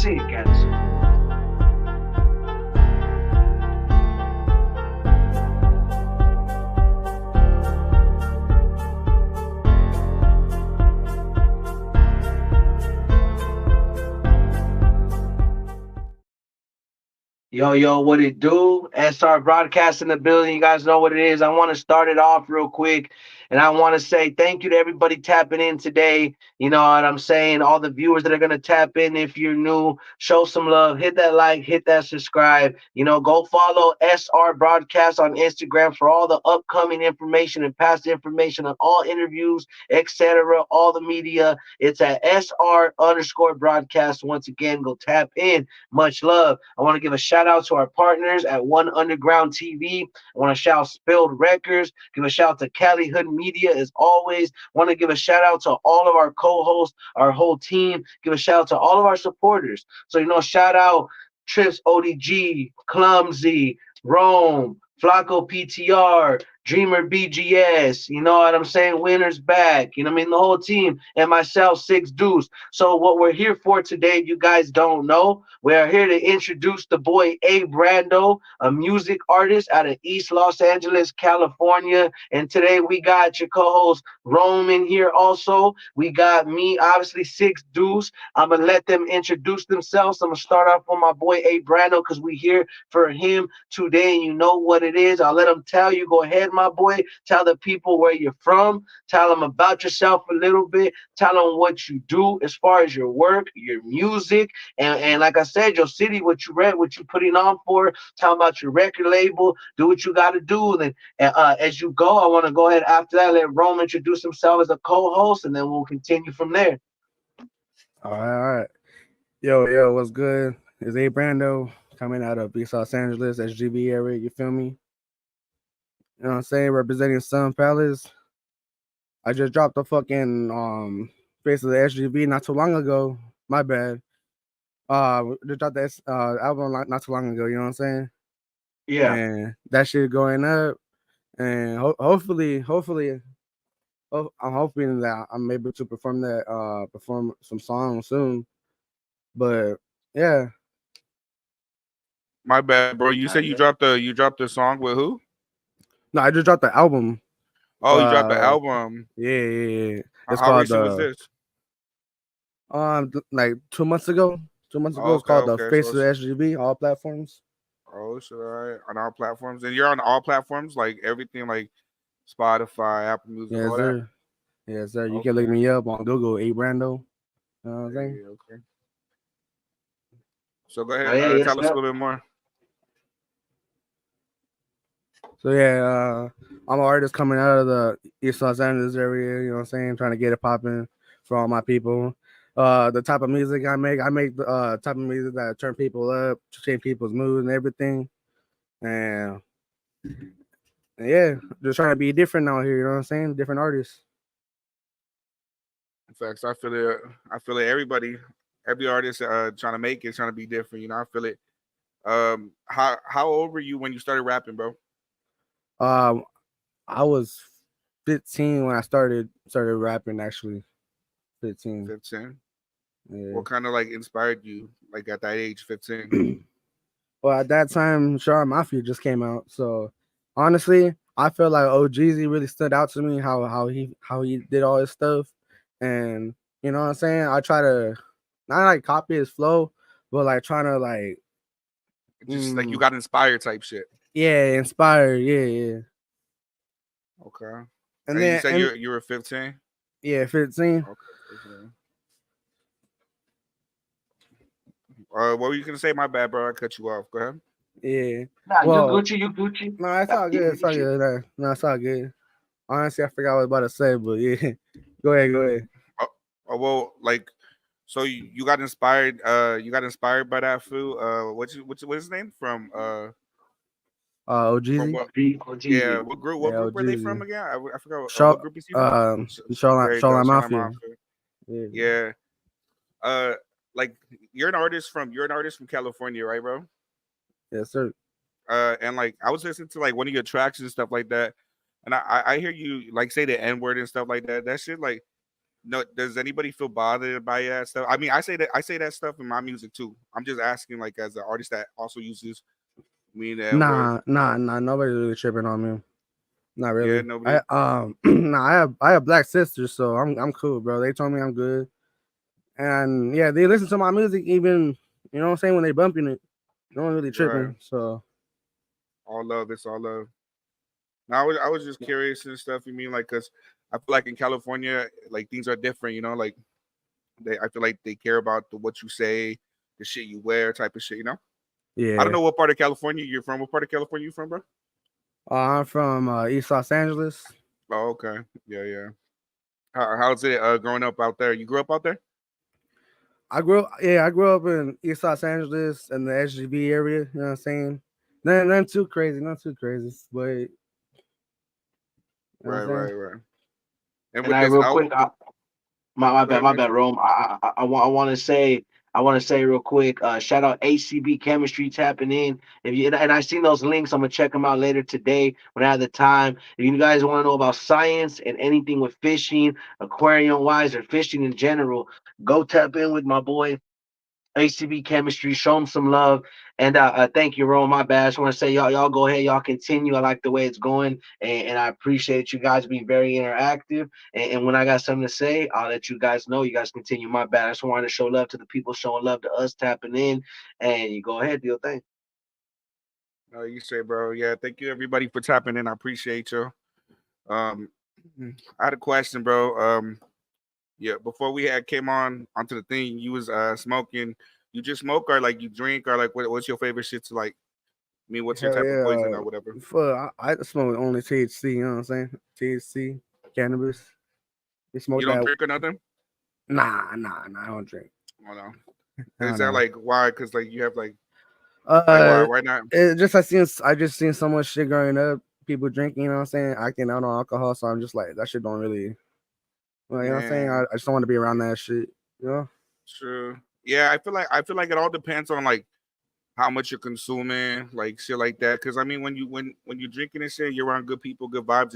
músicas. Yo, what it do? SR Broadcast in the building. You guys know what it is. I want to start it off real quick. And I want to say thank you to everybody tapping in today. You know what I'm saying? All the viewers that are going to tap in. If you're new, show some love. Hit that like, hit that subscribe. You know, go follow SR Broadcast on Instagram for all the upcoming information and past information on all interviews, etc. All the media. It's at SR underscore broadcast. Once again, go tap in. Much love. I want to give a shout out to our partners at One Underground TV. I want to shout out Spilled Records. Give a shout out to Cali Hood Media as always. Want to give a shout out to all of our co-hosts, our whole team. Give a shout out to all of our supporters. So, shout out Trips ODG, Clumsy, Rome, Flacco PTR, Dreamer BGS, you know what I'm saying? Winner's back, you know what I mean? The whole team, and myself, Six Deuce. So what we're here for today, if you guys don't know, we are here to introduce the boy Ayybrando, a music artist out of East Los Angeles, California. And today we got your co-host Rome in here also. We got me, obviously, Six Deuce. I'm gonna let them introduce themselves. I'm gonna start off with my boy Ayybrando because we here for him today, and you know what it is. I'll let him tell you. Go ahead, my boy. Tell the people where you're from. Tell them about yourself a little bit. Tell them what you do as far as your work, your music, and like I said, your city, what you read, what you putting on for. Tell them about your record label. Do what you got to do. And then as you go, I want to go ahead after that. Let Rome introduce himself as a co-host, and then we'll continue from there. All right. Yo, what's good? It's Ayybrando coming out of East Los Angeles, SGB area. You feel me? You know what I'm saying? Representing Slump Palace. I just dropped the fucking face of the SGB not too long ago. My bad. Just dropped the album not too long ago. You know what I'm saying? Yeah. And that shit going up. And hopefully, I'm hoping that I'm able to perform some songs soon. But yeah. My bad, bro. You said you dropped the song with who? No, I just dropped the album. Oh, you dropped the album. Yeah. It's How called recent was this? like 2 months ago. 2 months ago. It's called The Face of the SGB, all platforms. Oh, shit, all right. On all platforms. And you're on all platforms, like everything, like Spotify, Apple Music, all sir. that? Yes, sir. You can look me up on Google, Ayybrando. You know what I'm saying? Okay. So go ahead, tell us a little bit more. So yeah, I'm an artist coming out of the East Los Angeles area, you know what I'm saying, trying to get it popping for all my people. The type of music I make the type of music that turn people up, change people's mood and everything. And yeah, just trying to be different out here, you know what I'm saying? Different artists. In fact, I feel it. Every artist trying to make it, trying to be different. You know, I feel it. How old were you when you started rapping, bro? I was 15 when I started rapping. Actually, 15. 15. Yeah. What kind of like inspired you, like at that age, 15? Well, at that time, Shara Mafia just came out. So honestly, I feel like OGZ really stood out to me. How he did all his stuff, and you know what I'm saying. I try to not like copy his flow, but like trying to like just like you got inspired type shit. Yeah, inspired. Yeah. Okay. And then you said you were 15. Yeah, 15. Okay. What were you gonna say? My bad, bro. I cut you off. Go ahead. Yeah. Nah, you Gucci. No, it's all good. It's all good. No, it's all good. Honestly, I forgot what I was about to say, but yeah. Go ahead. Well, like, so you got inspired. You got inspired by that food. What's his name from? OGZ. Yeah. What group were they from again? I forgot. What group is he from? Shoreline Mafia. Yeah. Like you're an artist from California, right, bro? Yes, sir. And like I was listening to like one of your tracks and stuff like that, and I hear you like say the N-word and stuff like that. That shit like no, does anybody feel bothered by that stuff? I mean, I say that stuff in my music too. I'm just asking, like, as an artist that also uses me and the N word. Nah. Nobody's really tripping on me. Not Yeah, really. nobody. Nah, I have black sisters, so I'm cool, bro. They told me I'm good, and yeah, they listen to my music even. You know what I'm saying when they bumping it. No one really Right. tripping. So All love. It's all love. Now, I was just curious and stuff. You mean like, cause I feel like in California, like things are different. You know, like I feel like they care about what you say, the shit you wear, type of shit. You know. I don't yeah, know what part of California you're from. What part of California you from, bro? I'm from East Los Angeles. Oh, okay. Yeah, yeah. How's it growing up out there? You grew up out there? I grew up in East Los Angeles and the SGB area. You know what I'm saying? Nothing too crazy, not too crazy, but you know what I'm Right, saying? right, right. And And with I this real quick, album, go my ahead, bad, Mitch. Rome. I want to say real quick. Shout out ACB Chemistry tapping in. If you and I seen those links, I'm gonna check them out later today when I have the time. If you guys want to know about science and anything with fishing, aquarium wise, or fishing in general, go tap in with my boy ACB Chemistry. Show them some love. And thank you, Rome. My bad. I just want to say, y'all go ahead. Y'all continue. I like the way it's going. And I appreciate you guys being very interactive. And when I got something to say, I'll let you guys know. You guys continue. My bad. I just wanted to show love to the people showing love to us, tapping in. And you go ahead, do your thing. No, you say, bro. Yeah, thank you everybody for tapping in. I appreciate you. Um, I had a question, bro. Yeah, before we had came on onto the thing, you was smoking. You just smoke or like you drink or like what's your favorite shit to like? I mean, what's your Hell type of yeah. poison or whatever? I smoke only THC, you know what I'm saying? THC, cannabis. You You smoke don't that? drink or nothing? Nah, I don't drink. Oh no. I Is don't that know. like why? Cause like you have like Uh, why not? I just seen so much shit growing up. People drinking, you know what I'm saying, acting out on alcohol. So I'm just like, that shit don't really, well, you know what I'm saying. Man, I just don't want to be around that shit. You know? true. Yeah, I feel like it all depends on like how much you're consuming, like shit like that. Cause I mean, when you're drinking and shit, you're around good people, good vibes.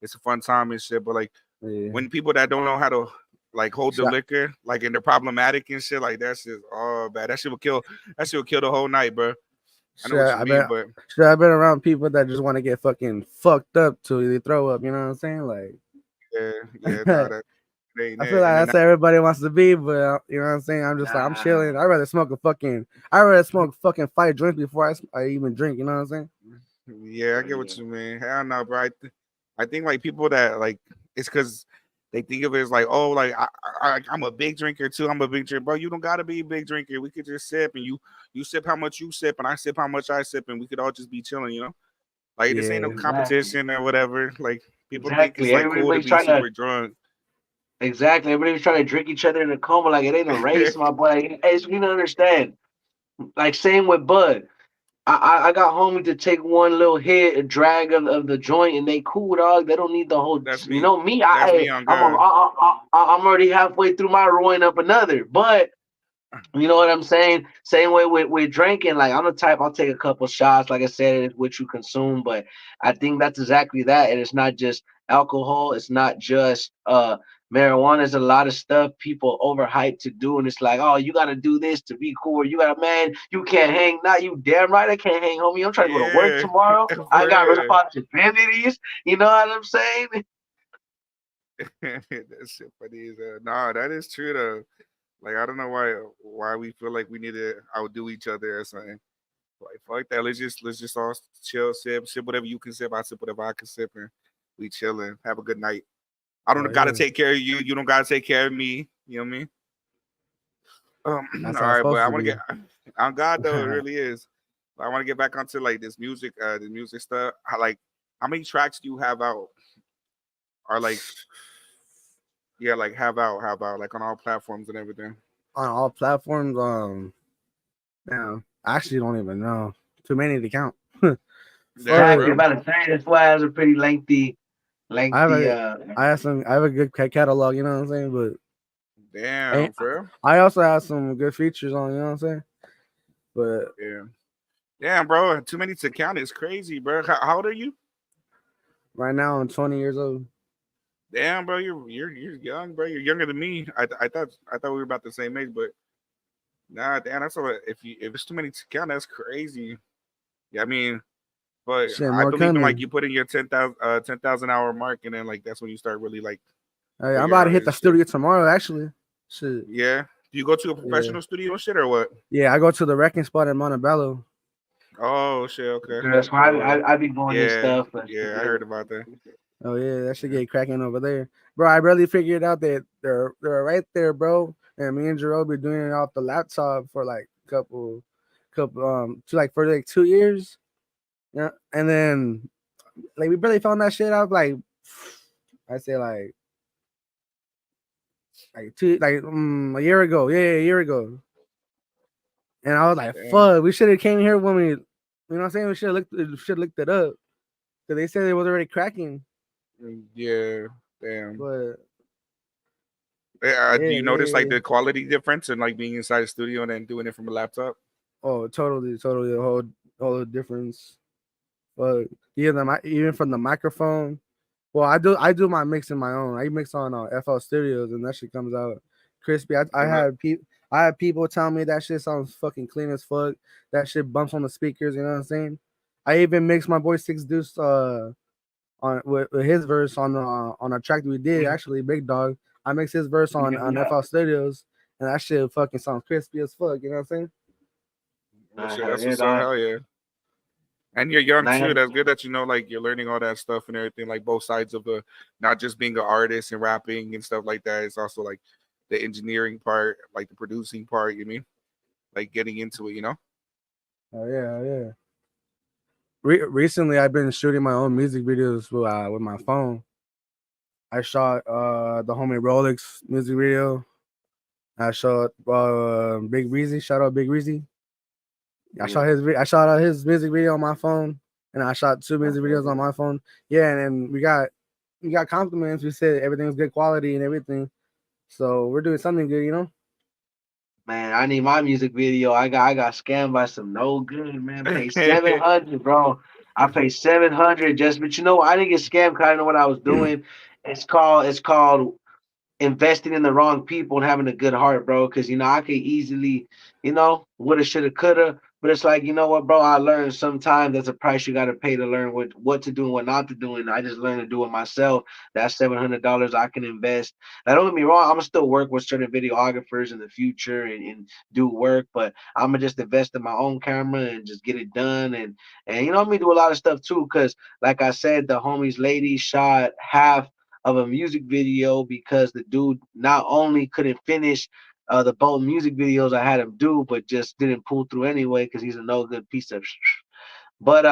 It's a fun time and shit. But like Yeah. when people that don't know how to like hold the Shit, liquor, like and they're problematic and shit, like that shit, oh bad. That shit will kill the whole night, bro. I know shit, what you I mean, bet. but I've been around people that just want to get fucking fucked up till they throw up. You know what I'm saying? Like, yeah, yeah, nah, that ain't I feel it. And like then that's how everybody wants to be, but you know what I'm saying. I'm just like I'm Nah. chilling. I'd rather smoke fucking 5 joints before I even drink. You know what I'm saying? yeah, I get what you mean. Hell no, bro. I think like people that like it's because they think of it as like, oh, like I'm a big drinker too. I'm a big drinker, bro. You don't gotta be a big drinker. We could just sip, and you sip how much you sip, and I sip how much I sip, and we could all just be chilling, you know. Like this ain't no Yeah, Exactly. competition or whatever. Like people think it's Exactly. like cool to Everybody's be trying to super drunk. exactly. Everybody's trying to drink each other in a coma like it ain't a race, my boy. Like, hey, you don't understand. Like same with Bud. I got homies to take one little hit, a drag of the joint, and they cool, dog. They don't need the whole. That's You me. know me. That's me on God. I'm already halfway through my rolling up another. But you know what I'm saying? Same way with drinking. Like I'm the type I'll take a couple shots. Like I said, it's what you consume. But I think that's exactly that. And it's not just alcohol. It's not just marijuana. There's a lot of stuff people overhype to do, and it's like, oh, you gotta do this to be cool. You gotta, man, you can't hang. Not you, damn right, I can't hang, homie. I'm trying to go to work Yeah, tomorrow. I for got real. responsibilities. You know what I'm saying? That shit funny as nah, that is true though. Like I don't know why we feel like we need to outdo each other or something. Like fuck that. Let's just all chill, sip whatever you can sip. I sip whatever I can sip, and we chilling. Have a good night. I oh don't gotta yeah, take care of you. You don't gotta take care of me. You know what I mean? that's All how it's right, but supposed I to want to be. get on God though. It really is. I want to get back onto like this music, the music stuff. How many tracks do you have out? Or like, yeah, like have out, like on all platforms and everything. On all platforms, damn, I actually don't even know. Too many to count. Damn, Exactly. bro. Fuck. About to say this why has a pretty I have lengthy. a, I have a good catalog. You know what I'm saying? But Damn, I, bro. I also have some good features on. You know what I'm saying? But Yeah. Damn, bro. Too many to count is crazy, bro. How old are you? right now I'm 20 years old. Damn, bro, you're young, bro. You're younger than me. I thought we were about the same age, but nah, damn, that's a if it's too many to count, that's crazy. Yeah, I mean, but Shit, I more believe in like coming. you put in your 10,000 hour mark, and then like that's when you start really like Hey, I'm about figuring to out hit his the shit. studio tomorrow. Actually, shit. Yeah. Do you go to a Yeah, professional studio and shit or what? yeah. I go to the wrecking spot in Montebello. Oh shit. Okay. That's Okay. why Yeah. I be going and Yeah. stuff. But Yeah. I yeah. heard about that. Oh yeah, that should Yeah. get cracking over there, bro. I really figured out that they're right there, bro. And me and Jerome be doing it off the laptop for like for like 2 years. Yeah, and then like we barely found that shit out like I say like a year ago. Yeah, a year ago. And I was like, Damn. fuck, we should have came here when we, you know what I'm saying? We should have looked it up. Cause they said it was already cracking. Yeah. Damn. But Do yeah, you notice like yeah. the quality difference in like being inside a studio and then doing it from a laptop? Oh, totally a whole difference. But even from the microphone. Well, I do my mix in my own. I mix on FL Studios, and that shit comes out crispy. And I had people tell me that shit sounds fucking clean as fuck. That shit bumps on the speakers. You know what I'm saying? I even mixed my boy Six Deuce on with his verse on a track that we did actually, Big Dog. I mixed his verse on Yeah. FL Studios, and that shit fucking sounds crispy as fuck. You know what I'm saying? well, shit, Hell that's yeah, what's up. dog. Hell yeah. And you're young too. Nice. That's good that you know, like you're learning all that stuff and everything, like both sides of the, not just being an artist and rapping and stuff like that. It's also like the engineering part, like the producing part. You mean, like getting into it. You know. Oh yeah, oh, yeah. Recently, I've been shooting my own music videos with my phone. I shot the homie Rolex music video. I shot Big Reezy. Shout out Big Reezy. Yeah. I shot out his music video on my phone, and I shot two music videos on my phone. Yeah, and then we got compliments. We said everything's good quality and everything. So we're doing something good, you know. Man, I need my music video. I got scammed by some no good man. Paid 700, bro. I paid 700 just, but you know what? I didn't get scammed because I didn't know what I was doing. It's called investing in the wrong people and having a good heart, bro. Because I could easily, woulda, shoulda, coulda. But it's like, you know what, bro? I learned sometimes there's a price you got to pay to learn what to do and what not to do, and I just learned to do it myself. That's $700 I can invest. Now, don't get me wrong, I'm gonna still work with certain videographers in the future and do work, but I'm gonna just invest in my own camera and just get it done. And let me do a lot of stuff too, because like I said, the homies lady shot half of a music video because the dude not only couldn't finish the both music videos I had him do, but just didn't pull through anyway because he's a no good piece of. But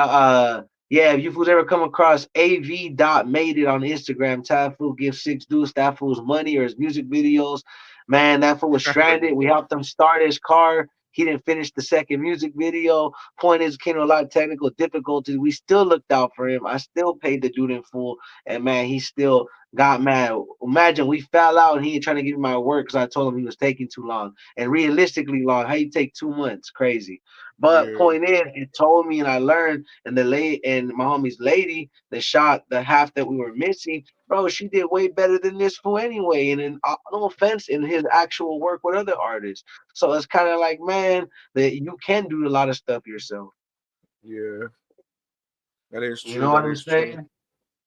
yeah, if you fools ever come across AV dot made it on Instagram, Tafu gives six dudes that fool's money or his music videos. Man, that fool was stranded. We helped him start his car. He didn't finish the second music video. Point is, came to a lot of technical difficulties. We still looked out for him. I still paid the dude in full, and man, he still got mad. Imagine we fell out and he ain't trying to give me my work because I told him he was taking too long. And realistically, long, how you take 2 months? Crazy. But Yeah. point is, it told me and I learned, and the lady and my homie's lady that shot the half that we were missing, bro, she did way better than this fool anyway. And in no offense, in his actual work with other artists. So it's kind of like, man, that you can do a lot of stuff yourself. Yeah. That is You true. know what That I'm is true. saying?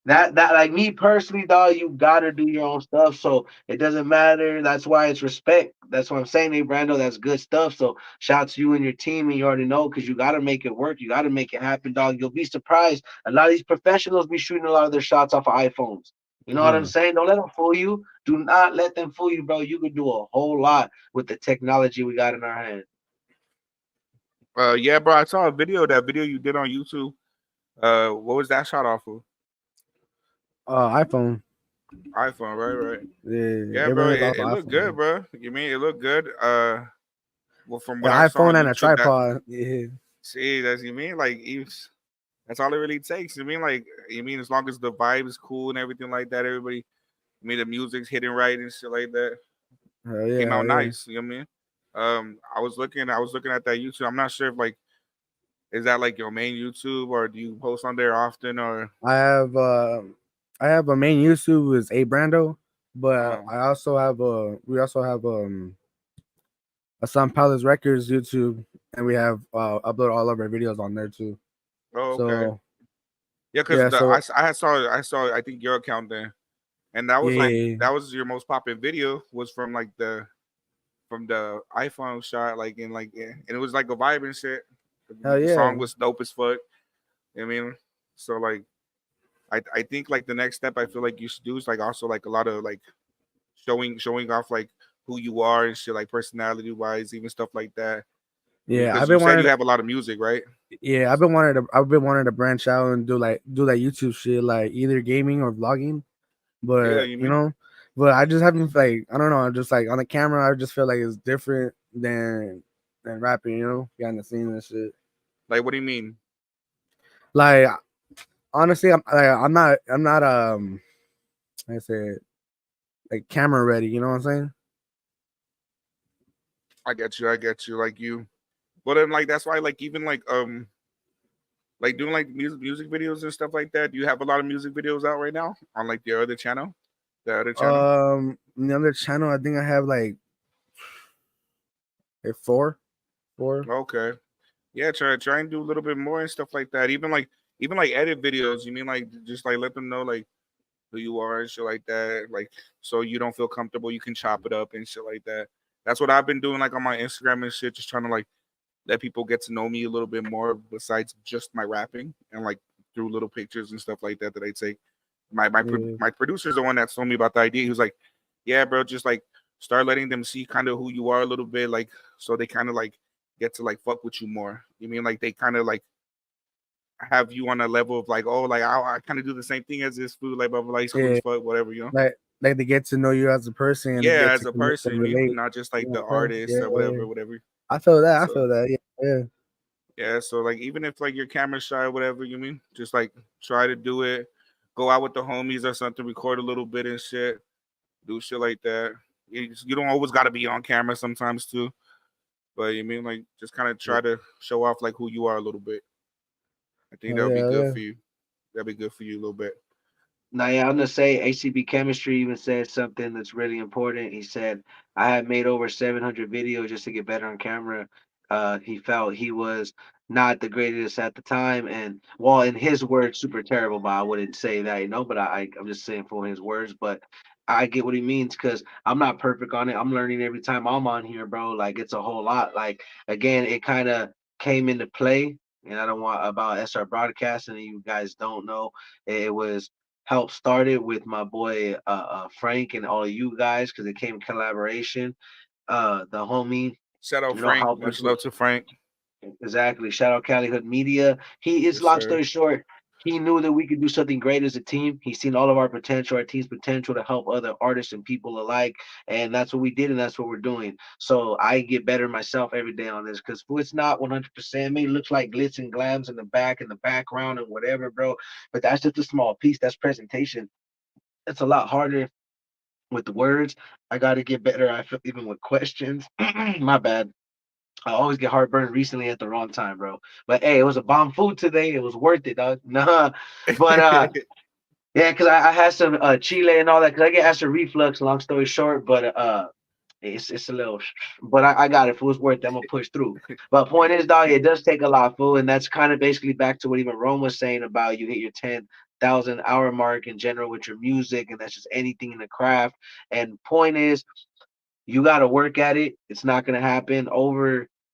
That like me personally, dog, you gotta do your own stuff. So it doesn't matter. That's why it's respect. That's what I'm saying, hey Brando. That's good stuff. So shout out to you and your team, and you already know because you gotta make it work. You gotta make it happen, dog. You'll be surprised. A lot of these professionals be shooting a lot of their shots off of iPhones. You know what I'm Uh, saying? Don't let them fool you. Do not let them fool you, bro. You can do a whole lot with the technology we got in our hands. Yeah, bro. I saw a video. That video you did on YouTube. What was that shot off of? iPhone. iPhone, right? Right. Yeah, Yeah, bro. everything is It, off it looked good, iPhone. bro. You mean it looked good? Well, from what Yeah, I saw on iPhone and a YouTube, that tripod. Yeah. see, that's you mean like that's all it really takes. You mean like you mean as long as the vibe is cool and everything like that, everybody. I mean the music's hitting right and shit like that. Hell Came yeah, out hell yeah. nice. You know what I mean? I was looking at that YouTube. I'm not sure if like is that like your main YouTube or do you post on there often or I have I have a main YouTube is Ayybrando, but Oh, I also have we also have a Sun Palace Records YouTube, and we have upload all of our videos on there too. oh, okay. So Yeah, because yeah, so I saw I think your account there, and that yeah, was like yeah, that was your most popular video was from like the iPhone shot, like in like yeah, and it was like a vibe and shit. hell The song yeah, was dope as fuck. I mean, so like I think like the next step I feel like you should do is like also like a lot of like showing off like who you are and shit, like personality wise, even stuff like that. I mean, yeah. because you said you have a lot of music, right? I've been wanting to branch out and do like YouTube shit, like either gaming or vlogging. Yeah, But you you mean know, but I just haven't like I don't know, just like on the camera, I just feel like it's different than rapping. You know, behind the scenes and shit. like what do you mean? Like honestly, I'm not I said like camera ready. You know what I'm saying? I get you, like you. But then like that's why like even like doing like music videos and stuff like that. Do you have a lot of music videos out right now on like your other channel, the other channel? The other channel, I think I have like four. Okay, yeah, try and do a little bit more and stuff like that. Even like edit videos. You mean like just like let them know like who you are and shit like that. Like so you don't feel comfortable, you can chop it up and shit like that. That's what I've been doing like on my Instagram and shit, just trying to like let people get to know me a little bit more besides just my rapping and like through little pictures and stuff like that that I take. Yeah, My producer's the one that told me about the idea. He was like, "Yeah, bro, just like start letting them see kind of who you are a little bit, like so they kind of like get to like fuck with you more. You mean like they kind of like have you on a level of like, oh, like I kind of do the same thing as this food, like blah blah, blah, he's cool as yeah. fuck, whatever, you know." Like they get to know you as a person and they Yeah, get as to a connect person, and you mean relate. not just You like know the what I'm saying? artist Yeah, or yeah. whatever, whatever. I feel that. I So feel that. Yeah, yeah. yeah, so like even if like your camera's shy or whatever, you mean just like try to do it. Go out with the homies or something, record a little bit and shit. Do shit like that. You don't always got to be on camera sometimes too, but you mean like just kind of Yeah. try to show off like who you are a little bit. I think Oh that would be yeah, good yeah. for you. That'd be good for you a little bit. Now, yeah, I'm gonna say ACB Chemistry even said something that's really important. He said, "I have made over 700 videos just to get better on camera." He felt he was not the greatest at the time, and well, in his words, super terrible. But I wouldn't say that, you know. But I'm just saying for his words. But I get what he means because I'm not perfect on it. I'm learning every time I'm on here, bro. Like it's a whole lot. Like again, it kind of came into play, and I don't want about SR Broadcasting. And you guys don't know, it was help started with my boy Frank and all of you guys because it came in collaboration. The homie, Shout out you know, Frank. help us Much with love to Frank. exactly. Shout out Cali Hood Media. He is Yes, long sir. story short. He knew that we could do something great as a team. He's seen all of our potential, our team's potential to help other artists and people alike. And that's what we did, and that's what we're doing. So I get better myself every day on this because it's not 100%. It may look like glitz and glams in the back and the background and whatever, bro. But that's just a small piece. That's presentation. It's a lot harder with the words. I got to get better. I feel even with questions. My bad. I always get heartburn recently at the wrong time, bro. But hey, it was a bomb food today. It was worth it, dog. Nah, but yeah, because I had some chile and all that. Because I get acid reflux. Long story short, but it's a little, but I got it. If it was worth it, I'm gonna push through. But point is, dog, it does take a lot, fool, and that's kind of basically back to what even Rome was saying about you hit your 10,000 hour mark in general with your music, and that's just anything in the craft. And point is, you got to work at it. It's not going to happen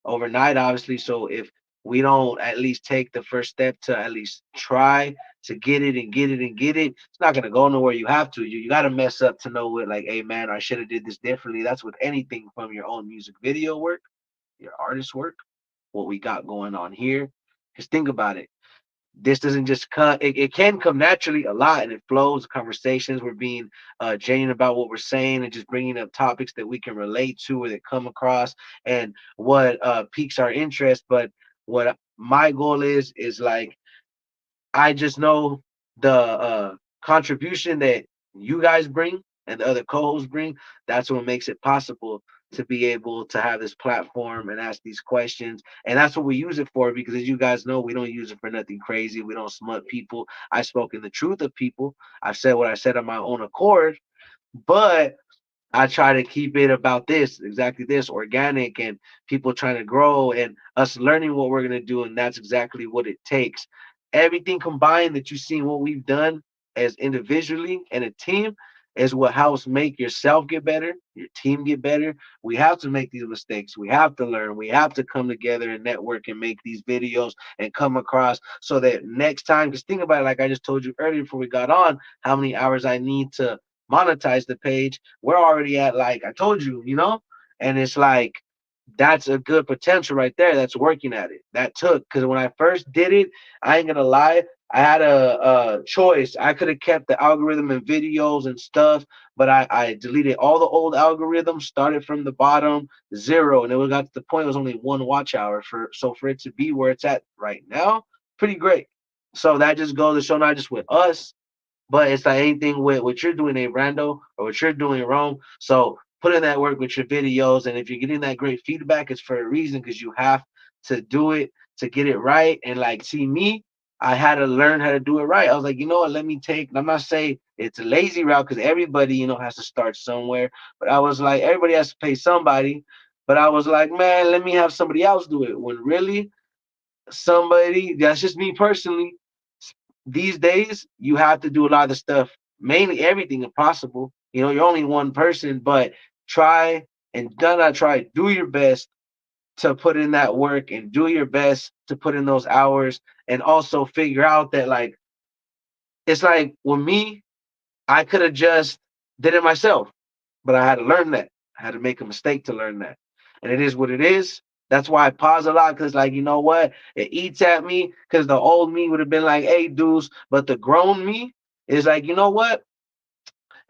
overnight, obviously. So if we don't at least take the first step to at least try to get it and get it and get it, it's not going to go nowhere. You have to. You got to mess up to know it. Like, hey man, I should have did this differently. That's with anything from your own music video work, your artist work, what we got going on here. Just think about it. This doesn't just cut. It can come naturally a lot, and it flows. Conversations. We're being genuine about what we're saying, and just bringing up topics that we can relate to or that come across, and what piques our interest. But what my goal is like I just know the contribution that you guys bring and the other co-hosts bring. That's what makes it possible to be able to have this platform and ask these questions. And that's what we use it for, because as you guys know, we don't use it for nothing crazy. We don't smut people. I've spoken the truth of people. I've said what I said on my own accord, but I try to keep it about this, exactly this, organic, and people trying to grow and us learning what we're gonna do, and that's exactly what it takes. Everything combined that you see what we've done as individually and a team is what helps make yourself get better, your team get better. We have to make these mistakes. We have to learn. We have to come together and network and make these videos and come across so that next time, because think about it, like I just told you earlier before we got on, how many hours I need to monetize the page. We're already at, like I told you, and it's like that's a good potential right there. That's working at it. That took, because when I first did it, I ain't gonna lie, I had a choice. I could have kept the algorithm and videos and stuff, but I deleted all the old algorithms, started from the bottom, zero, and it was got to the point it was only one watch hour for it to be where it's at right now, pretty great. So that just goes to show, not just with us, but it's like anything with what you're doing, Ayybrando, or what you're doing, Rome. So put in that work with your videos, and if you're getting that great feedback, it's for a reason, because you have to do it to get it right. And like, see me, I had to learn how to do it right. I was like, you know what? Let me take. I'm not saying it's a lazy route, because everybody, has to start somewhere. But I was like, everybody has to pay somebody. But I was like, man, let me have somebody else do it. When really somebody, that's just me personally, these days you have to do a lot of the stuff, mainly everything if possible. You're only one person, but try and do not try, do your best to put in that work and do your best to put in those hours, and also figure out that, like, it's like with me, I could have just did it myself, but I had to learn that. I had to make a mistake to learn that. And it is what it is. That's why I pause a lot, because, like, you know what? It eats at me, because the old me would have been like, hey, dudes. But the grown me is like, you know what?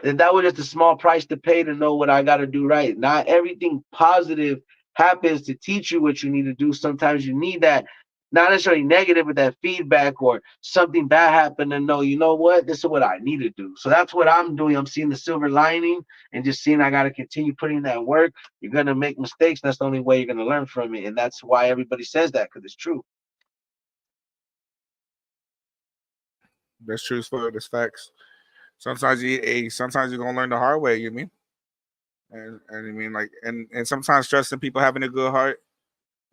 And that was just a small price to pay to know what I got to do right. Not everything positive happens to teach you what you need to do. Sometimes you need that, not necessarily negative, but that feedback or something bad happened to know, you know what, this is what I need to do. So that's what I'm doing. I'm seeing the silver lining and just seeing I got to continue putting that work. You're going to make mistakes. That's the only way you're going to learn from it. And that's why everybody says that, because it's true. That's true, for that's facts. Sometimes you're gonna learn the hard way. You mean, and I mean, like, and sometimes trusting people, having a good heart,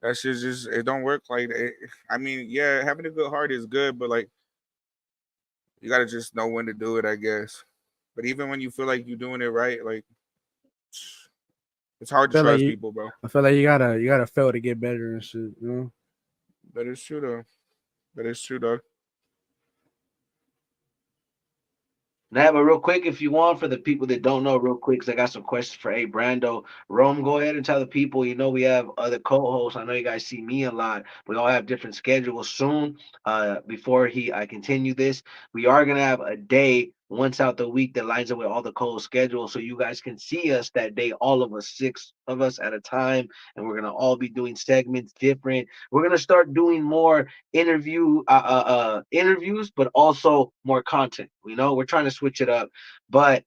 that shit just it don't work. Like, I mean, yeah, having a good heart is good, but like, you gotta just know when to do it, I guess. But even when you feel like you're doing it right, like, it's I hard to feel like trust you, people, bro. I feel like you gotta fail to get better and shit. But it's true though. But it's true though. Now, but real quick, if you want, for the people that don't know, real quick, because I got some questions for Ayybrando. Rome, go ahead and tell the people. We have other co-hosts. I know you guys see me a lot. We all have different schedules soon. Before I continue this, we are gonna have a day once out the week that lines up with all the co-host schedules, so you guys can see us that day, all of us, six of us at a time, and we're gonna all be doing segments different. We're gonna start doing more interviews, but also more content. We're trying to switch it up. But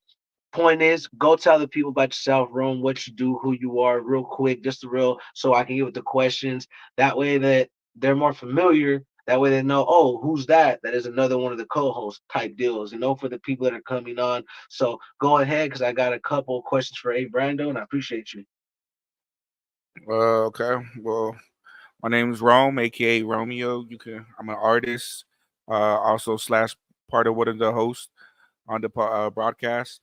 point is, go tell the people about yourself, Rome, what you do, who you are, real quick, just the real, so I can get with the questions. That way that they're more familiar. That way they know, oh, who's that? That is another one of the co-host type deals, for the people that are coming on. So go ahead, because I got a couple questions for Ayybrando, and I appreciate you. Okay. Well, my name is Rome, aka Romeo. I'm an artist, also slash part of one of the hosts on the broadcast.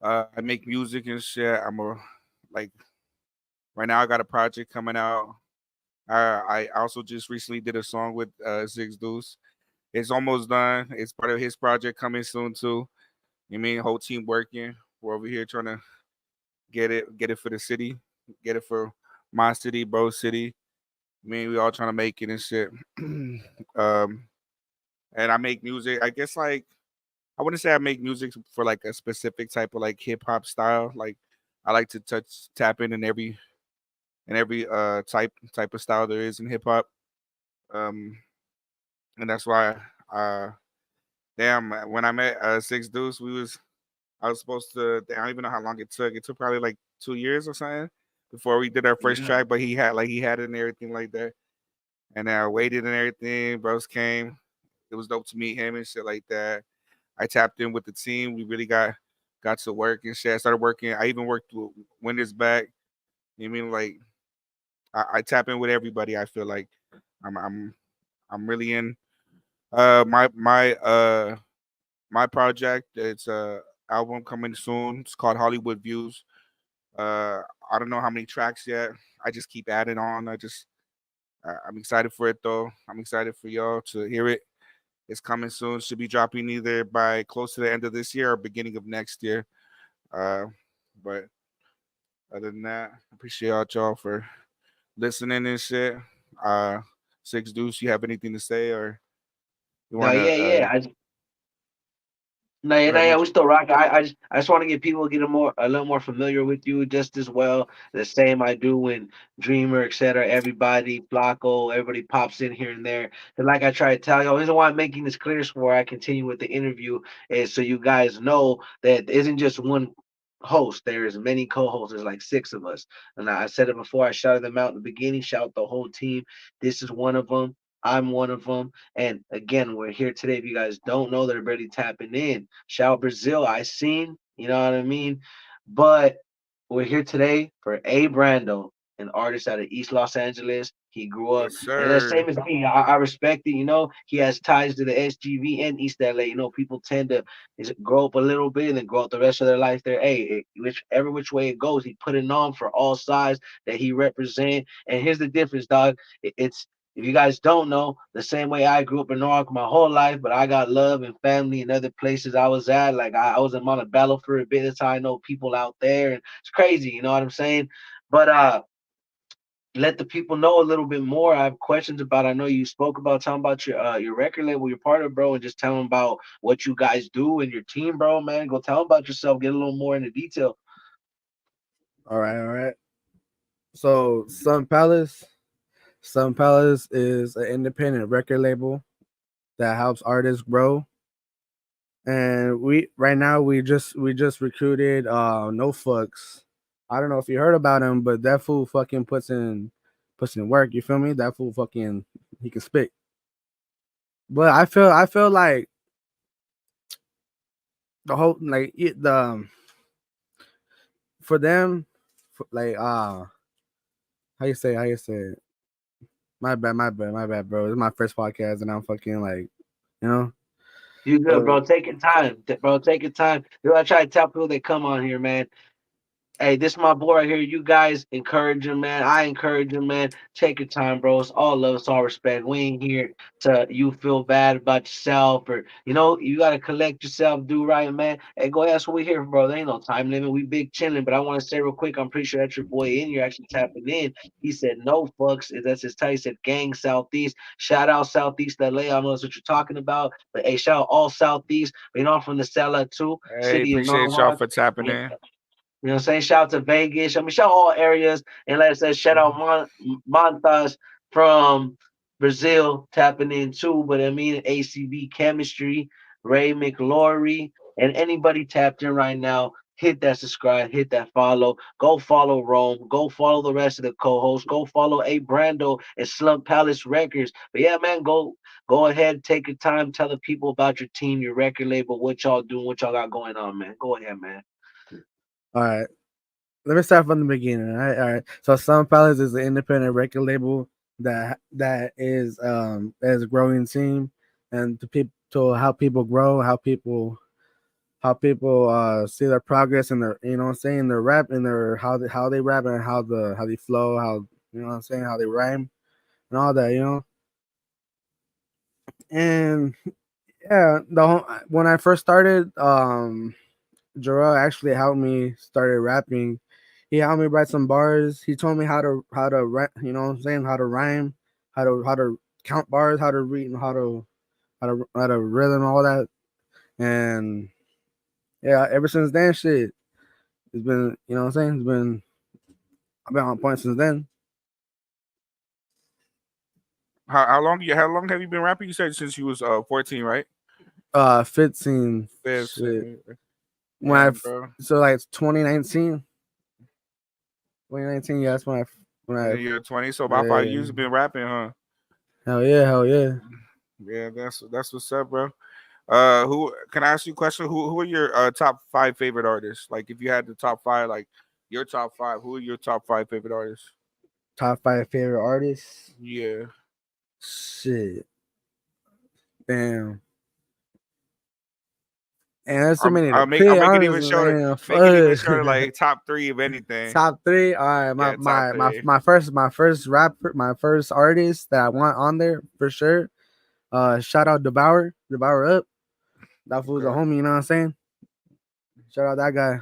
I make music and shit. Like right now I got a project coming out. I also just recently did a song with Six Deuce. It's almost done. It's part of his project coming soon too. You mean whole team working. We're over here trying to get it for the city, get it for my city, bro city. I mean, we all trying to make it and shit. And I make music. I guess like I wouldn't say I make music for like a specific type of like hip hop style. Like I like to tap in every type of style there is in hip hop. Um, and that's why uh damn when I met Six Deuce, I was supposed to. I don't even know how long it took. It took probably like 2 years or something before we did our first Yeah. track. But he had it and everything like that. And I waited and everything. Bros came. It was dope to meet him and shit like that. I tapped in with the team. We really got to work and shit. I started working. I even worked with Winners back. You mean like I tap in with everybody. I feel like I'm I'm I'm really in my project. It's a album coming soon. It's called Hollywood Views. Uh, I don't know how many tracks yet. I just keep adding on. I'm excited for it though. I'm excited for y'all to hear it. It's coming soon. Should be dropping either by close to the end of this year or beginning of next year. Uh, but other than that, I appreciate y'all for listening and shit. Uh, Six Deuce, you have anything to say or you No, want to yeah, yeah. No, yeah, go no, ahead, yeah, Mitch? we still rock. I just want to get people get a little more familiar with you just as well. The same I do when Dreamer, etc. Everybody, Flacco, everybody pops in here and there. And like I try to tell y'all, the reason why I'm making this clear before I continue with the interview is so you guys know that it isn't just one host. There's many co-hosts. There's like six of us. And I said it before. I shouted them out in the beginning. Shout the whole team. This is one of them. I'm one of them. And again, we're here today. If you guys don't know, they're already tapping in. Shout Brazil, I seen, you know what I mean? But we're here today for Ayybrando, an artist out of East Los Angeles. He grew up, Yes, and the sir. same as me. I respect it. You know, he has ties to the SGV and East LA. You know, people tend to grow up a little bit and then grow up the rest of their life there. Hey, whichever which way it goes, he put it on for all sides that he represent. And here's the difference, dog. It's if you guys don't know, the same way I grew up in Newark my whole life, but I got love and family in other places I was at. Like I was in Montebello for a bit. That's how I know people out there, and it's crazy. You know what I'm saying? But let the people know a little bit more. I have questions about. I know you spoke about talking about your record label, your partner, bro, and just tell them about what you guys do and your team, bro. Man, go tell them about yourself. Get a little more into detail. All right, all right. So Sun Palace is an independent record label that helps artists grow. And we right now we just recruited No Fucks. I don't know if you heard about him, but that fool fucking puts in work. You feel me? That fool fucking he can spit. But I feel like the whole like for them like how you say it. My bad, bro. It's my first podcast, and I'm fucking like, you know. You good, So bro? Take your time, bro. Take your time. You know, I try to tell people that come on here, man. Hey, this is my boy right here. You guys encourage him, man. I encourage him, man. Take your time, bro. It's all love, it's all respect. We ain't here to you feel bad about yourself or you gotta collect yourself, do right, man. Hey, go ahead. That's what we here for, bro. There ain't no time limit. We big chilling. But I want to say real quick, I'm pretty sure that's your boy in here actually tapping in. He said no fucks. That's his title. He said gang Southeast. Shout out Southeast LA. I don't know that's what you're talking about. But hey, shout out all Southeast. But I'm from the cellar too. Hey, City of appreciate y'all Norwalk. for tapping in. You know what I'm saying? Shout out to Vegas. I mean, shout out all areas. And like I said, shout out Montas from Brazil tapping in too. But I mean, ACB Chemistry, Ray McLaury, and anybody tapped in right now, hit that subscribe, hit that follow. Go follow Rome. Go follow the rest of the co-hosts. Go follow Ayybrando and Slump Palace Records. But yeah, man, go ahead, take your time, tell the people about your team, your record label, what y'all doing, what y'all got going on, man. Go ahead, man. all right, let me start from the beginning. All right. So Sun Palace is an independent record label that is a growing team, and to help people grow, how people see their progress and their what I'm saying their rap and their how they rap and how they flow, how what I'm saying, how they rhyme and all that. And yeah, when I first started, Jarrell actually helped me started rapping. He helped me write some bars. He told me how to what I'm saying, how to rhyme, how to count bars, how to read, and how to rhythm all that. And yeah, ever since then, shit, it's been what I'm saying. I've been on point since then. How long have you been rapping? You said since you was 14, right? 15 shit. 15. When Damn, bro. so like 2019. 2019. Yeah, that's when In I the year 20. So about 5 years yeah. you've been rapping, huh? Hell yeah, hell yeah. Yeah, that's what's up, bro. Who can I ask you a question? Who are your top five favorite artists? Like, if you had the top five, like your top five, who are your top five favorite artists? Top 5 favorite artists. Yeah, Shit, damn. And there's so I'm many to I'll make I'll pick. make it even Honestly, shorter. man, Make it even fuck. shorter, like top three of anything. Top three. All right, Yeah, top three. my first rapper, my first artist that I want on there for sure. Shout out Devour up. That fool's a Okay. homie. You know what I'm saying? Shout out that guy.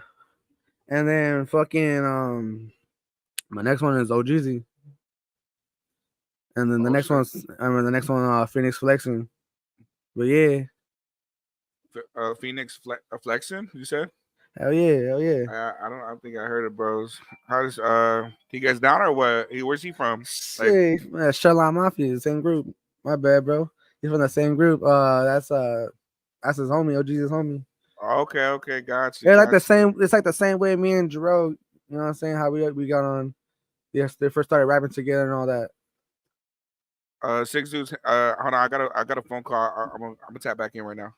And then fucking my next one is OGZ. And then the Oh next shit. one's I mean the next one Phoenix Flexing. But yeah, Phoenix flexing. You said? hell yeah, hell yeah. I don't think I heard of bros. How does he gets down or what? Where's he from? Like, Shit, Sherlock Mafia, same group. My bad, bro. He's from the same group. That's his homie. OG's homie. okay, okay, gotcha, It's like the gotcha. same. It's like the same way me and Jerome. You know what I'm saying? How we got on. Yes, they first started rapping together and all that. Six dudes. Hold on, I got a phone call. I'm gonna tap back in right now.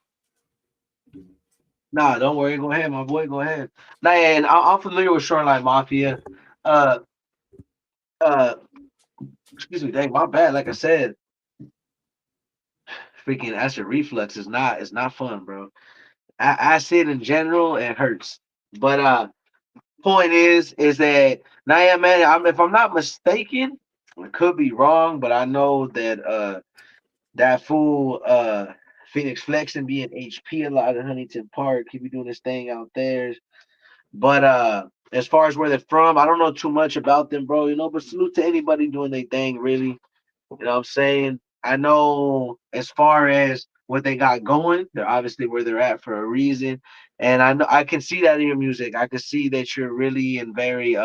Nah, don't worry. Go ahead, my boy. Go ahead. Nah, yeah, and I'm familiar with Shoreline Mafia. Uh, uh, excuse me, dang, my bad. Like I said, freaking acid reflux is not fun, bro. Acid in general, it hurts. But point is that now, yeah, man. If I'm not mistaken, I could be wrong, but I know that that fool Phoenix Flexing being HP a lot in Huntington Park. He be doing his thing out there. But as far as where they're from, I don't know too much about them, bro. But salute to anybody doing their thing, really. You know what I'm saying? I know as far as what they got going, they're obviously where they're at for a reason. And I know I can see that in your music. I can see that you're really and very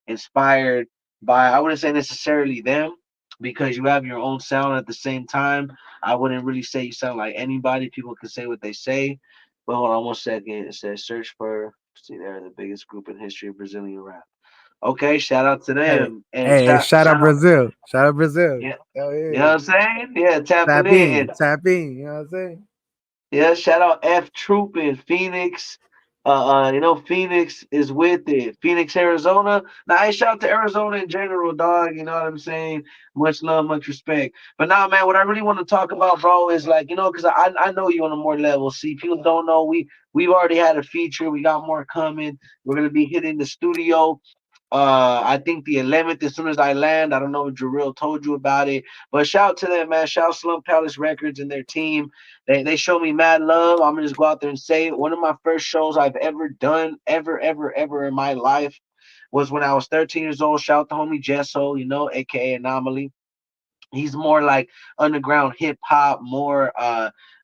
inspired by, I wouldn't say necessarily them, because you have your own sound at the same time. I wouldn't really say you sound like anybody. People can say what they say. But hold on one second. It says search for, see, they're the biggest group in history of Brazilian rap. Okay, shout out to Hey, them. And hey, shout shout out shout out, Brazil. Shout out Brazil. yeah, Hell you know what yeah. I'm saying? Yeah, tapping Tap in. in, tap in. You know what I'm saying? Yeah, shout out F Troop in Phoenix. Phoenix is with it. Phoenix, Arizona. Now, I shout out to Arizona in general, dog. You know what I'm saying? Much love, much respect. But now, man, what I really want to talk about, bro, is like, because I know you on a more level. See, people don't know we've already had a feature. We got more coming. We're gonna be hitting the studio. I think the 11th, as soon as I land, I don't know if Jarrell told you about it, but shout out to them, man. Shout out Slump Palace Records and their team. They show me mad love. I'm gonna just go out there and say it. One of my first shows I've ever done, ever in my life, was when I was 13 years old. Shout out to homie Jesso, aka Anomaly. He's more like underground hip hop, more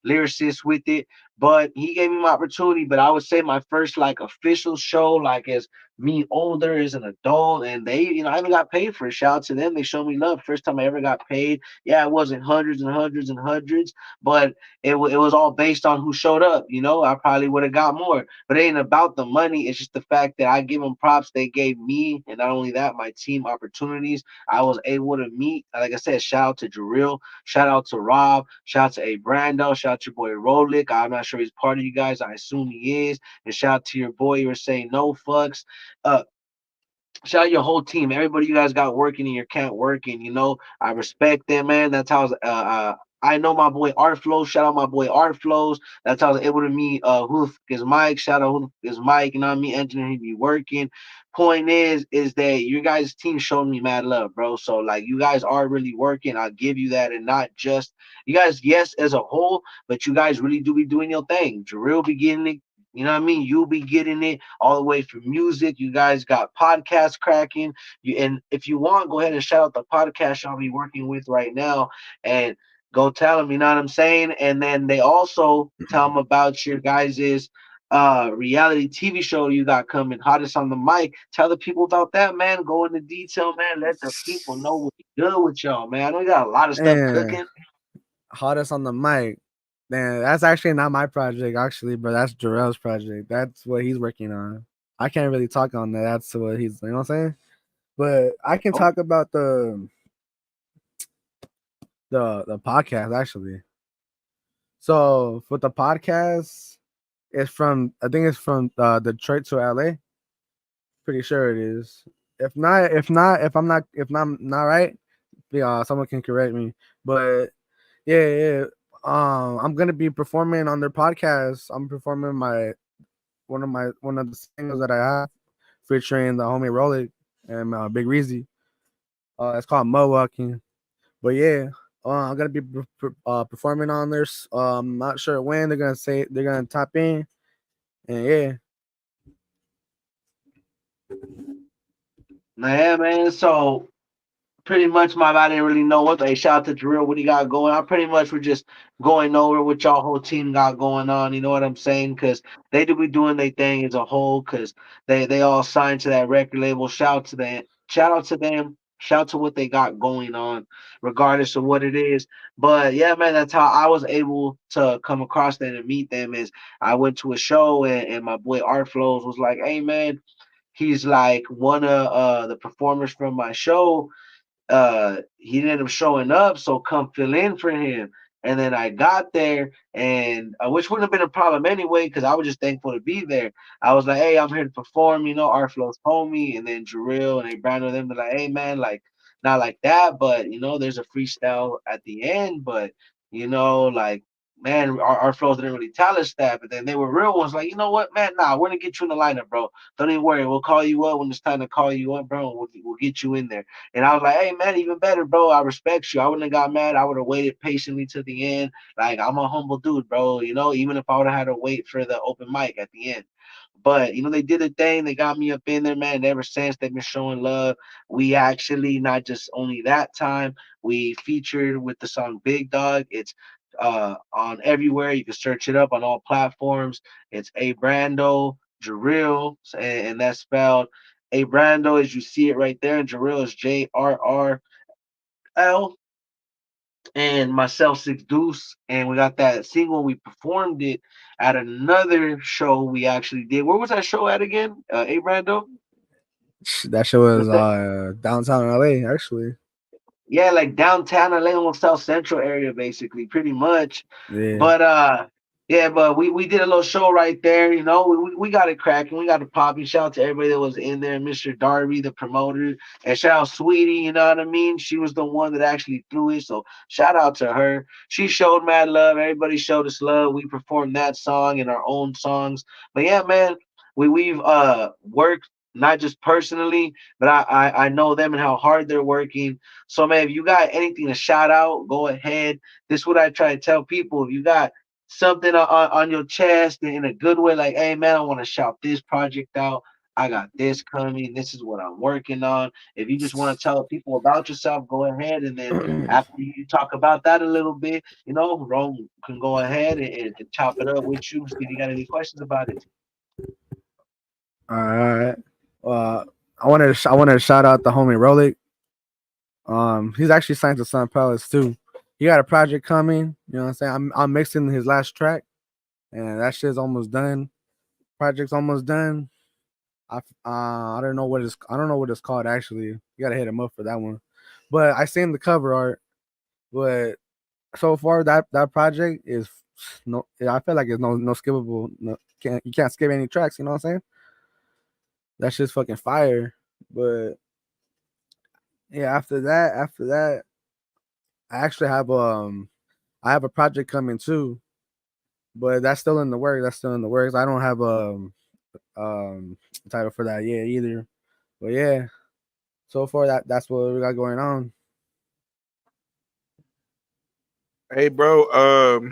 lyricist with it. But he gave me my opportunity. But I would say my first like official show, like as me older as an adult, and they, I even got paid for it. Shout out to them. They showed me love. First time I ever got paid. Yeah, it wasn't hundreds and hundreds and hundreds, but it was all based on who showed up. I probably would have got more, but it ain't about the money. It's just the fact that I give them props. They gave me, and not only that, my team opportunities. I was able to meet. Like I said, shout out to Jarrell, shout out to Rob, shout out to Ayybrando, shout out to your boy Rolick. I'm not sure he's part of you guys. I assume he is. And shout out to your boy. You were saying no fucks. Uh, Shout out your whole team, everybody you guys got working in your camp working. I respect them, man. That's how. I know my boy Art Flows. Shout out my boy Art Flows. That's how I was able to meet who is Mike. Shout out who is Mike. You know what I mean? Engineer, he be working. Point is that your guys' team showed me mad love, bro. So like you guys are really working. I'll give you that, and not just you guys. Yes, as a whole, but you guys really do be doing your thing. Jarrell be getting it. You know what I mean? You'll be getting it all the way from music. You guys got podcasts cracking. And if you want, go ahead and shout out the podcast I'll be working with right now, and go tell them. You know what I'm saying? And then they also tell them about your guys's reality TV show you got coming, hottest on the mic. Tell the people about that, man. Go into detail, man. Let the people know what's good with y'all, man. I know you got a lot of stuff And cooking. hottest on the mic. Man, that's actually not my project, actually, but that's Jarrell's project. That's what he's working on. I can't really talk on that. That's what he's, you know what I'm saying? But I can Oh, talk about the podcast actually. So for the podcast, it's from I think it's from Detroit to LA. Pretty sure it is. If I'm not right, yeah, someone can correct me. But yeah, yeah. I'm gonna be performing on their podcast. I'm performing one of the singles that I have featuring the homie Rolik and Big Reezy. It's called Mud Walking. But yeah, I'm gonna be performing on there. Not sure when they're gonna tap in, and yeah, yeah, man. So pretty much, I didn't really know what. Hey, shout out to Drill, what he got going. I pretty much were just going over what y'all whole team got going on. You know what I'm saying? Because they do be doing their thing as a whole. Because they all signed to that record label. Shout out to them. Shout out to them. Shout out to what they got going on, regardless of what it is. But yeah, man, that's how I was able to come across them and meet them. Is I went to a show and my boy Art Flows was like, "Hey, man." He's like one of the performers from my show. He ended up showing up, so come fill in for him. And then I got there, and which wouldn't have been a problem anyway, because I was just thankful to be there. I was like, "Hey, I'm here to perform," Arflow's told me, and then Jarrell and Ayybrando them, they're like, "Hey, man, like not like that, but there's a freestyle at the end, but like." Man, our flows didn't really tell us that, but then they were real ones. Like, you know what, man? Nah, we're gonna get you in the lineup, bro. Don't even worry. We'll call you up when it's time to call you up, bro. We'll get you in there. And I was like, hey, man, even better, bro. I respect you. I wouldn't have got mad. I would have waited patiently to the end. Like, I'm a humble dude, bro. Even if I would have had to wait for the open mic at the end. But, they did a thing. They got me up in there, man. And ever since, they've been showing love. We actually, not just only that time, we featured with the song Big Dog. It's on everywhere. You can search it up on all platforms. It's Ayybrando, Jarrell, and that's spelled Ayybrando as you see it right there, and Jarrell is JRRL, and myself Six Deuce, and we got that single. We performed it at another show we actually did. Where was that show at again? Ayybrando? that show was Was that downtown LA actually. Yeah, like downtown LA, almost South Central area, basically, pretty much. Yeah, But yeah, but we did a little show right there. We got it cracking. We got it popping. Shout out to everybody that was in there, Mr. Darby, the promoter, and shout out Sweetie. You know what I mean? She was the one that actually threw it. So shout out to her. She showed mad love. Everybody showed us love. We performed that song and our own songs. But yeah, man, we've worked not just personally, but I know them and how hard they're working. So, man, if you got anything to shout out, go ahead. This is what I try to tell people. If you got something on your chest in a good way, like, hey, man, I want to shout this project out. I got this coming. This is what I'm working on. If you just want to tell people about yourself, go ahead. And then after you talk about that a little bit, Rome can go ahead and chop it up with you. See if you got any questions about it. all right. Uh, I wanted to shout out the homie Rolik. He's actually signed to Sun Palace too. He got a project coming. You know what I'm saying? I'm mixing his last track, and that shit's almost done. Project's almost done. I don't know what it's called actually. You gotta hit him up for that one. But I seen the cover art. But so far that project is no. I feel like it's no skippable. No, you can't skip any tracks. You know what I'm saying? That shit's fucking fire. But yeah, after that, I actually have I have a project coming too, but that's still in the works. That's still in the works. I don't have a title for that yet either. But yeah, so far that's what we got going on. Hey, bro.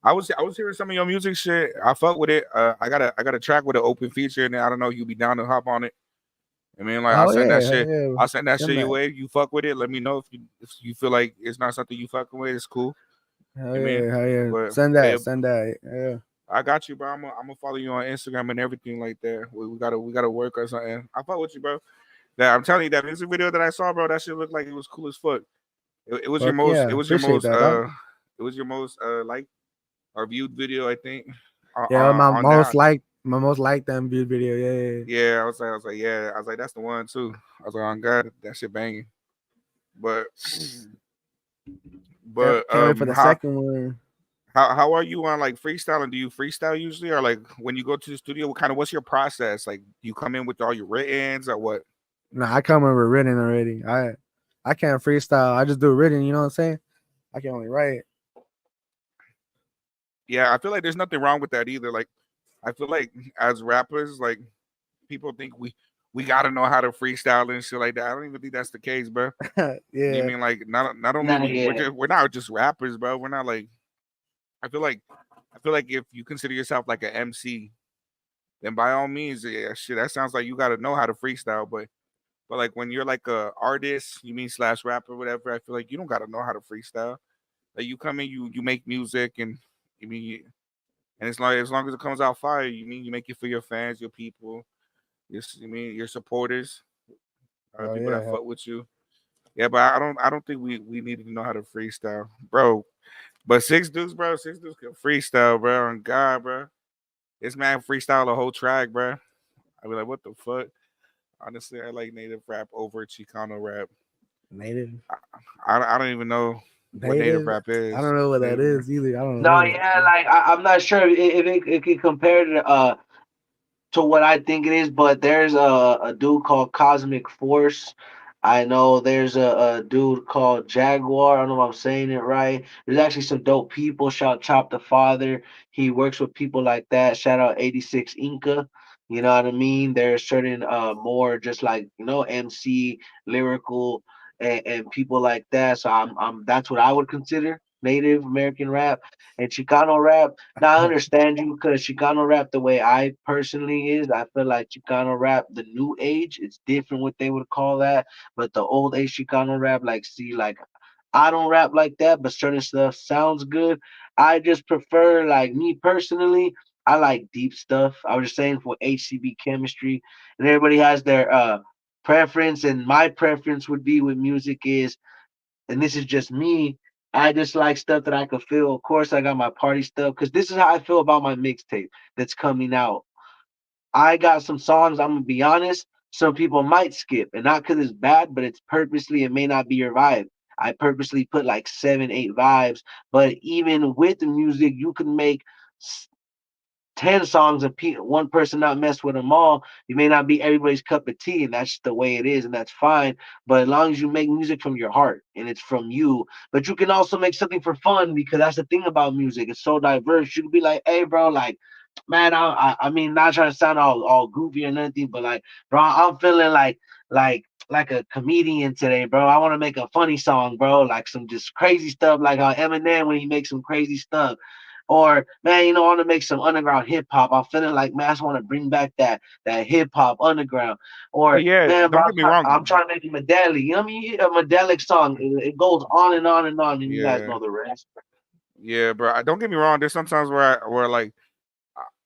I was hearing some of your music shit. I fuck with it. I got a track with an open feature, and I don't know if you be down to hop on it. I mean, like Oh yeah, hell yeah, I'll send that send shit your that. way. You fuck with it. Let me know if you feel like it's not something you fucking with. It's cool. I mean, Hell yeah, but send hey, that, send that. Yeah. I got you, bro. I'm gonna follow you on Instagram and everything like that. We gotta work or something. I fuck with you, bro. That I'm telling you, that music video that I saw, bro, that shit looked like it was cool as fuck. It was your Fuck most. It yeah, was your appreciate most. that, dog. It was your most like or viewed video, I think. Yeah, my On most that. liked. My most liked and viewed video. Yeah, Yeah, yeah, I was like, that's the one too. I was like, oh god, that shit banging. But yeah. but Can't wait for the second one. how are you on like freestyling? Do you freestyle usually, or like when you go to the studio, what's your process? Like, do you come in with all your writtens or what? No, I come over written already. I can't freestyle. I just do written. You know what I'm saying? I can only write. Yeah, I feel like there's nothing wrong with that either. Like, I feel like as rappers, like people think we gotta know how to freestyle and shit like that. I don't even think that's the case, bro. You Yeah. mean like not only Not yet. we're not just rappers, bro. We're not like I feel like I feel like if you consider yourself like an MC, then by all means, yeah, shit, that sounds like you got to know how to freestyle. But like when you're like a artist, you mean slash rapper, whatever. I feel like you don't got to know how to freestyle. Like you come in, you make music, and you mean, and it's like as long as it comes out fire, you mean you make it for your fans, your people, you mean your supporters, Oh people that yeah. fuck with you. Yeah, but I don't think we need to know how to freestyle, bro. But six dudes can freestyle, bro. On God, bro, this man freestyle a whole track, bro. I be like, what the fuck? Honestly, I like native rap over Chicano rap. Native. I don't even know what native Native. rap I is. don't know what that Native rap. is either. I don't No, know. yeah, like I'm not sure if it can compare to what I think it is, but there's a dude called Cosmic Force. I know there's a dude called Jaguar. I don't know if I'm saying it right. There's actually some dope people. Shout Chop the Father. He works with people like that. Shout out 86 Inca. You know what I mean? There's certain more just like MC lyrical and people like that. So I'm that's what I would consider Native American rap and Chicano rap. Now I understand you because Chicano rap, the way I personally is, I feel like Chicano rap, the new age, it's different what they would call that. But the old age Chicano rap, like, see, like, I don't rap like that, but certain stuff sounds good. I just prefer, like, me personally, I like deep stuff. I was just saying for HCB chemistry, and everybody has their preference, and my preference would be with music is, and this is just me. I just like stuff that I could feel. Of course, I got my party stuff because this is how I feel about my mixtape that's coming out. I got some songs, I'm gonna be honest, some people might skip, and not because it's bad, but it's purposely, it may not be your vibe. I purposely put like 7, 8 vibes, but even with the music, you can make 10 songs and one person not mess with them all. You may not be everybody's cup of tea, and that's the way it is, and that's fine. But as long as you make music from your heart and it's from you, but you can also make something for fun because that's the thing about music. It's so diverse. You can be like, hey, bro, like, man, I mean, not trying to sound all goofy or nothing, but like, bro, I'm feeling like a comedian today, bro. I want to make a funny song, bro, like some just crazy stuff, like how Eminem when he makes some crazy stuff. Or man, I want to make some underground hip hop. I'm feeling like man, I just want to bring back that hip hop underground. Oh Or yeah, man, bro, don't get me wrong. I'm trying to make a medley. You know what I mean? A medley song. It goes on and on and on, and you guys Yeah, know the rest. yeah, bro. Don't get me wrong. There's sometimes where like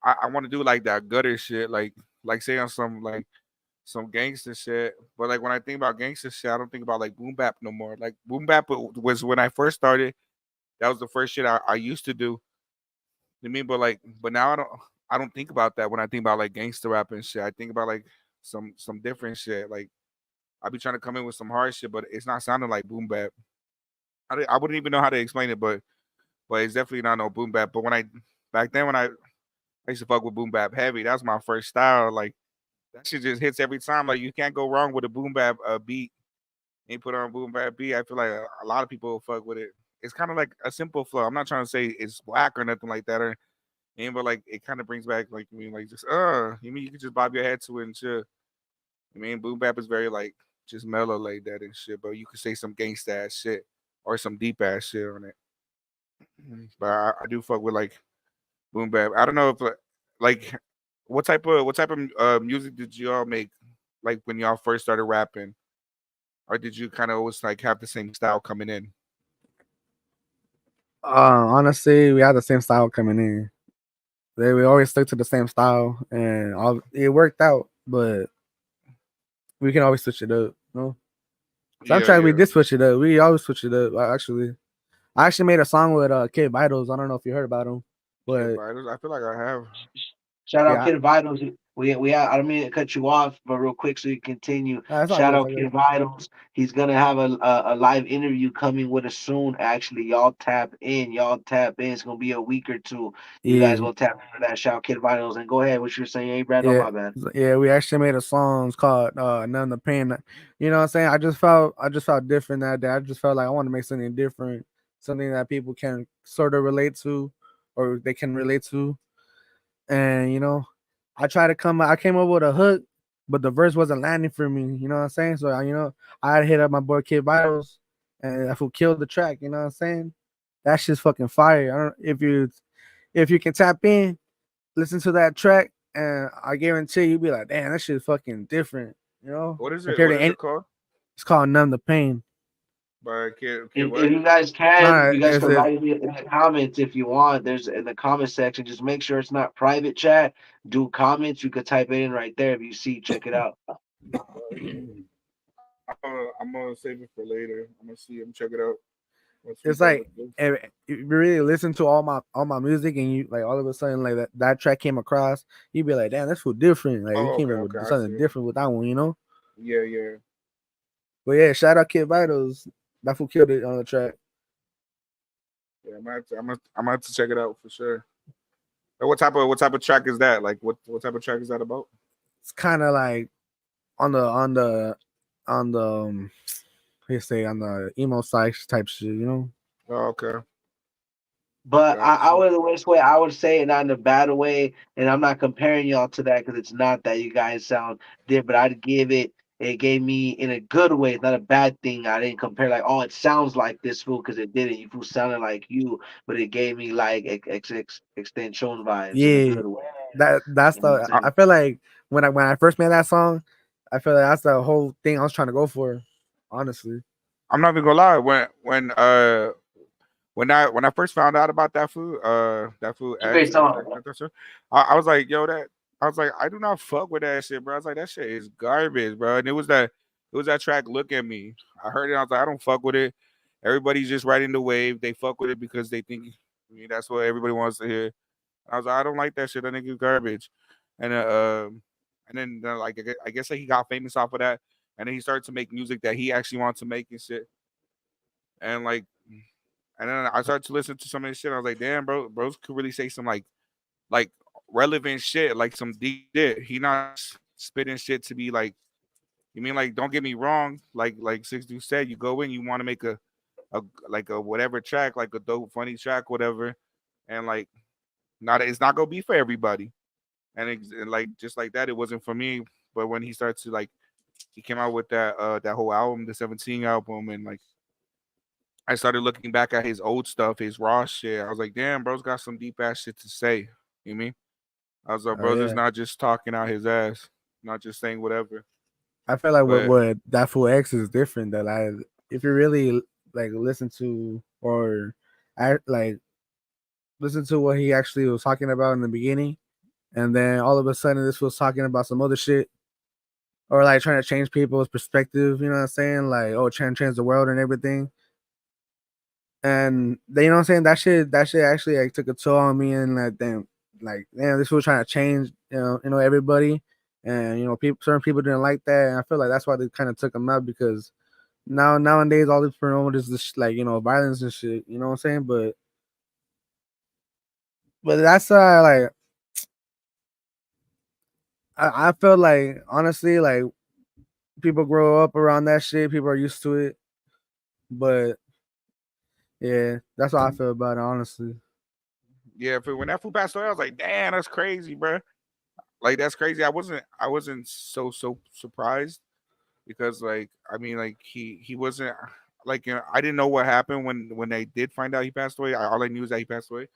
I want to do like that gutter shit, like say on some gangster shit. But like when I think about gangster shit, I don't think about like boom bap no more. Like boom bap was when I first started. That was the first shit I used to do. You mean, but now I don't think about that when I think about like gangster rap and shit. I think about like some different shit. Like I be trying to come in with some hard shit, but it's not sounding like boom bap. I wouldn't even know how to explain it, but it's definitely not no boom bap. But when I back then when I used to fuck with boom bap heavy, that was my first style. Like that shit just hits every time. Like you can't go wrong with a boom bap beat. And you put on a boom bap beat, I feel like a lot of people will fuck with it. It's kind of like a simple flow. I'm not trying to say it's whack or nothing like that, or but like it kind of brings back like like just you mean you can just bob your head to it and shit. Boom bap is very like just mellow like that and shit, but you could say some gangsta ass shit or some deep ass shit on it. But I do fuck with like boom bap. I don't know if like what type of music did y'all make like when y'all first started rapping, or did you kind of always like have the same style coming in? Honestly, we had the same style coming in. We always stuck to the same style, and it worked out. But we can always switch it up. No, Yeah, sometimes we yeah. did switch it up. We always switch it up. I actually made a song with Kid Vitals. I don't know if you heard about him, Kid but Vitals. I feel like I have. Shout out Yeah, Kid Vitals. We I don't mean to cut you off, but real quick so you continue. it's all Shout good. It's out all good. Kid Vitals. He's gonna have a live interview coming with us soon. Actually, y'all tap in. Y'all tap in. It's gonna be a week or two. You guys Yeah, gonna tap into that. Shout out Kid Vitals and go ahead. What you're saying, hey Brad? Oh yeah, my bad. yeah. We actually made a song. It's called "None the Pain." You know what I'm saying? I just felt different that day. I just felt like I want to make something different, something that people can sort of relate to, or they can relate to. And I came up with a hook, but the verse wasn't landing for me. You know what I'm saying? So I had to hit up my boy Kid Vitals, and that's who killed the track. You know what I'm saying? That shit's fucking fire. I don't if you can tap in, listen to that track, and I guarantee you'll be like, damn, that shit's fucking different. You know, What is it? compared What to is any, it called? it's called Numb the Pain. By Kid If what? you guys can, Nah, you guys it's can it. write it in the comments if you want. There's in the comment section. Just make sure it's not private chat. Do comments. You could type it in right there if you see. Check it out. I'm gonna save it for later. I'm gonna see him, check it out once we It's done like with this. if you really listen to all my music and you like all of a sudden like that track came across, you'd be like, damn, that's for different. Like you Oh, came okay, up okay, with I something see it. different with that one. Yeah, yeah, But yeah, shout out Kid Vitals. That fool killed it on the track. yeah. I'm gonna have to check it out for sure. What type of track is that? Like, what type of track is that about? It's kind of like on the how you say on the emo side type shit. Oh, okay, But I gotcha. would the worst way I would say it, not in a bad way, and I'm not comparing y'all to that because it's not that you guys sound different. But I'd give it. It gave me in a good way, it's not a bad thing. I didn't compare like, oh, it sounds like this fool because it didn't. You fool sounded like you, but it gave me like extension vibes in a Yeah, good way. that's You know what I'm the. I saying? feel like when I first made that song, I feel like that's the whole thing I was trying to go for. Honestly, I'm not even gonna lie. When I first found out about that food It's a great X, X, song. X, X, X, X, I was like, yo, I was like, I do not fuck with that shit, bro. I was like, that shit is garbage, bro. And it was that track, Look at Me. I heard it, I was like, I don't fuck with it. Everybody's just riding the wave. They fuck with it because they think that's what everybody wants to hear. I was like, I don't like that shit. That nigga's garbage. And then like I guess like, he got famous off of that, and then he started to make music that he actually wanted to make and shit. And like and then I started to listen to some of this shit. I was like, damn, bros could really say some like relevant shit, like some deep shit. He not just spitting shit to be like, you mean like, don't get me wrong, like Six Dude said, you go in, you want to make a like a whatever track, like a dope funny track, whatever, and like not it's not gonna be for everybody. And like just like that, it wasn't for me. But when he started to like he came out with that whole album, the 17 album, and like I started looking back at his old stuff, his raw shit. I was like, damn, bro's got some deep ass shit to say. You mean? I was like, oh bro's just yeah, not just talking out his ass, not just saying whatever. I feel like But what that fool X is different. That if you really like listen to or I like listen to what he actually was talking about in the beginning, and then all of a sudden this was talking about some other shit or like trying to change people's perspective. You know what I'm saying? Like, oh, trying to change the world and everything. And they, you know what I'm saying? That shit actually like took a toll on me, and damn, this was trying to change, everybody, and people, certain people didn't like that, and I feel like that's why they kind of took him out because nowadays all these promoters this like violence and shit. You know what I'm saying? But that's like I feel like honestly like people grow up around that shit, people are used to it, but yeah, that's how I feel about it honestly. yeah, when that fool passed away, I was like, damn, that's crazy, bro. Like that's crazy. I wasn't so surprised because like I mean like he wasn't like I didn't know what happened when they did find out he passed away. All I knew is that he passed away.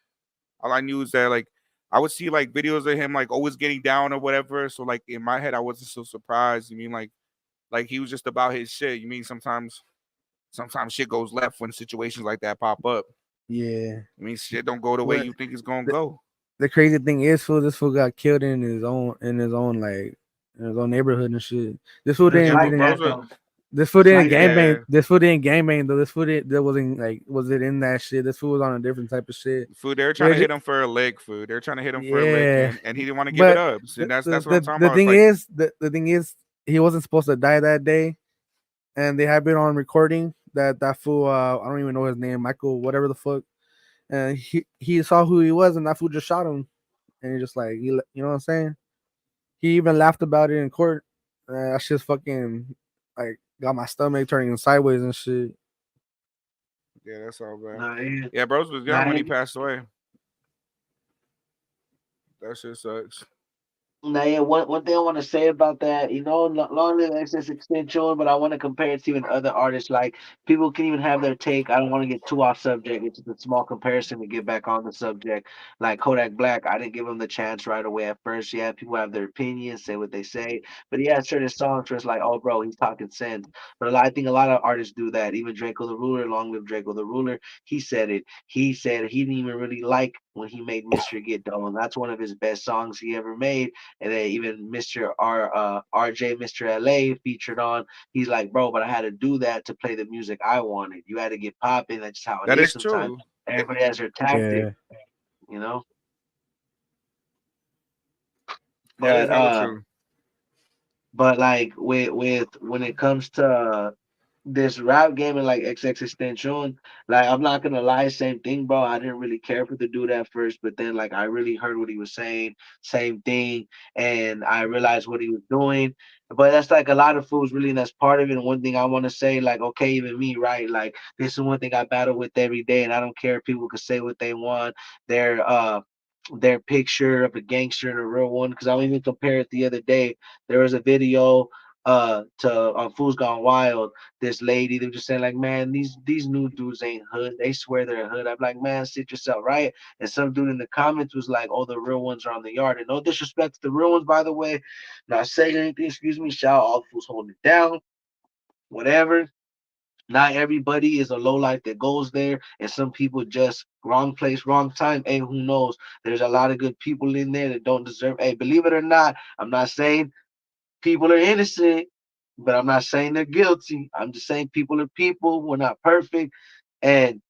All I knew is that like I would see like videos of him like always getting down or whatever. So like in my head, I wasn't so surprised. You mean like he was just about his shit. You mean sometimes shit goes left when situations like that pop up. Yeah. I mean shit don't go the way What you think it's gonna the, go. the crazy thing is, fool, this fool got killed in his own like in his own neighborhood and shit. This fool Just Yeah, didn't but like didn't that bro's a though. This food It's didn't like that. gangbang. Yeah, This food didn't gangbang though. This food that wasn't like was it in that shit. This food was on a different type of shit. food. They're trying They're to hit just, him for a lick. Food. They're trying to hit him for a lick, yeah, and he didn't want to give it but up. And the that's the, what I'm the, talking the about. It's thing like, is the thing is he wasn't supposed to die that day, and they have been on recording that fool. I don't even know his name, Michael, whatever the fuck. And he saw who he was, and that fool just shot him. And he just like you know what I'm saying. He even laughed about it in court. That shit's fucking like got my stomach turning sideways and shit. yeah, that's all bad. Nah, yeah. Yeah, bros was young Nah, when he passed away. That shit sucks. Now, yeah, one thing I want to say about that, long live excess extension, but I want to compare it to even other artists. Like people can even have their take. I don't want to get too off subject. It's just a small comparison to get back on the subject. Like Kodak Black, I didn't give him the chance right away at first. Yeah, people have their opinions, say what they say, but he has certain songs where it's like, oh, bro, he's talking sense. But I think a lot of artists do that. Even Draco the Ruler, long live Draco the Ruler, he said it. He said he didn't even really like when he made Mister Get Down. That's one of his best songs he ever made, and then even Mr. RJ, Mr. LA featured on. He's like, bro, but I had to do that to play the music I wanted. You had to get popping. That's just how it That is is sometimes. true. Eh, Everybody has their tactic, Yeah, you know. That is But hella true. like with when it comes to this rap game and like XX Extension, like I'm not gonna lie, same thing, bro. I didn't really care for the dude at first, but then like I really heard what he was saying, same thing, and I realized what he was doing. But that's like a lot of fools really, and that's part of it. And one thing I want to say, like, okay, even me, right? Like this is one thing I battle with every day, and I don't care if people can say what they want. Their picture of a gangster and a real one, because I'll even compare it the other day. There was a video to on Fools Gone Wild. This lady, they were just saying like, man, these new dudes ain't hood. They swear they're hood. I'm like, man, sit yourself right. And some dude in the comments was like, oh, the real ones are on the yard. And no disrespect to the real ones, by the way. Not saying anything, excuse me. Shout out all the fools holding it down, whatever. Not everybody is a low life that goes there, and some people just wrong place, wrong time. Hey, who knows? There's a lot of good people in there that don't deserve. Hey, believe it or not, I'm not saying people are innocent, but I'm not saying they're guilty. I'm just saying people are people. We're not perfect, and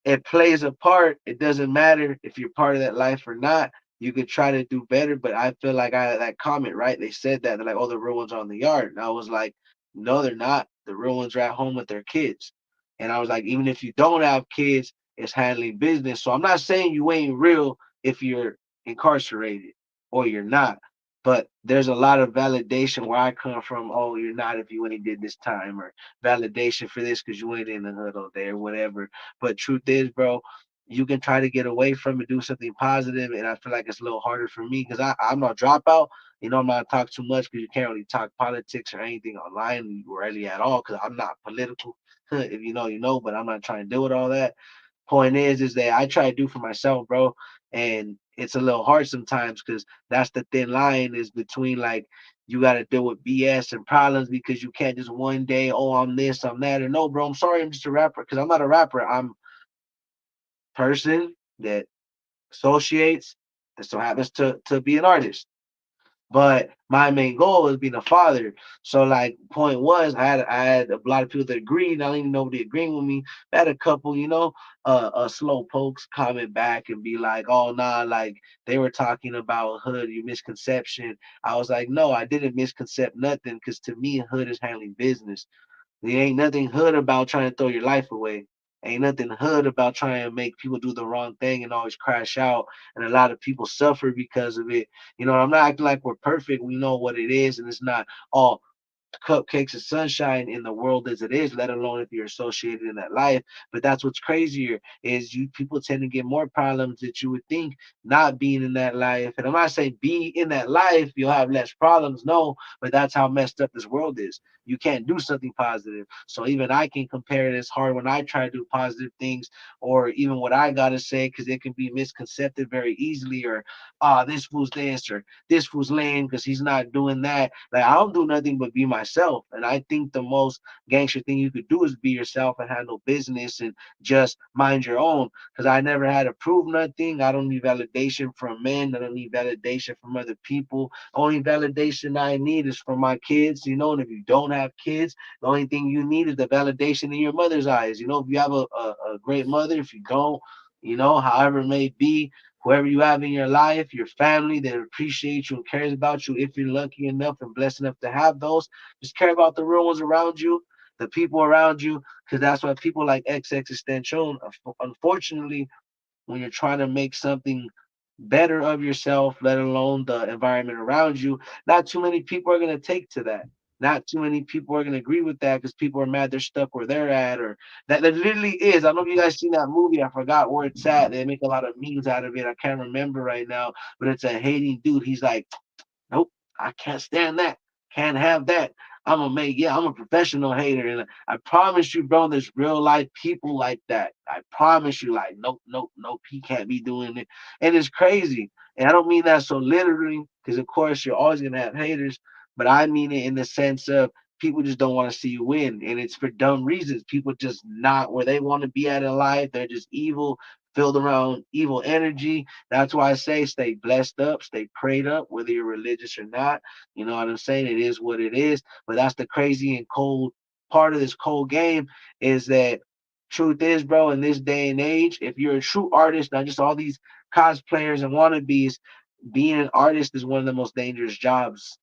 it plays a part. It doesn't matter if you're part of that life or not. You could try to do better, but I feel like I had that comment, right? They said that they're like, "Oh, the real ones are on the yard," and I was like, "No, they're not. The real ones are at home with their kids." And I was like, even if you don't have kids, it's handling business. So I'm not saying you ain't real if you're incarcerated or you're not, but there's a lot of validation where I come from. Oh, you're not if you ain't did this time, or validation for this because you ain't in the hood all day or whatever. But truth is, bro, you can try to get away from it, do something positive, and I feel like it's a little harder for me because I'm not dropout. I'm not talk too much because you can't really talk politics or anything online really at all because I'm not political. If you know, you know, but I'm not trying to deal with all that. Point is that I try to do for myself, bro, and it's a little hard sometimes because that's the thin line is between like you got to deal with BS and problems because you can't just one day, oh, I'm this, I'm that, or no, bro, I'm sorry, I'm just a rapper because I'm not a rapper. I'm person that associates that so happens to be an artist. But my main goal is being a father. So like point was I had a lot of people that agreed. I don't even know if they agreeing with me. I had a couple, slow pokes comment back and be like, oh nah, like they were talking about hood, you misconception. I was like, no, I didn't misconcept nothing because to me hood is handling business. There ain't nothing hood about trying to throw your life away. Ain't nothing hood about trying to make people do the wrong thing and always crash out. And a lot of people suffer because of it. I'm not acting like we're perfect. We know what it is, and it's not all cupcakes and sunshine in the world as it is, let alone if you're associated in that life. But that's what's crazier is you people tend to get more problems that you would think not being in that life. And I'm not saying be in that life, you'll have less problems. No, but that's how messed up this world is. You can't do something positive. So even I can compare it as hard when I try to do positive things, or even what I gotta say, because it can be misconcepted very easily, or this fool's this or this fool's lame because he's not doing that. Like I don't do nothing but be myself. And I think the most gangster thing you could do is be yourself and handle business and just mind your own. Because I never had to prove nothing. I don't need validation from men. I don't need validation from other people. Only validation I need is from my kids, you know. And if you don't have kids, the only thing you need is the validation in your mother's eyes. You know, if you have a great mother, if you don't, you know, however it may be, whoever you have in your life, your family that appreciates you and cares about you, if you're lucky enough and blessed enough to have those, just care about the real ones around you, the people around you, because that's why people like XX Extension, unfortunately, when you're trying to make something better of yourself, let alone the environment around you, not too many people are going to take to that. Not too many people are going to agree with that because people are mad they're stuck where they're at, or that literally is. I don't know if you guys seen that movie. I forgot where it's at. They make a lot of memes out of it. I can't remember right now, but it's a hating dude. He's like, nope, I can't stand that. Can't have that. I'm a professional hater. And I promise you, bro, there's real life people like that. I promise you, like, nope, nope, nope, he can't be doing it. And it's crazy. And I don't mean that so literally, because of course you're always gonna have haters, but I mean it in the sense of people just don't want to see you win. And it's for dumb reasons. People just not where they want to be at in life. They're just evil, filled around evil energy. That's why I say stay blessed up, stay prayed up, whether you're religious or not. You know what I'm saying? It is what it is. But that's the crazy and cold part of this cold game is that truth is, bro, in this day and age, if you're a true artist, not just all these cosplayers and wannabes, being an artist is one of the most dangerous jobs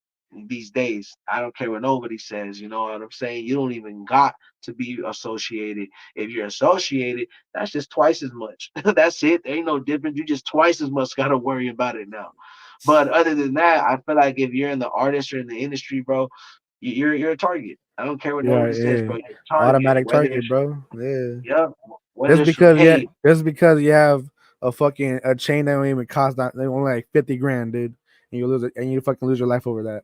these days. I don't care what nobody says. You know what I'm saying? You don't even got to be associated. If you're associated, that's just twice as much. That's it. There ain't no difference. You just twice as much got to worry about it now. But other than that, I feel like if you're in the artist or in the industry, bro, you're a target. I don't care what Yeah, nobody says, yeah. bro. You're a target. Automatic Whether target, it's bro. Yeah. yeah, whether Just it's from because yeah, hate. just because you have a fucking a chain that don't even cost that they only like 50 grand, dude, and you lose it and you fucking lose your life over that.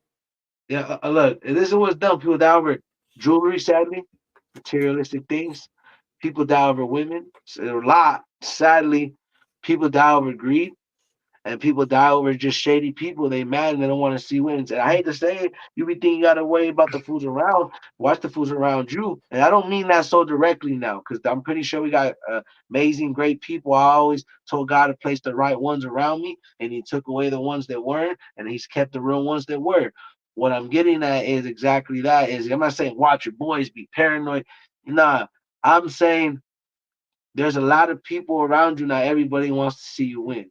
Yeah, look, this is what's done. People die over jewelry, sadly, materialistic things. People die over women. So a lot, sadly, people die over greed. And people die over just shady people. They mad and they don't want to see wins. And I hate to say it, you be thinking you got to worry about the fools around. Watch the fools around you. And I don't mean that so directly now, because I'm pretty sure we got amazing, great people. I always told God to place the right ones around me, and He took away the ones that weren't, and He's kept the real ones that were. What I'm getting at is exactly that. Is I'm not saying watch your boys, be paranoid. Nah, I'm saying there's a lot of people around you. Not everybody wants to see you win.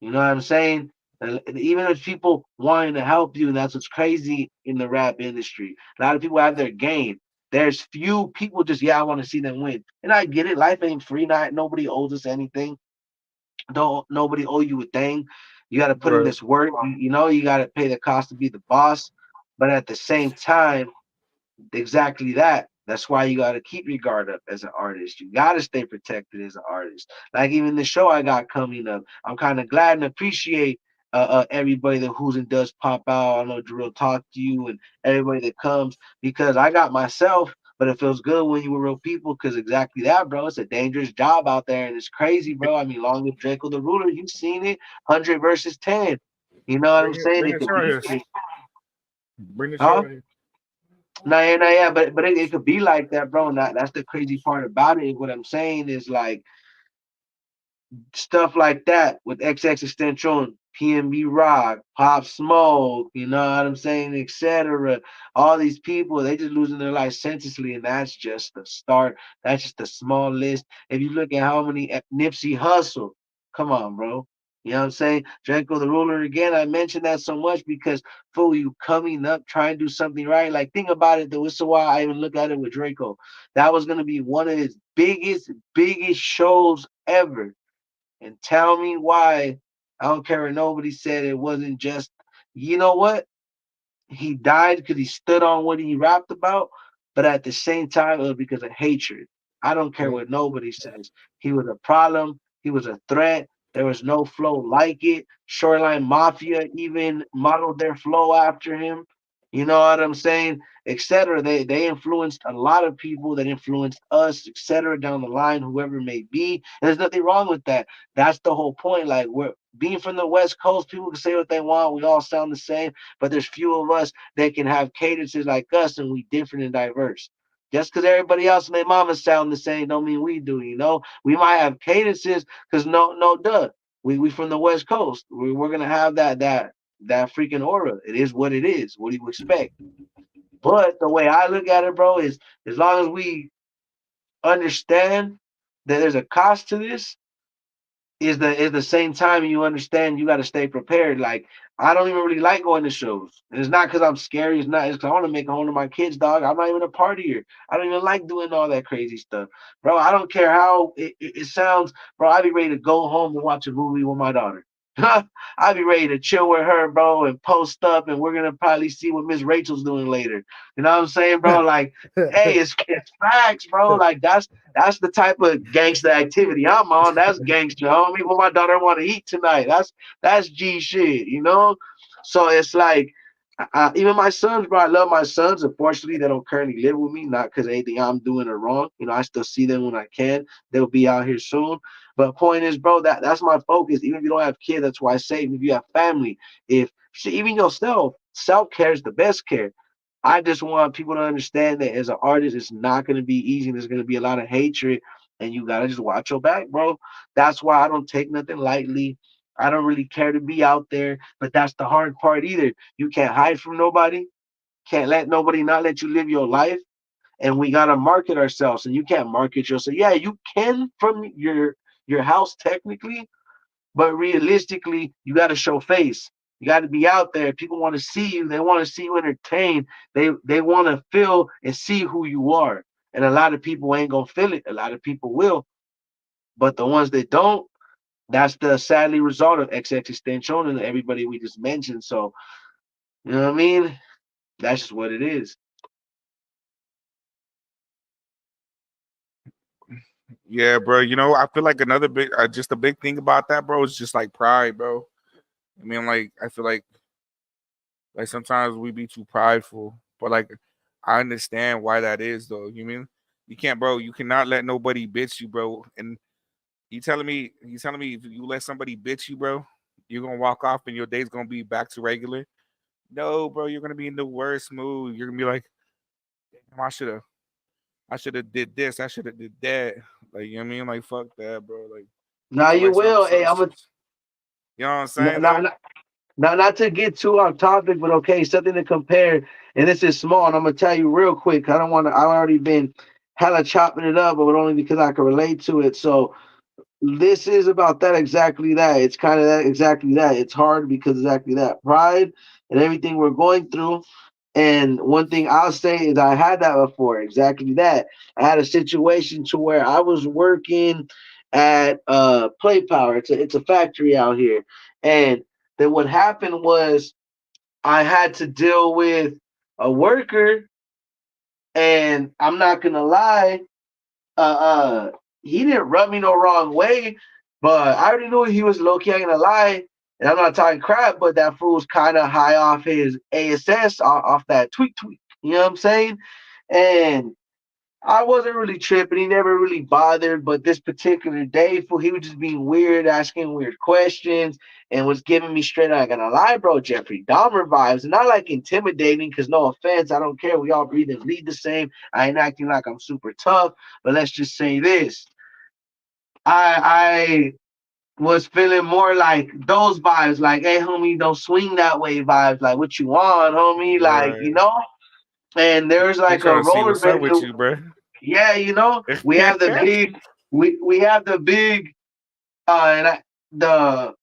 You know what I'm saying? And even if people wanting to help you, and that's what's crazy in the rap industry. A lot of people have their game. There's few people just, yeah, I want to see them win. And I get it. Life ain't free. Not nobody owes us anything. Don't nobody owe you a thing. You got to put in Right. this work. You know, you got to pay the cost to be the boss. But at the same time, exactly that. That's why you got to keep your guard up as an artist. You got to stay protected as an artist. Like even the show I got coming up, I'm kind of glad and appreciate everybody that who's and does pop out. I know Drill talk to you and everybody that comes because I got myself. But it feels good when you were real people because exactly that, bro. It's a dangerous job out there and it's crazy, bro. I mean, long live Draco the Ruler. You've seen it, 100 versus 10. You know what I'm saying? Bring It the could show be, here. Bring the show huh? here. No, yeah, no, yeah, but it could be like that, bro. And that's the crazy part about it. What I'm saying is like stuff like that with XX Extension, PNB Rock, Pop Smoke, you know what I'm saying, etc. All these people, they just losing their life senselessly, and that's just the start. That's just a small list. If you look at how many Nipsey Hustle, come on, bro. You know what I'm saying? Django the Ruler again. I mentioned that so much because fool, you coming up trying to do something right. Like think about it though. This is why I even look at it with Draco. That was gonna be one of his biggest shows ever and tell me why. I don't care what nobody said. It wasn't just, you know what? He died because he stood on what he rapped about, but at the same time, it was because of hatred. I don't care Yeah. what nobody says. He was a problem. He was a threat. There was no flow like it. Shoreline Mafia even modeled their flow after him. You know what I'm saying? Etc. They influenced a lot of people that influenced us, etc. Down the line, whoever it may be. And there's nothing wrong with that. That's the whole point. Like being from the West Coast, people can say what they want. We all sound the same, but there's few of us that can have cadences like us, and we different and diverse. Just because everybody else and their mama sound the same, don't mean we do. You know, we might have cadences because no, duh. We from the West Coast. We're gonna have that freaking aura. It is what it is. What do you expect? But the way I look at it, bro, is as long as we understand that there's a cost to this, is the same time you understand you got to stay prepared. Like I don't even really like going to shows, and it's not because I'm scary. It's not. It's because I want to make a home to my kids, dog. I'm not even a partier. I don't even like doing all that crazy stuff, bro. I don't care how it sounds, bro. I'd be ready to go home and watch a movie with my daughter. I'd be ready to chill with her, bro, and post up, and we're gonna probably see what Miss Rachel's doing later. You know what I'm saying, bro? Like, hey, it's facts, bro. Like that's the type of gangster activity I'm on. That's gangster, homie. What my daughter want to eat tonight. That's G shit, you know. So it's like, even my sons, bro. I love my sons. Unfortunately, they don't currently live with me, not because anything I'm doing or wrong. You know, I still see them when I can. They'll be out here soon. But point is, bro, that's my focus. Even if you don't have kids, that's why I say, even if you have family, if even yourself, self care is the best care. I just want people to understand that as an artist, it's not going to be easy. There's going to be a lot of hatred, and you got to just watch your back, bro. That's why I don't take nothing lightly. I don't really care to be out there, but that's the hard part either. You can't hide from nobody, can't let nobody not let you live your life, and we got to market ourselves, and you can't market yourself. Yeah, you can from your house technically, but realistically, you got to show face. You got to be out there. People want to see you. They want to see you entertained. They want to feel and see who you are. And a lot of people ain't gonna feel it. A lot of people will, but the ones that don't, that's the sadly result of XX Extension and everybody we just mentioned. So you know what I mean? That's just what it is. Yeah, bro. You know, I feel like another big, just a big thing about that, bro, is just like pride, bro. I mean, like I feel like sometimes we be too prideful, but like I understand why that is, though. You mean you can't, bro? You cannot let nobody bitch you, bro. And you telling me if you let somebody bitch you, bro, you're gonna walk off and your day's gonna be back to regular. No, bro, you're gonna be in the worst mood. You're gonna be like, damn, I should have did this. I should have did that. Like you know what I mean? Like fuck that, bro. Like Now so you like some will. so, Hey, I'm a you know what I'm saying not though? not to get too off topic, but okay, something to compare. And this is small, and I'm gonna tell you real quick. I don't want to. I've already been hella chopping it up, but only because I can relate to it. So this is about that exactly that. It's kind of that exactly that. It's hard because exactly that pride and everything we're going through. And one thing I'll say is I had that before. Exactly that. I had a situation to where I was working at Play Power. It's a factory out here, and then what happened was I had to deal with a worker, and I'm not gonna lie, uh, uh, he didn't rub me no wrong way, but I already knew he was low key. I ain't gonna lie, and I'm not talking crap, but that fool was kind of high off his ASS, off that tweet tweet. You know what I'm saying? And I wasn't really tripping. He never really bothered. But this particular day, fool, he was just being weird, asking weird questions, and was giving me straight not gonna lie, bro, Jeffrey Dahmer vibes. And not like intimidating, because no offense, I don't care. We all breathe and bleed the same. I ain't acting like I'm super tough, but let's just say this. I was feeling more like those vibes, like, hey, homie, don't swing that way vibes, like what you want, homie, like, Right. And there's He like a trying to see what's up with rollerball. you, bro. Yeah, we have the big we have the big and the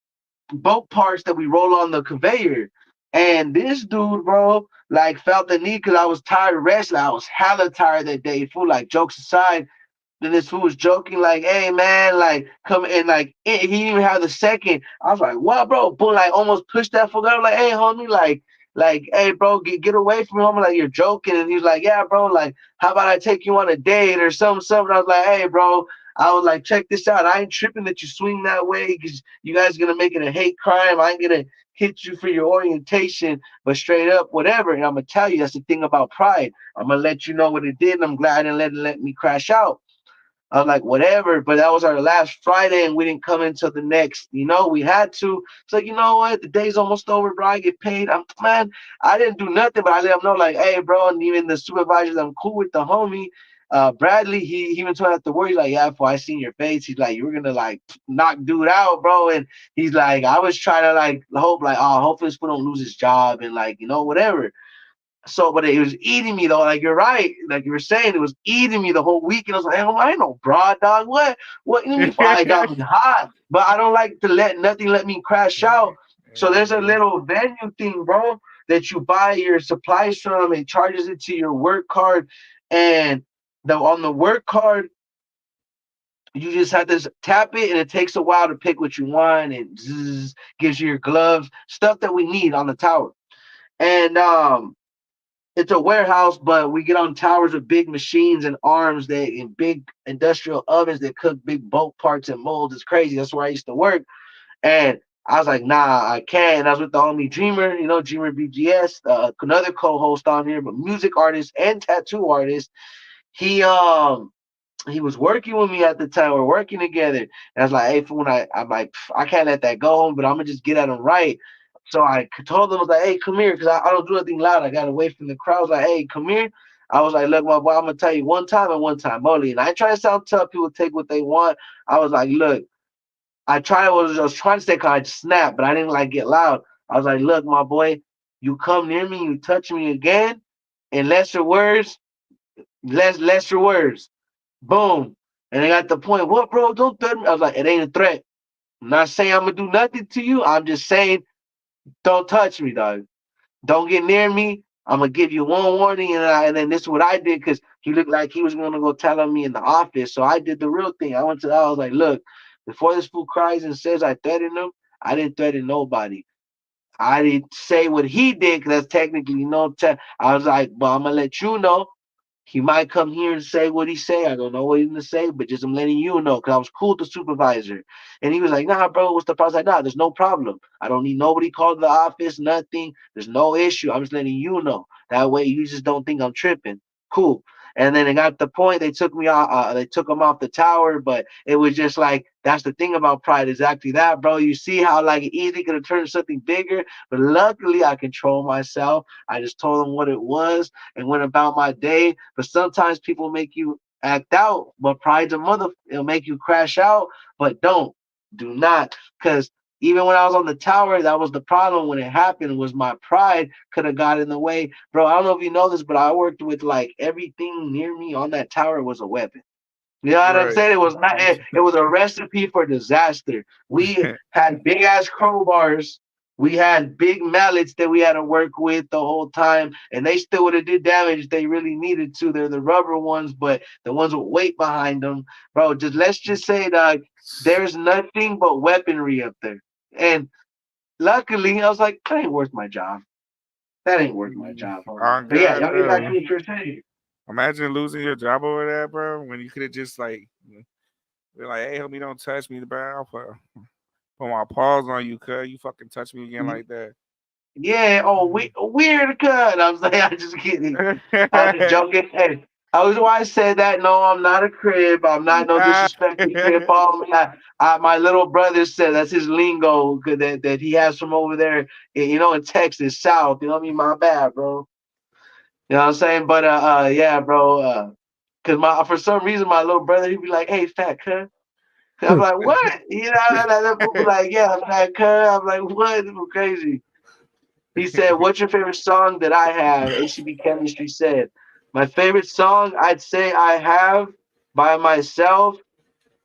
boat parts that we roll on the conveyor. And this dude, bro, like felt the need because I was tired of wrestling. I was hella tired that day. Fool, like jokes aside, then this fool was joking, like, hey man, like come in, like he didn't even have the second. I was like, what, bro? Boom, like almost pushed that fool out, like, hey homie, like, hey bro, get away from him, like you're joking. And he was like, yeah, bro, like, how about I take you on a date or something. I was like, hey bro, I was like, check this out. I ain't tripping that you swing that way because you guys are gonna make it a hate crime. I ain't gonna hit you for your orientation, but straight up, whatever. And I'm gonna tell you that's the thing about pride. I'm gonna let you know what it did, and I'm glad I didn't let me crash out. I was like, whatever. But that was our last Friday, and we didn't come until the next. We had to. It's like, you know what? The day's almost over, bro. I get paid. Man, I didn't do nothing, but I let him know, like, hey, bro. And even the supervisors, I'm cool with the homie. Bradley, he even told after work, he's like, yeah, before I seen your face, he's like, you were gonna like knock dude out, bro. And he's like, I was trying to like hope, like, oh, hopefully this fool don't lose his job and like, whatever. So, but it was eating me though. Like you're right, like you were saying, it was eating me the whole week. And I was like, I ain't no broad dog. What? You mean? I got me hot, but I don't like to let nothing let me crash out. So there's a little venue thing, bro, that you buy your supplies from. It charges it to your work card, and on the work card, you just have to tap it, and it takes a while to pick what you want. And zzz, gives you your gloves, stuff that we need on the tower. And it's a warehouse, but we get on towers with big machines and arms that in big industrial ovens that cook big bulk parts and molds. It's crazy. That's where I used to work. And I was like, nah, I can't. And I was with the homie Dreamer, Dreamer BGS, another co-host on here, but music artist and tattoo artist. He he was working with me at the time. We're working together. And I was like, hey, fool, I'm like, I can't let that go, but I'm gonna just get at him right. So I told him, I was like, hey, come here, because I don't do anything loud. I got away from the crowd. I was like, hey, come here. I was like, look, my boy, I'm gonna tell you one time and one time only. And I ain't trying to sound tough. People take what they want. I was like, look, I was trying to stay calm. I just snapped, but I didn't like get loud. I was like, look, my boy, you come near me, you touch me again, in lesser words, lesser words. Boom. And I got the point. What, bro? Don't threaten me. I was like, it ain't a threat. I'm not saying I'm gonna do nothing to you. I'm just saying, don't touch me, dog. Don't get near me. I'm gonna give you one warning, and then this is what I did because he looked like he was gonna go tell on me in the office. So I did the real thing. I was like, look, before this fool cries and says I threatened him, I didn't threaten nobody. I didn't say what he did because that's technically no. I was like, but I'm gonna let you know. He might come here and say what he say. I don't know what he's gonna say, but just I'm letting you know because I was cool with the supervisor. And he was like, nah, bro, what's the problem? I was like, nah, there's no problem. I don't need nobody called to the office, nothing. There's no issue. I'm just letting you know. That way you just don't think I'm tripping. Cool. And then it got the point. They took me off. They took him off the tower, but it was just like that's the thing about pride, exactly that, bro. You see how like it easily could have turned something bigger, but luckily I control myself. I just told him what it was and went about my day. But sometimes people make you act out, but pride's a mother. It'll make you crash out, but do not, because even when I was on the tower, that was the problem when it happened. Was my pride could have got in the way, bro. I don't know if you know this, but I worked with like everything near me on that tower was a weapon. You know what I'm Right. saying? It was not. It was a recipe for disaster. We had big ass crowbars. We had big mallets that we had to work with the whole time, and they still would have did damage if they really needed to. They're the rubber ones, but the ones with weight behind them, bro. Just let's just say that there's nothing but weaponry up there. And luckily, I was like, that ain't worth my job. That ain't worth my job, homie. On But yeah, God, y'all get back to bro. what you're saying. Imagine losing your job over that, bro. When you could have just like be like, "Hey, homie, don't touch me, bro. I'll put my paws on you, cuz you fucking touch me again like that." Yeah, oh, weird cut. I was like, I'm just kidding. I'm just joking. Hey, I was why I said that. No, I'm not a crib. I'm not no disrespect to crib. Follow me. My little brother said that's his lingo that he has from over there, in Texas, South. You know what I mean? My bad, bro. You know what I'm saying? But yeah, bro. Cause for some reason my little brother he'd be like, "Hey, fat cut." I'm like, "What?" And that fool be like, "Yeah, fat cut." I'm like, "What?" This is crazy. He said, "What's your favorite song that I have?" ACB Chemistry said, "My favorite song I'd say I have by myself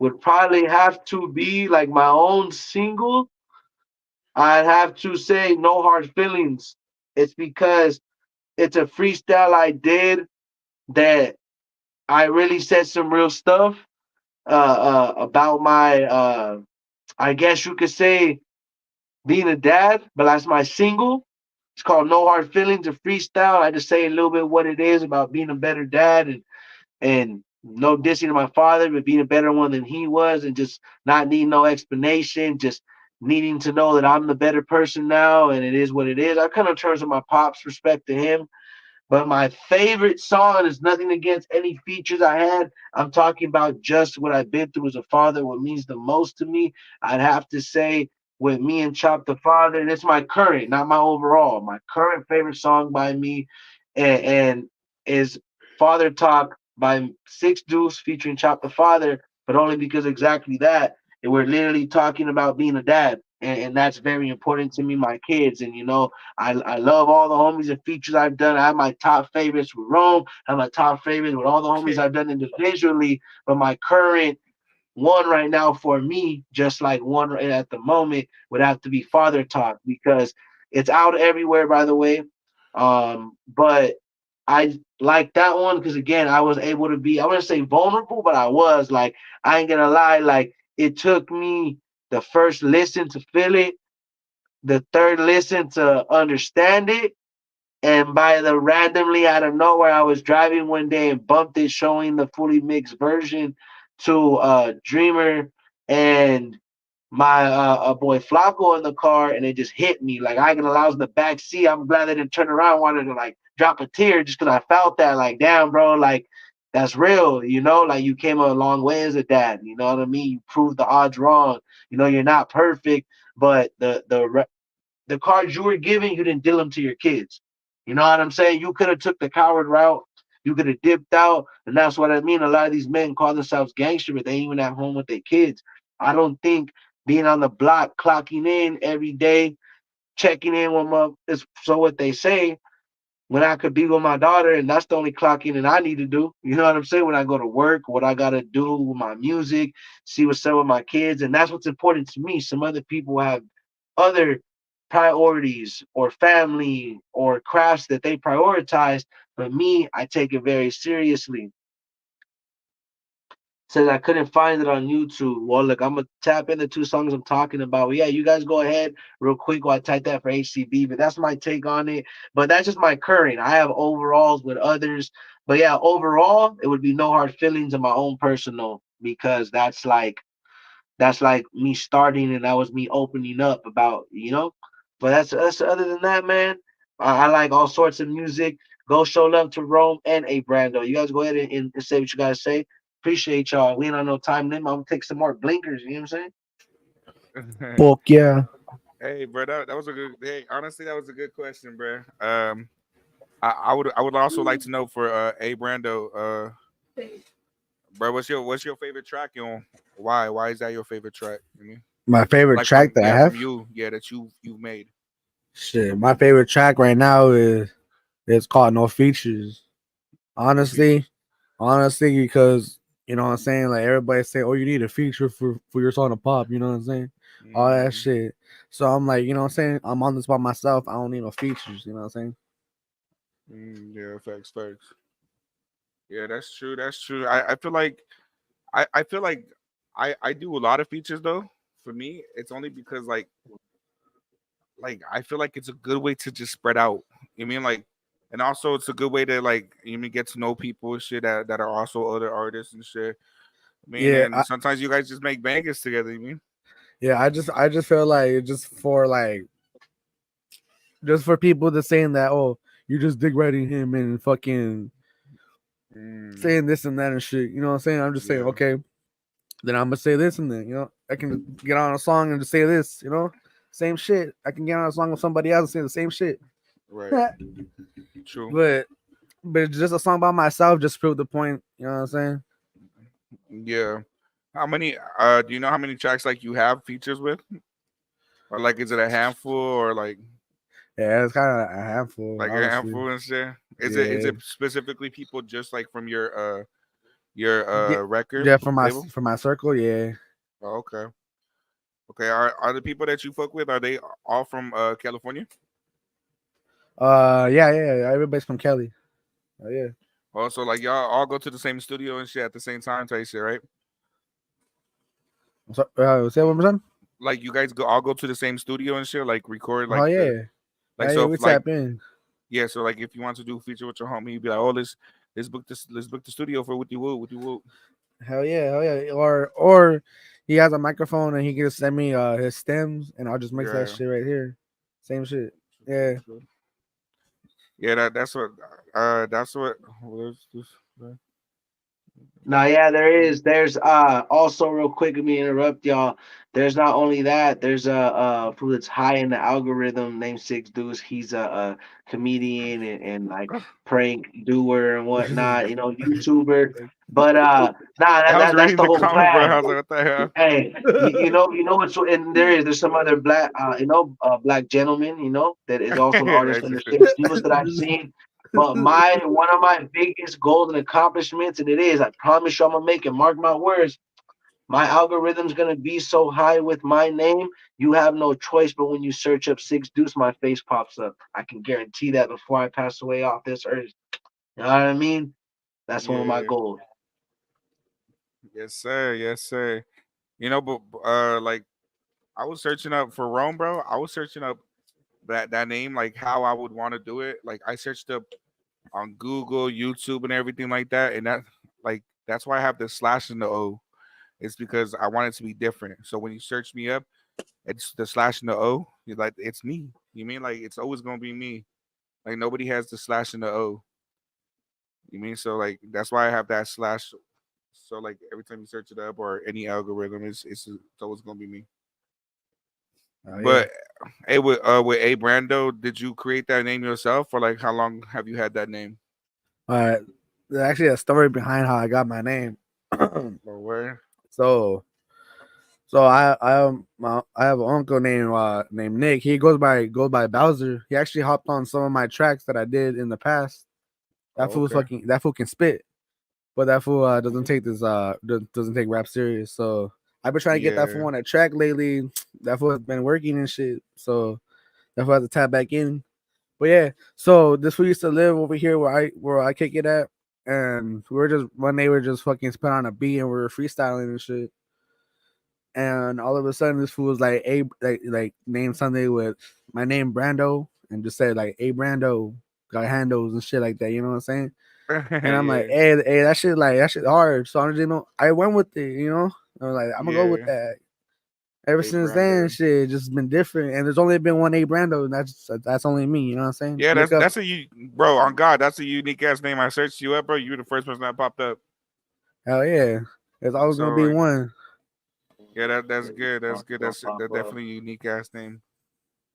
would probably have to be like my own single. I'd have to say No Hard Feelings. It's because it's a freestyle I did that I really said some real stuff about my, I guess you could say, being a dad, but that's my single. It's called No Hard Feelings, a freestyle. I just say a little bit what it is about being a better dad and no dissing to my father, but being a better one than he was and just not needing no explanation, just needing to know that I'm the better person now and it is what it is. I kind of turns to my pops, respect to him. But my favorite song is nothing against any features I had. I'm talking about just what I've been through as a father, what means the most to me. I'd have to say with me and Chop the Father, and it's my current, not my overall. My current favorite song by me and is Father Talk by Six Deuce featuring Chop the Father, but only because exactly that. And we're literally talking about being a dad. And that's very important to me, my kids. And I love all the homies and features I've done. I have my top favorites with Rome. I have my top favorites with all the homies I've done individually. But my current one right now for me, just like one right at the moment, would have to be Father Talk because it's out everywhere, by the way. But I like that one because again, I was able to be, I wouldn't say vulnerable, but I was like, I ain't gonna lie, like it took me the first listen to feel it, the third listen to understand it, and by the randomly out of nowhere, I was driving one day and bumped it, showing the fully mixed version to Dreamer and my boy Flacco in the car, and it just hit me. Like I can allow I was in the back seat. I'm glad I didn't turn around, wanted to like drop a tear just because I felt that. Like, damn, bro, like that's real, like you came a long way as a dad. You know what I mean? You proved the odds wrong. You're not perfect, but the cards you were giving, you didn't deal them to your kids. You know what I'm saying? You could have took the coward route. You could have dipped out, and that's what I mean. A lot of these men call themselves gangster, but they ain't even at home with their kids. I don't think being on the block, clocking in every day, checking in with them is so what they say when I could be with my daughter, and that's the only clocking that I need to do. You know what I'm saying? When I go to work, what I gotta do with my music, see what's up with my kids, and that's what's important to me. Some other people have other priorities or family or crafts that they prioritize, but me, I take it very seriously. Says I couldn't find it on YouTube. Well, look, I'm gonna tap into two songs I'm talking about. But yeah, you guys go ahead real quick while I type that for HCB. But that's my take on it. But that's just my current. I have overalls with others. But yeah, overall, it would be no hard feelings in my own personal because that's like me starting and that was me opening up about. But that's other than that, man. I like all sorts of music. Go show love to Rome and Ayybrando. You guys go ahead and say what you guys say. Appreciate y'all. We ain't on no time limit. I'm gonna take some more blinkers. You know what I'm saying? Fuck yeah. Hey, bro, that was a good. Hey, honestly, that was a good question, bro. I would also like to know for A Brando, bro, what's your favorite track? Why is that your favorite track? My favorite Like track from that I from have. you, that you've made. Shit, my favorite track right now is it's called No Features. No Honestly, features. honestly, because you know what I'm saying. Like everybody say, oh, you need a feature for your song to pop. You know what I'm saying? All that Mm, shit. So I'm like, you know what I'm saying. I'm on this by myself. I don't need no features. You know what I'm saying? yeah, facts. Yeah, that's true. That's true. I feel like I do a lot of features though. For me, it's only because like I feel like it's a good way to just spread out. You mean like, and also it's a good way to like you mean get to know people and shit that are also other artists and shit. I mean, Yeah, and sometimes you guys just make bangers together. You mean? yeah. I just feel like it's just for people that saying that, oh, you just dig right in him and fucking Mm, saying this and that and shit. You know what I'm saying? I'm just saying, yeah. okay, then I'm gonna say this and then I can get on a song and just say this. Same shit. I can get on a song with somebody else and say the same shit. Right. but True. but just a song by myself just proved the point. You know what I'm saying? Yeah. How many? Do you know how many tracks like you have features with, or like is it a handful or Yeah, it's kind of a handful, like a honestly. handful and shit? Is Yeah, it specifically people just like from your yeah, record yeah. For my label? for my circle, yeah. Oh, okay. Okay. Are the people that you fuck with are they all from California? Yeah. Everybody's from Kelly. Oh yeah. Also, like y'all all go to the same studio and shit at the same time type shit, right? So, say that one more time. Like you guys all go to the same studio and shit, like record Oh like the yeah. like Oh yeah. so We if like tap in. yeah, so like if you want to do a feature with your homie, you'd be like, oh let's book the studio for with you woo. Hell yeah. Or he has a microphone and he can just send me his stems and I'll just mix that Yeah. shit right here. Same shit. Yeah. True. Yeah, that's what. Where's this? No, yeah, there is. There's also real quick. Let me interrupt y'all. There's not only that. There's a fool that's high in the algorithm named Six Deuce. He's a comedian and like prank doer and whatnot. You know, YouTuber. But nah, I was that's reading the the whole comment, bro. I plan. was like, what the hell? Hey, you know what's and there's some other black black gentleman that is also an artist That's under just- Six Deuce that I've seen. But my one of my biggest goals and accomplishments, and it is, I promise you, I'm gonna make it. Mark my words. My algorithm's gonna be so high with my name, you have no choice. But when you search up Six Deuce, my face pops up. I can guarantee that before I pass away off this earth. You know what I mean? That's one of my yeah. goals. Yes, sir. Yes, sir. But like I was searching up for Rome, bro. I was searching up that name, like how I would want to do it. Like I searched up on Google, YouTube, and everything like that, and that's why I have the slash in the O. It's because I want it to be different. So when you search me up, it's the slash in the O. You're like, it's me. You mean like it's always gonna be me? Like nobody has the slash in the O. You mean so like that's why I have that slash. So like every time you search it up or any algorithm, it's always gonna be me. Oh yeah. But hey, with Ayybrando, did you create that name yourself, or like how long have you had that name? All right. There's actually a story behind how I got my name. Or where? so I have an uncle named Nick. He goes by Bowser. He actually hopped on some of my tracks that I did in the past. Oh, okay. That fool can spit, but that fool doesn't take this doesn't take rap serious. So I've been trying to get that Yeah. fool on a track lately. That fool has been working and shit. So that fool has to tap back in. But yeah, so this fool used to live over here where I kick it at, and we were just one day we were just fucking spit on a beat and we were freestyling and shit. And all of a sudden this fool was like like named something with my name Brando and just said like Brando got handles and shit like that. You know what I'm saying? And I'm like, Yeah. hey, that shit hard. So I went with it. I was like, I'm gonna go with Yeah. that. Ever since then, Ayybrando. shit just been different, and there's only been one Brando, and that's only me. You know what I'm saying? Yeah, Look that's up. that's a bro. On God, that's a unique ass name. I searched you up, bro. You were the first person that popped up. Hell yeah, there's always gonna So be like, one. yeah, that's Crazy good. That's stuff good. gonna That's pop up. definitely a unique ass name.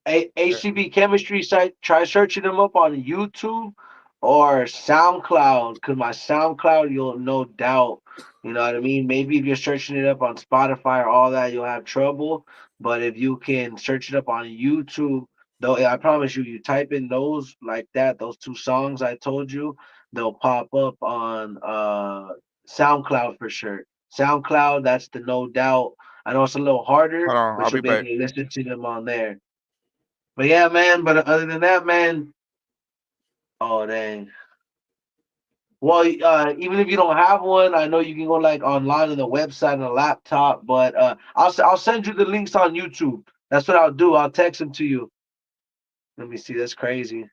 Uh, HCB chemistry site. Try searching them up on YouTube or SoundCloud. Cause my SoundCloud, you'll no doubt. You know what I mean? Maybe if you're searching it up on Spotify or all that, you'll have trouble. But if you can search it up on YouTube, though, I promise you, you type in those like that, those two songs I told you, they'll pop up on SoundCloud for sure. SoundCloud, that's the no doubt. I know it's a little harder, Hold on, I'll but be you'll be able back. to listen to them on there. But yeah, man. But other than that, man. Oh dang. Well, even if you don't have one, I know you can go like online on the website on a laptop. But I'll send you the links on YouTube. That's what I'll do. I'll text them to you. Let me see. That's crazy.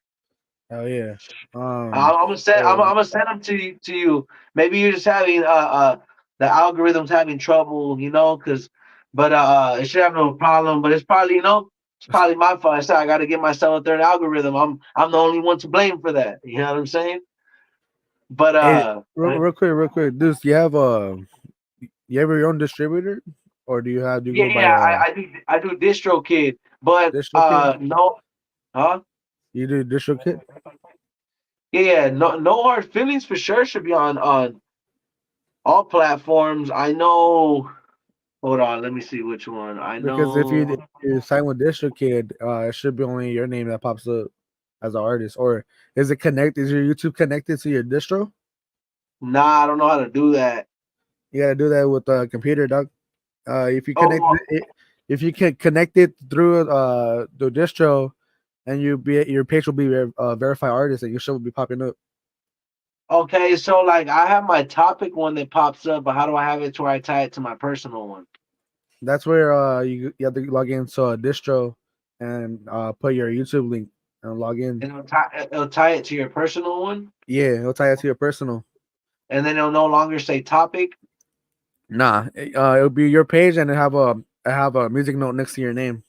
Hell yeah. I'm gonna send. I'm So gonna send them to you. Maybe you're just having the algorithm's having trouble, cause but it should have no problem. But it's probably it's probably my fault. I said I got to get myself a third algorithm. I'm the only one to blame for that. You know what I'm saying? But hey, real quick, Deuce, you have your own distributor, or do you yeah, go by yeah, I do distro kid, but distro kid? no, huh? You do distro kid Yeah, yeah, no hard feelings for sure should be on all platforms. I know. Hold on, let me see which one. I because if know. you sign with distro kid, it should be only your name that pops up as an artist, or is it connected? Is your YouTube connected to your distro? Nah, I don't know how to do that. You gotta do that with the computer, dog. If you Oh, connect it, if you can connect it through the distro, and your page will be verified artist, and your show will be popping up. okay. So like, I have my topic one that pops up, but how do I have it to where I tie it to my personal one? That's where you have to log into a distro and put your YouTube link and log in. And it'll tie it to your personal one, Yeah, it'll tie it to your personal. and then it'll no longer say topic. Nah, it'll be your page and it have a music note next to your name.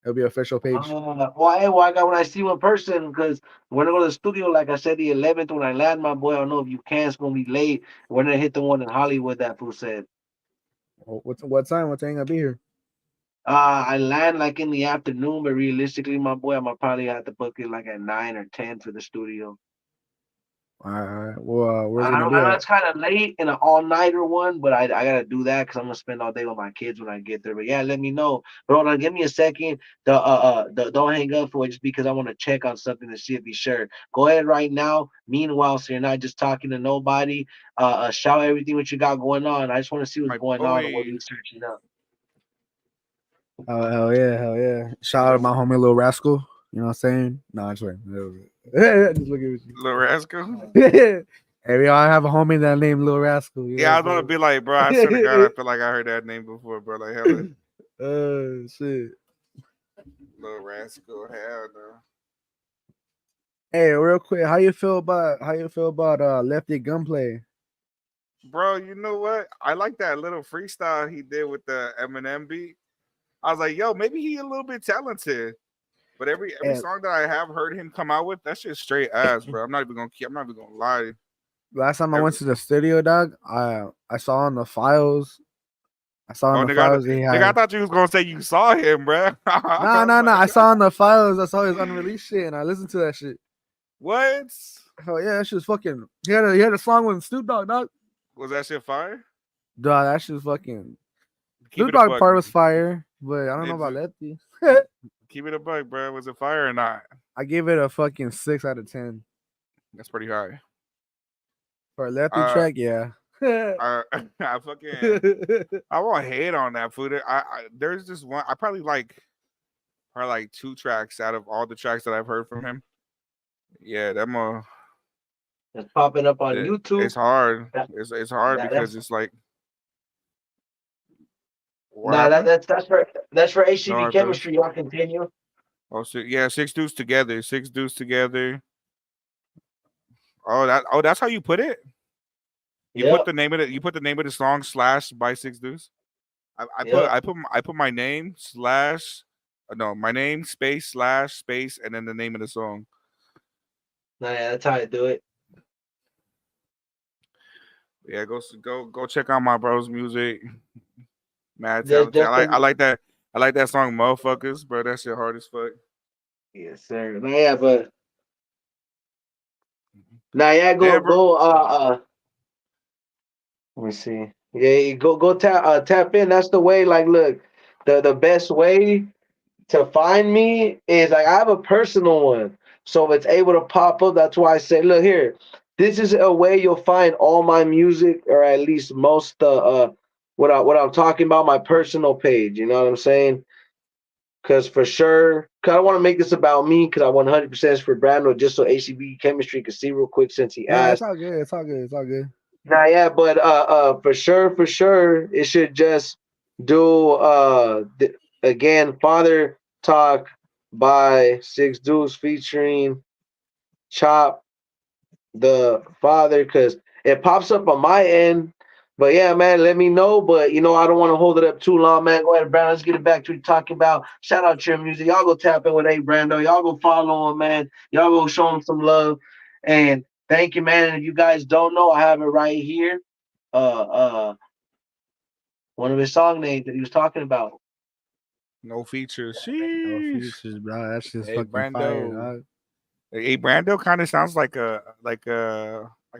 It'll be official page. Well, I got when I see you in person, because when I go to the studio, like I said, the 11th when I land, my boy, I don't know if you can. It's gonna be late. We're gonna hit the one in Hollywood. That fool said. What time? What time gonna be here? I land like in the afternoon, but realistically, my boy, I'm gonna probably have to book it like at 9 or 10 for the studio. All right. Well, where's it gonna be I know at? it's kind of late in an all nighter one, but I gotta do that because I'm gonna spend all day with my kids when I get there. But yeah, let me know. But hold on, give me a second. Don't hang up for it just because I want to check on something to see if he's sure. Go ahead right now. Meanwhile, so you're not just talking to nobody. Shout everything what you got going on. I just want to see what's My going on and what boy. you're searching up. Oh, hell yeah, hell yeah. Shout out to my homie Lil Rascal. You know what I'm saying? No, I'm just waiting. Just looking at Little Rascal. you. Hey, we all have a homie that named Lil Rascal. You know Yeah, I what was gonna I'm be like, bro. I swear to God, I feel like I heard that name before, bro. Like hella saying? Shit. Little Rascal. Hell no. Hey, real quick, how you feel about Lefty Gunplay? Bro, you know what? I like that little freestyle he did with the Eminem beat. I was like, yo, maybe he a little bit talented. But every And song that I have heard him come out with, that's just straight ass, bro. I'm not even gonna lie. last time I went Every, to the studio, dog, I saw on the files. I saw on oh, the files he nigga, I had. thought you was gonna say you saw him, bro. I Nah, was nah, nah. like, I saw on the files. I saw his unreleased shit, and I listened to that shit. what? Hell yeah, that shit was fucking. He had a song with Snoop Dogg, dog. Was that shit fire? Dog, that shit was fucking. Keep Snoop it a Dogg buck. part was fire, but I don't know Did about you Lefty. keep it a buck, bro? Was it fire or not? I gave it a fucking 6 out of 10 That's pretty high. for a Lefty Uh, track. Yeah. Yeah, I fucking I won't hate on that food. There's this one I probably like two tracks out of all the tracks that I've heard from him. Yeah, that more It's popping up on YouTube. it's hard. That, It's hard because that's it's like what nah. happened? That's for No HCB hard feelings. chemistry. Y'all continue. Oh, yeah, six dudes together. Six dudes together. Oh that's how you put it. Yep. You put the name of the song slash by six dudes. Yep. I put my name slash no my name space slash space and then the name of the song. Nah, yeah, that's how I do it. Yeah, go check out my bro's music. Mad Just talented. just to, I like that song, motherfuckers, bro. That shit hard as fuck. yes, sir. Nah, yeah, but nah, yeah, Damn, bro. let me see. Yeah, you go tap in. That's the way. Like, look, the best way to find me is like I have a personal one, so if it's able to pop up. That's why I say, look here. This is a way you'll find all my music, or at least most what I'm talking about. My personal page. You know what I'm saying? Because for sure, cause I don't want to make this about me. Because I 100% is for Brando, just so ACB chemistry can see real quick since he nah, it's asked. all good. It's all good. It's all good. Nah, yeah, but for sure, it should just do again, Father Talk by Six Dudes featuring Chop the Father, because it pops up on my end. But yeah, man, let me know. But I don't want to hold it up too long, man. Go ahead, Brando. Let's get it back to what talking about. Shout out to your music. Y'all go tap in with Ayybrando. Y'all go follow him, man. Y'all go show him some love. And thank you, man. And if you guys don't know, I have it right here. Uh one of his song names that he was talking about. No features. No Sheesh. features, bro. That shit's Hey fucking fire, Brando. dog. Hey Brando kind of sounds like a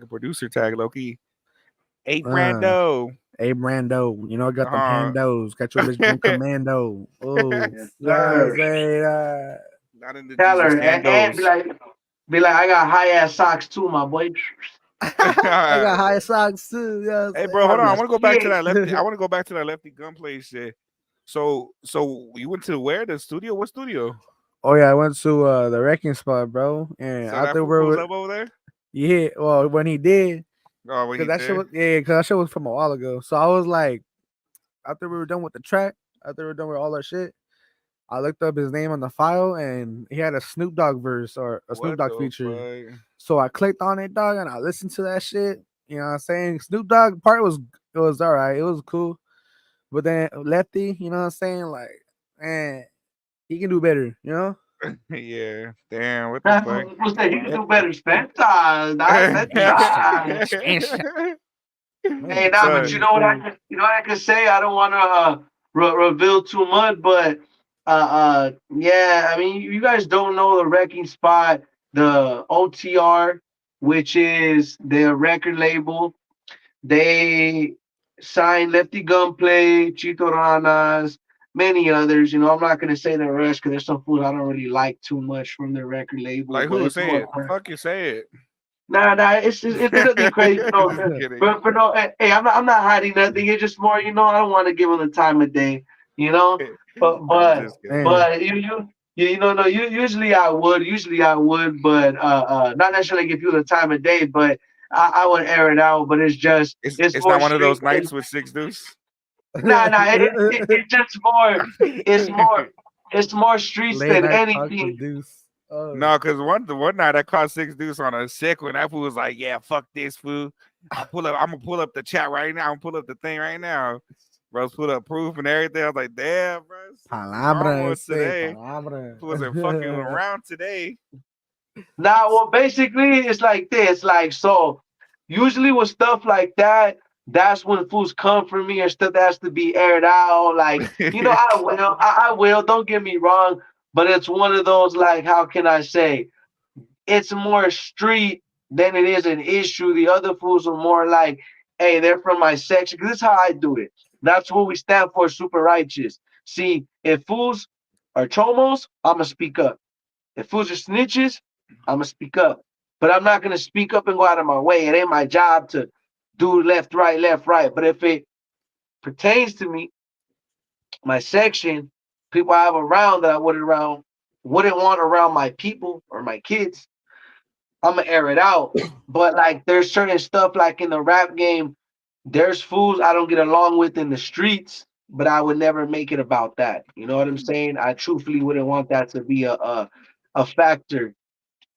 producer tag, Loki. Hey Uh, Brando. hey, Brando. You know, I got them Uh handos. Got your bitch going huh. commando. Oh, Yes, you know what I'm sir. saying? Not in the Tell Jesus her and scandals. be like, I got high ass socks too, my boy. I got high socks too. You know what I'm Hey, bro, hold saying? on. I Yes, want to go back to shit. that lefty. I want to go back to that lefty gunplay shit. So you went to where the studio? What studio? Oh yeah, I went to the wrecking spot, bro, and So that fool pulls up over there. yeah, well when he did, Oh, when cause he that shit did. was cause that shit was from a while ago. So I was like, after we were done with the track, after we were done with all our shit, I looked up his name on the file, and he had a Snoop Dogg verse or a Snoop What Dogg the feature. fuck? So I clicked on it, dog, and I listened to that shit. You know what I'm saying? Snoop Dogg part was all right. It was cool. But then Lefty, you know what I'm saying? Like, man, he can do better. You know. Yeah. Damn. What the That's fuck? what people say. You can Eh, do better. Spend time, dog. Spend expansion, time. expansion. Hey, Man, nah, but So you know what I everything. can, you know what I can say. I don't want to reveal too much, but yeah. I mean, you guys don't know the wrecking spot, the OTR, which is their record label. They signed Lefty Gunplay, Chito Ranas, many others. You know, I'm not gonna say the rest because there's some fools I don't really like too much from their record label, like but who it's say more. it? Fuck you say it. Nah, it's nothing crazy. No, Just kidding. but for no, hey, I'm not hiding nothing. It's just more, I don't want to give them the time of day, you know. But I'm but just kidding. Man, but no. Usually I would, but not necessarily give you the time of day, but I would air it out. But it's It's more not one of street. those nights with six deuce. Nah. It's just more. It's more. It's more streets late than night talks anything. with Deuce. Oh, No, cause one night I caught six deuce on a sick when that fool was like, "Yeah, fuck this fool. I'm gonna pull up the chat right now. I'm gonna pull up the thing right now." Bro's put up proof and everything. I was like, "Damn, bro, something wrong palabra with ese, today. palabra. Who wasn't fucking around today?" Now, well, basically, it's like this. Like, so usually with stuff like that, that's when fools come for me or stuff that has to be aired out. Like, I will. Don't get me wrong, but it's one of those like, how can I say? It's more street than it is an issue. The other fools are more like, hey, they're from my section. 'Cause this is how I do it. That's what we stand for, super righteous. See, if fools are chomos, I'ma speak up. If fools are snitches, I'm gonna speak up. But I'm not gonna speak up and go out of my way. It ain't my job to do left, right, left, right. But if it pertains to me, my section, people I have around that I wouldn't want around my people or my kids, I'm gonna air it out. But like there's certain stuff like in the rap game, there's fools I don't get along with in the streets, but I would never make it about that. You know what I'm saying? I truthfully wouldn't want that to be a factor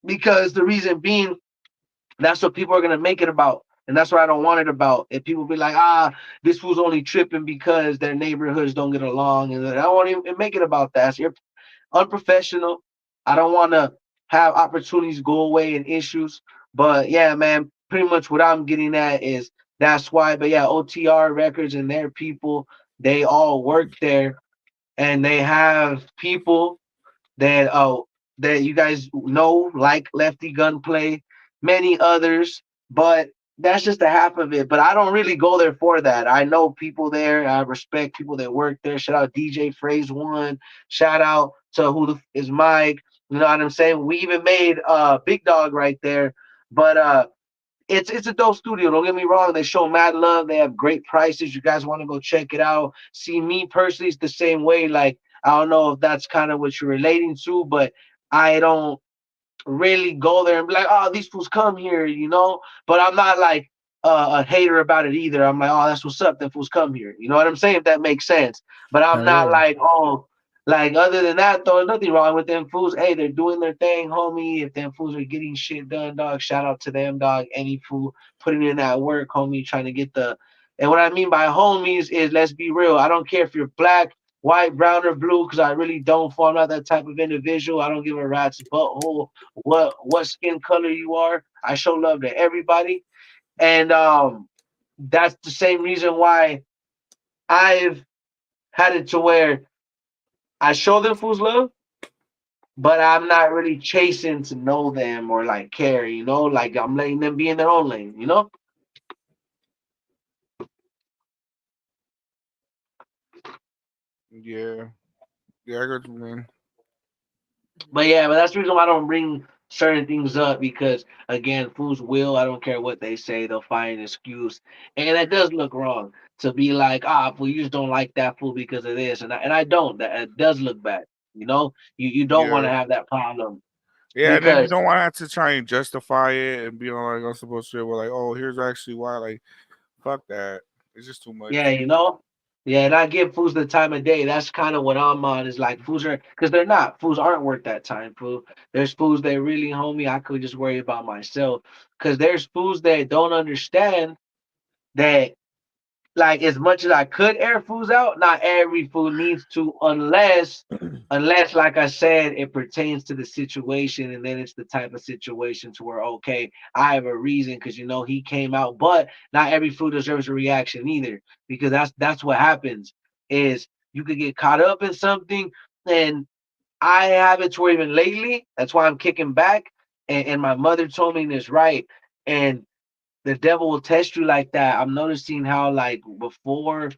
because the reason being that's what people are gonna make it about. And that's what I don't want it about. If people be like, this fool's only tripping because their neighborhoods don't get along, and I don't want to make it about that. So you're unprofessional. I don't want to have opportunities go away and issues. But yeah, man, pretty much what I'm getting at is that's why. But yeah, OTR Records and their people, they all work there, and they have people that you guys know, like Lefty Gunplay, many others, but that's just a half of it. But I don't really go there for that. I know people there. I respect people that work there. Shout out DJ Phrase One. Shout out to is Mike. You know what I'm saying? We even made Big Dog right there. But it's a dope studio. Don't get me wrong. They show mad love. They have great prices. You guys want to go check it out. See, me personally, it's the same way. Like, I don't know if that's kind of what you're relating to, but I don't really go there and be like, oh, these fools come here, you know. But I'm not like a hater about it either. I'm like, oh, that's what's up. Them fools come here. You know what I'm saying? If that makes sense. But I'm Hell not yeah. like, oh, like other than that, though, there's nothing wrong with them fools. Hey, they're doing their thing, homie. If them fools are getting shit done, dog, shout out to them, dog. Any fool putting in that work, homie, trying to get the. And what I mean by homies is, let's be real. I don't care if you're black, white, brown, or blue, because I really don't. I'm not that type of individual. I don't give a rat's butthole what skin color you are. I show love to everybody, and that's the same reason why I've had it to where I show them fools love, but I'm not really chasing to know them or like care. You know, like I'm letting them be in their own lane. You know. Yeah, yeah, I got you, man. But yeah, but that's the reason why I don't bring certain things up because again, fools will. I don't care what they say, they'll find an excuse, and that does look wrong to be like, fool, you just don't like that fool because of this, and I don't. That it does look bad. You know, you don't want to Yeah, have that problem yeah, and then you because don't want to have to try and justify it and be like, I'm supposed to, well, like, oh, here's actually why. Like, fuck that. It's just too yeah, much. you know. Yeah, and I give fools the time of day. That's kind of what I'm on. Is like fools are because they're not. Fools aren't worth that time, fool. There's fools that really, homie, I could just worry about myself. Because there's fools that don't understand that like as much as I could air foods out, not every food needs to unless like I said, it pertains to the situation, and then it's the type of situation to where okay, I have a reason because he came out, but not every food deserves a reaction either, because that's what happens is you could get caught up in something, and I have it to where even lately, that's why I'm kicking back, and my mother told me this right, and the devil will test you like that. I'm noticing how like before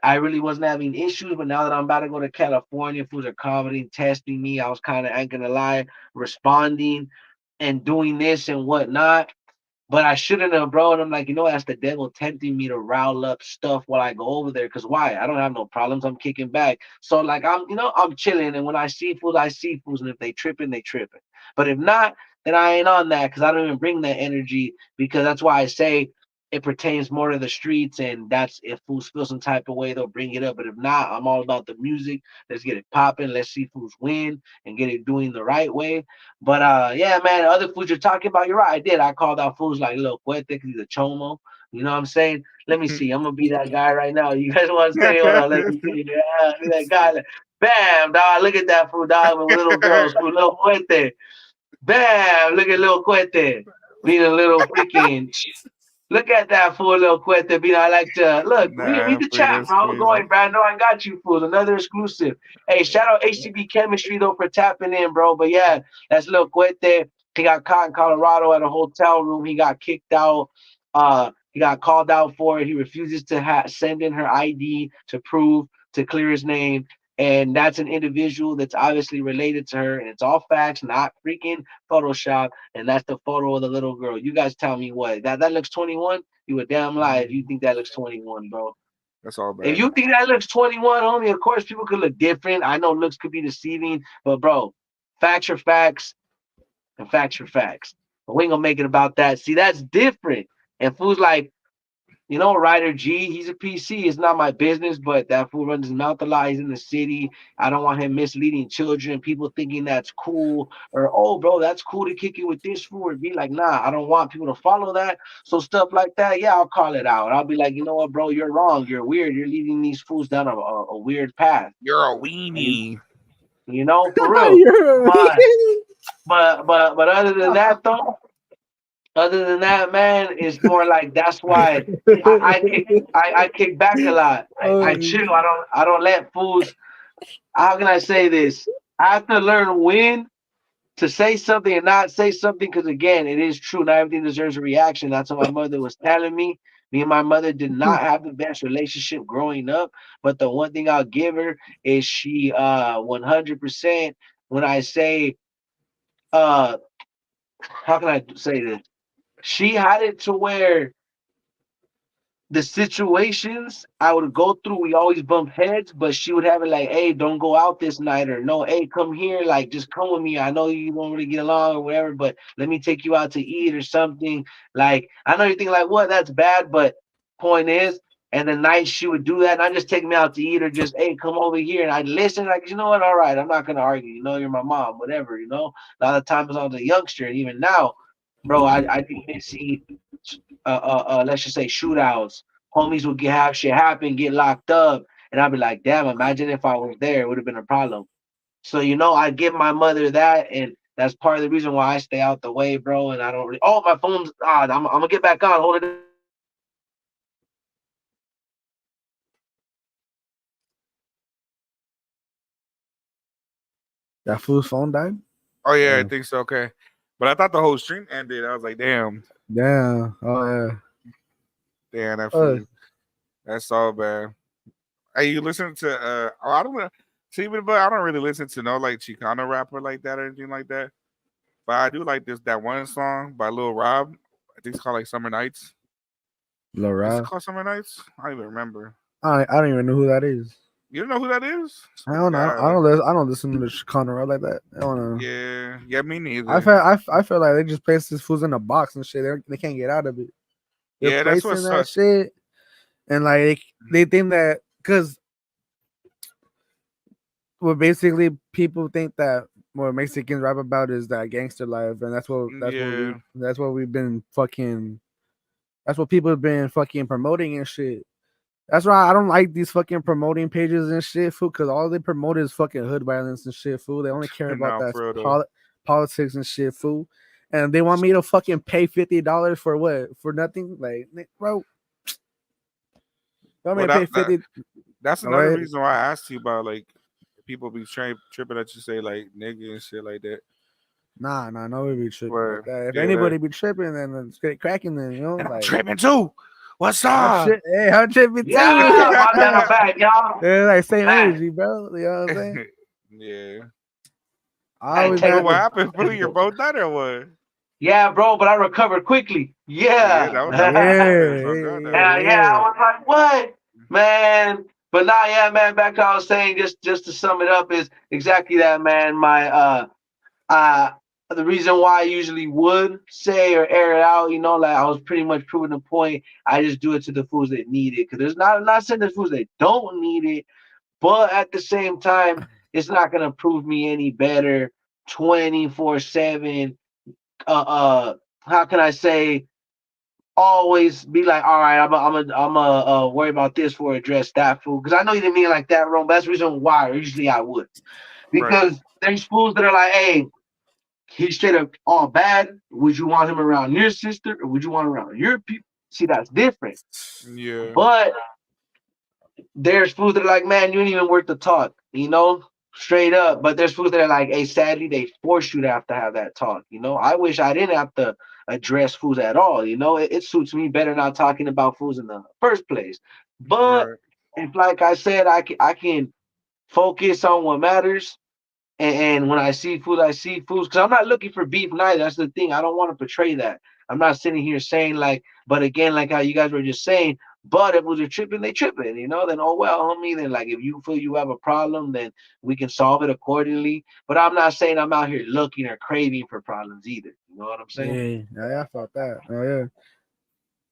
I really wasn't having issues, but now that I'm about to go to California, fools are commenting, testing me. I was kind of, ain't gonna lie, responding and doing this and whatnot. But I shouldn't have, bro. And I'm like, that's the devil tempting me to rile up stuff while I go over there. Cause why? I don't have no problems. I'm kicking back. So like I'm chilling. And when I see fools, I see fools. And if they tripping, they tripping. But if not, then I ain't on that because I don't even bring that energy. Because that's why I say it pertains more to the streets. And that's if fools feel some type of way, they'll bring it up. But if not, I'm all about the music. Let's get it popping. Let's see fools win and get it doing the right way. But yeah, man, other foods you're talking about, you're right. I did. I called out foods like Lil Cuete because he's a chomo. You know what I'm saying? Let me see. I'm gonna be that guy right now. You guys want to say, hold on, let me see. Yeah, be that guy. Bam, dog. Look at that fool, dog, with little girls. Fool, Lil Cuete. Bam, look at Lil Cuete. Being a little freaking look at that fool, little Cuete. I like to look. Read Nah, the free, chat, that's bro. Go crazy. ahead, Brando. I got you, fools. Another exclusive. Hey, shout out HCB Chemistry though for tapping in, bro. But yeah, that's little Cuete. He got caught in Colorado at a hotel room. He got kicked out. He got called out for it. He refuses to send in her ID to prove to clear his name. And that's an individual that's obviously related to her, and it's all facts, not freaking Photoshop. And that's the photo of the little girl. You guys tell me what that looks 21. You a damn lie if you think that looks 21, bro. That's all If bad. you think that looks 21, homie, of course people could look different. I know looks could be deceiving, but bro, facts are facts, and facts are facts. But we ain't gonna make it about that. See, that's different. And fools like Ryder G, he's a PC. It's not my business, but that fool runs his mouth a lot. He's in the city. I don't want him misleading children, people thinking that's cool, or oh, bro, that's cool to kick it with this fool. Or be like, nah, I don't want people to follow that. So stuff like that, yeah, I'll call it out. I'll be like, you know what, bro, you're wrong. You're weird. You're leading these fools down a weird path. You're a And, weenie. for real. You're But but other than that, man, it's more like that's why I kick back a lot. I oh, chill. I don't let fools. How can I say this? I have to learn when to say something and not say something because again, it is true. Not everything deserves a reaction. That's what my mother was telling me. Me and my mother did not have the best relationship growing up, but the one thing I'll give her is she 100% when I say how can I say this? She had it to where the situations I would go through, we always bump heads, but she would have it like, hey, don't go out this night, or no, hey, come here, like just come with me. I know you don't really get along or whatever, but let me take you out to eat or something. Like, I know you're thinking like, what, that's bad, but point is, and the night she would do that, not just take me out to eat or just, hey, come over here. And I'd listen, like, you know what, all right, I'm not gonna argue, you're my mom, whatever, A lot of times I was a youngster, and even now, bro, I didn't see let's just say shootouts. Homies would have shit happen, get locked up, and I'd be like, damn, imagine if I was there, it would have been a problem. So I give my mother that, and that's part of the reason why I stay out the way, bro. And I don't really. Oh, my phone's. I'm gonna get back on. Hold it. that fool's phone died. Oh yeah, I Oh, think so. Okay, but I thought the whole stream ended. I was like, damn, damn. Oh yeah. damn that Oh, food. That's all bad. Hey, you listen to oh, I don't know. See, but I don't really listen to no like Chicano rapper like that or anything like that. But I do like that one song by Lil Rob. I think it's called like Summer Nights. Is it Laura. called Summer Nights? I don't even remember. I don't even know who that is. You don't know who that is? I This don't know. guy, like, I don't listen to Chicano rap like that. I don't know. yeah, yeah, me I neither. feel I feel like they just place these fools in a box and shit. They can't get out of it. They're Yeah, that's placing what that sucks. shit, and like they think that because well, basically people think that what Mexicans rap about is that gangster life, and Yeah, that's what we've been fucking. That's what people have been fucking promoting and shit. That's why I don't like these fucking promoting pages and shit, fool. Because all they promote is fucking hood violence and shit, fool. They only care about No, that for real though. politics and shit, fool. And they want me to fucking pay $50 for what? For nothing, like, bro. You want me Well, to pay 50? that's All another right. reason why I asked you about like people be tripping that you say like nigga and shit like that. Nah, nobody be tripping But like that. If yeah, that anybody be tripping, then let's get it cracking. Then and I'm like tripping too. What's I'm up? shit. Hey, I'm tripping Yeah, too. my down back, y'all. They're like same Man, energy, bro. You know what I'm saying? Yeah. I man, always But take been. what the happened, fool? You're both done or what? yeah, bro, but I recovered quickly. Yeah, Yeah. that was good. That was Yeah, so good yeah, though. Yeah, I yeah. was like, what? Man. But nah, yeah, man, back to what I was saying, just to sum it up is exactly that, man. My uh the reason why I usually would say or air it out, like I was pretty much proving the point. I just do it to the fools that need it. Cause there's not I'm not saying there's fools that don't need it, but at the same time, it's not gonna prove me any better 24/7. How can I say always be like, all right, I'm a worry about this for address that fool because I know you didn't mean it like that, wrong. But that's the reason why. Usually I would Right. because there's fools that are like, hey, he's straight up all bad. Would you want him around your sister or would you want him around your people? See, that's different. Yeah. But there's fools that are like, man, you ain't even worth the talk, straight up. But there's fools that are like, hey, sadly, they force you to have that talk. I wish I didn't have to address fools at all. It suits me better not talking about fools in the first place. But Right. if, like I said, I can focus on what matters and when I see fools, because I'm not looking for beef neither. That's the thing. I don't want to portray that. I'm not sitting here saying like, but again, like how you guys were just saying, but if they're tripping, they tripping, then oh well, homie. Then like if you feel you have a problem, then we can solve it accordingly. But I'm not saying I'm out here looking or craving for problems either. You know what I'm saying? Yeah, I felt that. Oh yeah.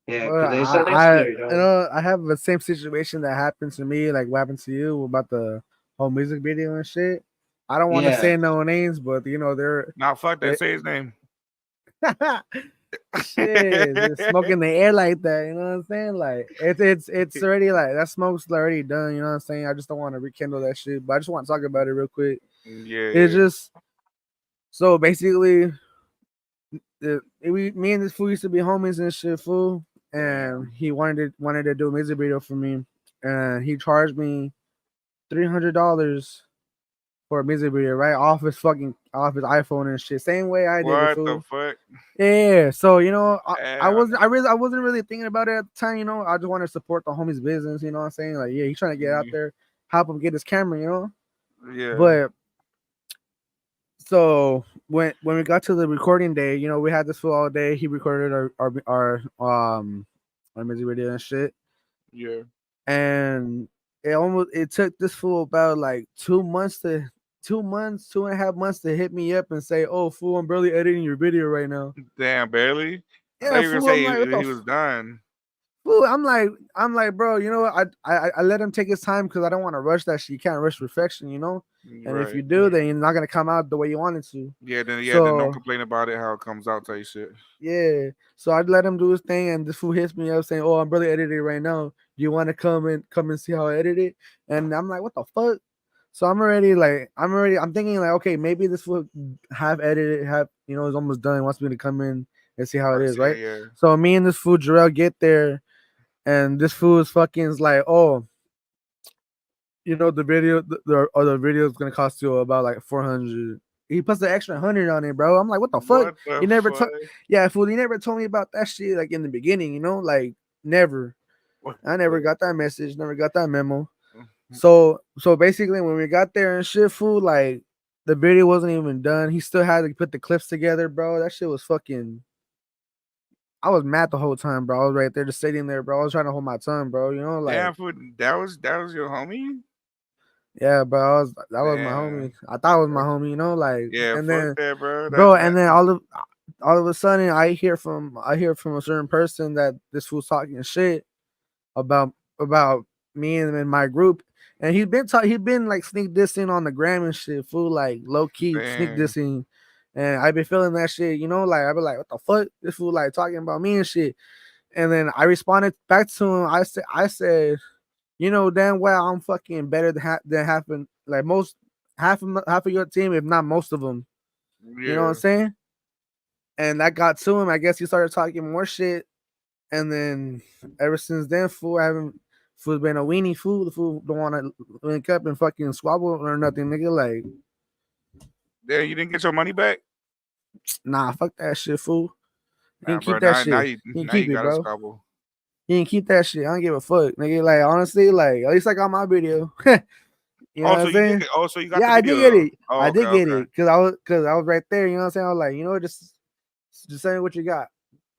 Yeah, But because it's unnecessary, though. I have the same situation that happened to me, like what happened to you about the whole music video and shit. I don't want to Yeah. say no names, but they're Now fuck that. they, Say his name. shit, just smoking the air like that. You know what I'm saying? Like it's already like that smoke's already done. You know what I'm saying? I just don't want to rekindle that shit, but I just want to talk about it real quick. Yeah, It's yeah. just so basically, me and this fool used to be homies and shit, fool. And Damn. he wanted to do a music video for me, and he charged me $300 for a music video, right off his iPhone and shit. Same way I did it, What the fool. fuck? Yeah. So Damn. I wasn't really thinking about it at the time. I just wanted to support the homie's business. You know what I'm saying? Like, yeah, he's trying to get out Mm, there, help him get his camera. yeah. But so when we got to the recording day, we had this fool all day. He recorded our music video and shit, Yeah. and it took this fool about like 2.5 months to hit me up and say, "Oh, fool, I'm barely editing your video right now." Damn, barely. I thought Yeah, you were gonna fool. I'm say like, what the he was done. fool? I'm like, bro. You know what? I let him take his time because I don't want to rush that shit. You can't rush perfection. And if you Right. do, then you're not gonna come out the way you wanted to. Yeah, then don't So complain about it how it comes out type shit. yeah. So I let him do his thing, and this fool hits me up saying, "Oh, I'm really editing right now. Do you want to come and see how I edit it?" And I'm like, "What the fuck?" So I'm thinking like, okay, maybe this fool have edited, is almost done. Wants me to come in and see how it Or is, see right? yeah. So me and this fool Jarrell get there, and this fool is fucking is like, "Oh, the video is gonna cost you about like 400." He puts the extra 100 on it, bro. I'm like, what the fuck? What the You never fuck? told, yeah, fool. You never told me about that shit like in the beginning, like never. What I never the got that message, never got that memo. So basically, when we got there and shit, fool, like the video wasn't even done. He still had to put the clips together, bro. That shit was fucking. I was mad the whole time, bro. I was right there just sitting there, bro. I was trying to hold my tongue, bro. Like Damn, fool, that was your homie? yeah, bro. That was my homie. Damn. I thought it was my Fuck. homie, like, Yeah, and fuck then, that, bro. bro, That and then all of a sudden, I hear from a certain person that this fool's talking shit about me and my group, and he'd been like sneak dissing on the gram and shit, fool, like low key sneak damn. dissing, and I've been feeling that shit, like I be like, what the fuck, this fool like talking about me and shit, and then I responded back to him. I said. You know damn well I'm fucking better than half of your team, if not most of them. You know what I'm Yeah. saying? And that got to him. I guess he started talking more shit, and then ever since then, fool, I haven't. Fool's been a weenie fool. The fool don't want to link up and fucking squabble or nothing, nigga. Like, Yeah, you didn't get your money back? nah, fuck that shit, fool. You Nah, can keep bro. that Now shit. you You can now keep you it, gotta bro. squabble. You can keep that shit. I don't give a fuck, nigga. Like, honestly, like, at least I got my video. You know what I'm Also, you did saying? get. Also, you got Yeah, the I video did get though. it. Oh, I okay, did get okay. it because I was right there. You know what I'm saying? I was like, you know what, just say what you got.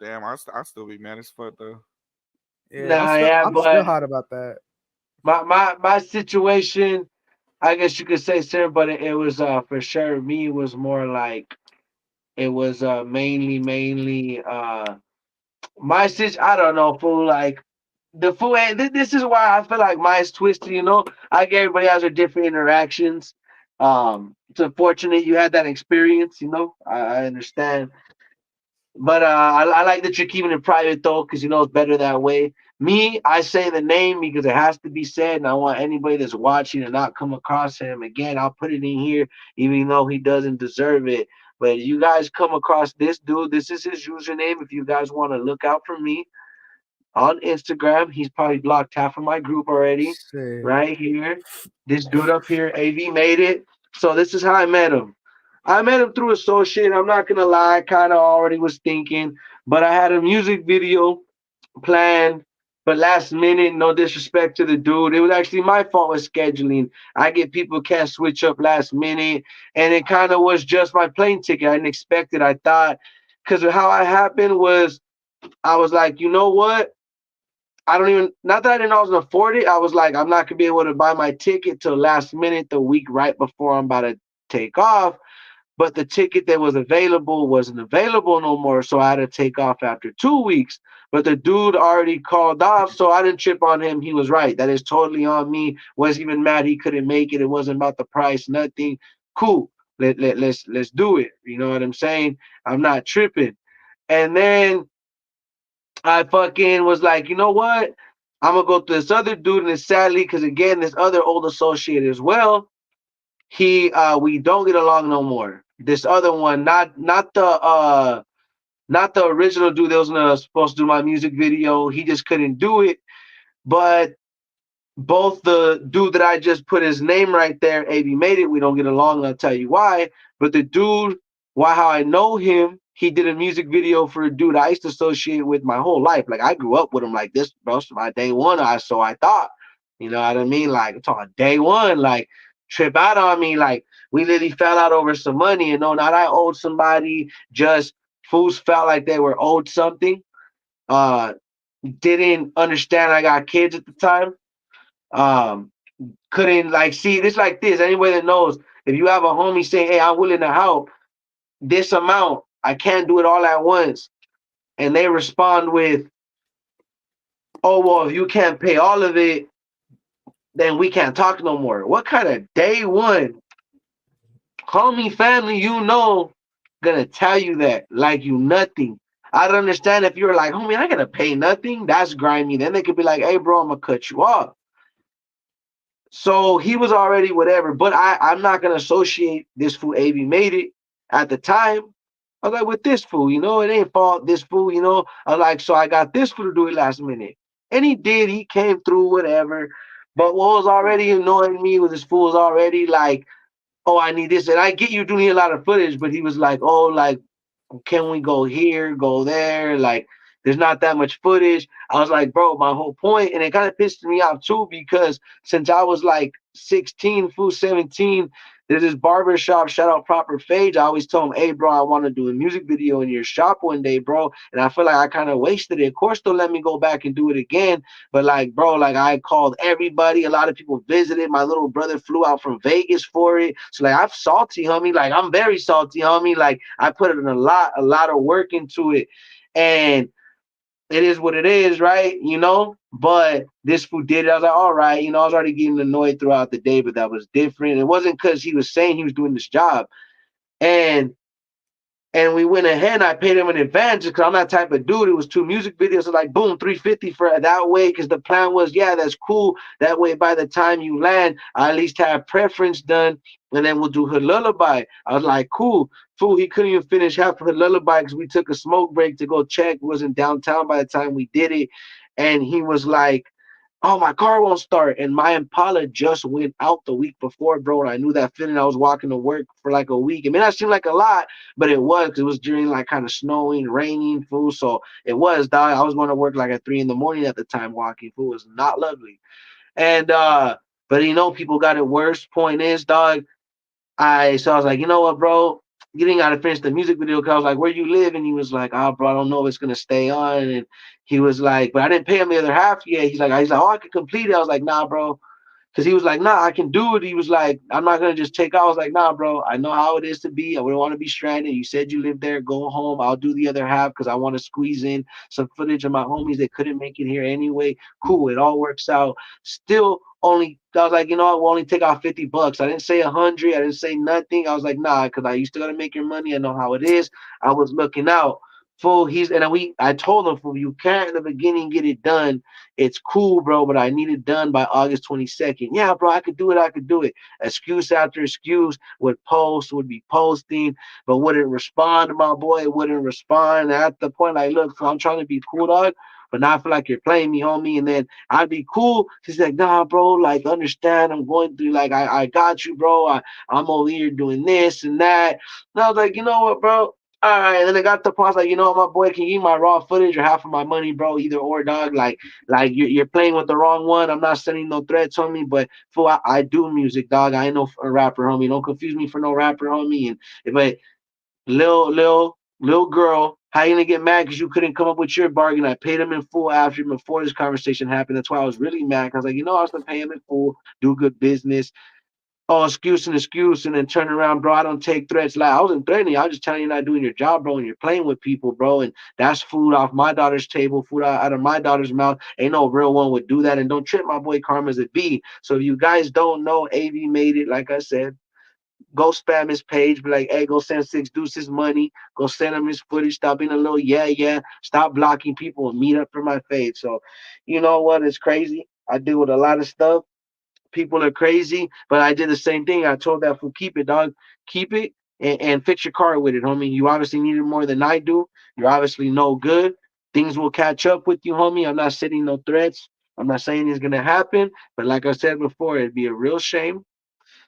Damn, I still be mad as fuck though. Yeah, Nah, yeah, I'm still but hot about that. my situation, I guess you could say sir, but it was for sure me. It was more like it was mainly my situation. I don't know, fool. Like the fool. This is why I feel like mine's twisted. You know, I get everybody has their different interactions. It's unfortunate you had that experience. You know, I understand. But I like that you're keeping it private though, because you know it's better that way. Me, I say the name because it has to be said, and I want anybody that's watching to not come across him again. I'll put it in here, even though he doesn't deserve it. But you guys come across this dude, this is his username. If you guys want to look out for me on Instagram, he's probably blocked half of my group already. Shit. Right here, this dude up here, AV made it. So this is how I met him. I met him through associate. I'm not gonna lie, I kind of already was thinking, but I had a music video planned, but last minute, no disrespect to the dude, it was actually my fault with scheduling. I get people can't switch up last minute, and it kind of was just my plane ticket. I didn't expect it. I thought, because of how it happened was, I was like, you know what? I don't even, not that I didn't always afford it. I was like, I'm not gonna be able to buy my ticket till last minute, the week right before I'm about to take off, but the ticket that was available wasn't available no more. So I had to take off after 2 weeks. But the dude already called off, so I didn't trip on him. He was right. That is totally on me. Was even mad he couldn't make it. It wasn't about the price, nothing. Cool. Let's do it. You know what I'm saying? I'm not tripping. And then I fucking was like, you know what? I'm gonna go to this other dude, and it's sadly, because again, this other old associate as well, he we don't get along no more. This other one, not the original dude that was supposed to do my music video. He just couldn't do it. But both the dude that I just put his name right there, AB made it. We don't get along. I'll tell you why. But the dude, why how I know him, he did a music video for a dude I used to associate with my whole life. Like I grew up with him like this, bro. So my day one, I thought. You know what I mean? Like I'm talking day one, like trip out on me. Like we literally fell out over some money. And no, not I owed somebody, just fools felt like they were owed something. Uh didn't understand I got kids at the time. Um couldn't like see this like this. Anybody that knows, if you have a homie saying, "Hey, I'm willing to help this amount, I can't do it all at once," and they respond with, "Oh well, if you can't pay all of it, then we can't talk no more." What kind of day one homie family you know gonna tell you that like you nothing? I'd understand if you were like, "Homie, I gotta pay nothing." That's grimy. Then they could be like, "Hey, bro, I'm gonna cut you off." So he was already whatever, but I'm not gonna associate this fool AV made it at the time. I was like, with this fool, you know, it ain't fault this fool, you know. I was like, so I got this fool to do it last minute. And he did, he came through, whatever. But what was already annoying me was this fool was already like, oh, I need this. And I get you doing a lot of footage, but he was like, oh, like can we go here, go there? Like, there's not that much footage. I was like, bro, my whole point, and it kind of pissed me off too, because since I was like 16, full 17, there's this barber shop, shout out Proper Phage. I always tell him, hey, bro, I want to do a music video in your shop one day, bro. And I feel like I kind of wasted it. Of course, they'll let me go back and do it again. But like, bro, like I called everybody. A lot of people visited. My little brother flew out from Vegas for it. So like, I'm salty, homie. Like I'm very salty, homie. Like I put in a lot of work into it, and it is what it is, right? You know. But this fool did it. I was like, all right, you know. I was already getting annoyed throughout the day, but that was different. It wasn't because he was saying he was doing this job, and And we went ahead and I paid him in advance because I'm that type of dude. It was 2 music videos. So like, boom, 350 for that way. Because the plan was, yeah, that's cool. That way, by the time you land, I at least have preference done. And then we'll do her lullaby. I was like, cool. Fool, he couldn't even finish half of her lullaby because we took a smoke break to go check. Wasn't downtown by the time we did it. And he was like, oh, my car won't start. And my Impala just went out the week before, bro. And I knew that feeling. I was walking to work for like a week. It may not seem like a lot, but it was 'cause it was during like kind of snowing, raining, fool. So it was, dog. I was going to work like at 3 in the morning at the time walking. Fool, it was not lovely. And but people got it worse. Point is, dog, I was like, you know what, bro? Getting out to finish the music video because I was like, where you live? And he was like, oh, bro, I don't know if it's gonna stay on. And he was like, but I didn't pay him the other half yet. He's like, oh, I can complete it. I was like, nah, bro, because he was like, nah, I can do it. He was like, I'm not gonna just take out. I was like, nah, bro, I know how it is to be. I wouldn't want to be stranded. You said you live there. Go home. I'll do the other half because I want to squeeze in some footage of my homies that couldn't make it here anyway. Cool, it all works out. Still only I was like, we'll only take out $50. I didn't say 100. I didn't say nothing. I was like, nah, because I used to gotta make your money. I know how it is. I was looking out. Fool, I told him, fool, you can't in the beginning get it done. It's cool, bro, but I need it done by August 22nd. Yeah, bro, I could do it. I could do it. Excuse after excuse would be posting, but wouldn't respond to my boy. Wouldn't respond. And at the point, like, look, I'm trying to be cool, dog, but not feel like you're playing me, homie. And then I'd be cool. She's like, nah, bro, like, understand. I'm going through, like, I got you, bro. I'm over here doing this and that. And I was like, you know what, bro? All right, and then I got the pause like, my boy, can you give me my raw footage or half of my money, bro? Either or, dog. Like you're playing with the wrong one. I'm not sending no threats, homie. But fool, I do music, dog. I ain't no rapper, homie. Don't confuse me for no rapper, homie. And if I little girl, how you gonna get mad because you couldn't come up with your bargain? I paid him in full before this conversation happened. That's why I was really mad. I was like, I was gonna pay him in full, do good business. Oh, excuse, and then turn around, bro. I don't take threats. Like I wasn't threatening you. I was just telling you you're not doing your job, bro, and you're playing with people, bro. And that's food off my daughter's table, food out of my daughter's mouth. Ain't no real one would do that. And don't trip my boy Karma's a B. So if you guys don't know, AV made it, like I said. Go spam his page, be like, hey, go send Six Deuces money. Go send him his footage. Stop being a little yeah. Stop blocking people and meet up for my fade. So, you know what? It's crazy. I deal with a lot of stuff. People are crazy, but I did the same thing. I told that fool, keep it, dog. Keep it and fix your car with it, homie. You obviously need it more than I do. You're obviously no good. Things will catch up with you, homie. I'm not setting no threats. I'm not saying it's gonna happen, but like I said before, it'd be a real shame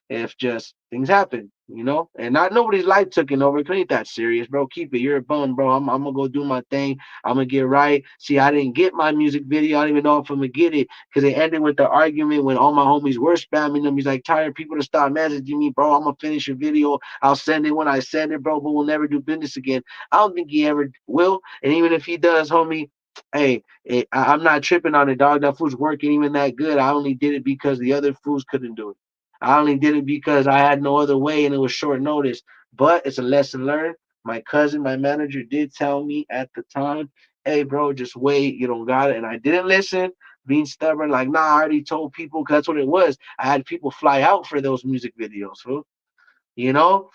if just things happen, and not nobody's life taken over. It ain't that serious, bro. Keep it. You're a bum, bro. I'm gonna go do my thing. I'm gonna get right. See, I didn't get my music video. I don't even know if I'm gonna get it because it ended with the argument when all my homies were spamming them. He's like, tired people to stop messaging me, bro. I'm gonna finish your video. I'll send it when I send it, bro. But we'll never do business again. I don't think he ever will. And even if he does, homie, hey, I'm not tripping on it, dog. That food's working even that good. I only did it because the other fools couldn't do it. I only did it because I had no other way and it was short notice. But it's a lesson learned. My cousin, my manager, did tell me at the time, hey, bro, just wait. You don't got it. And I didn't listen, being stubborn, like, nah, I already told people because that's what it was. I had people fly out for those music videos, fool.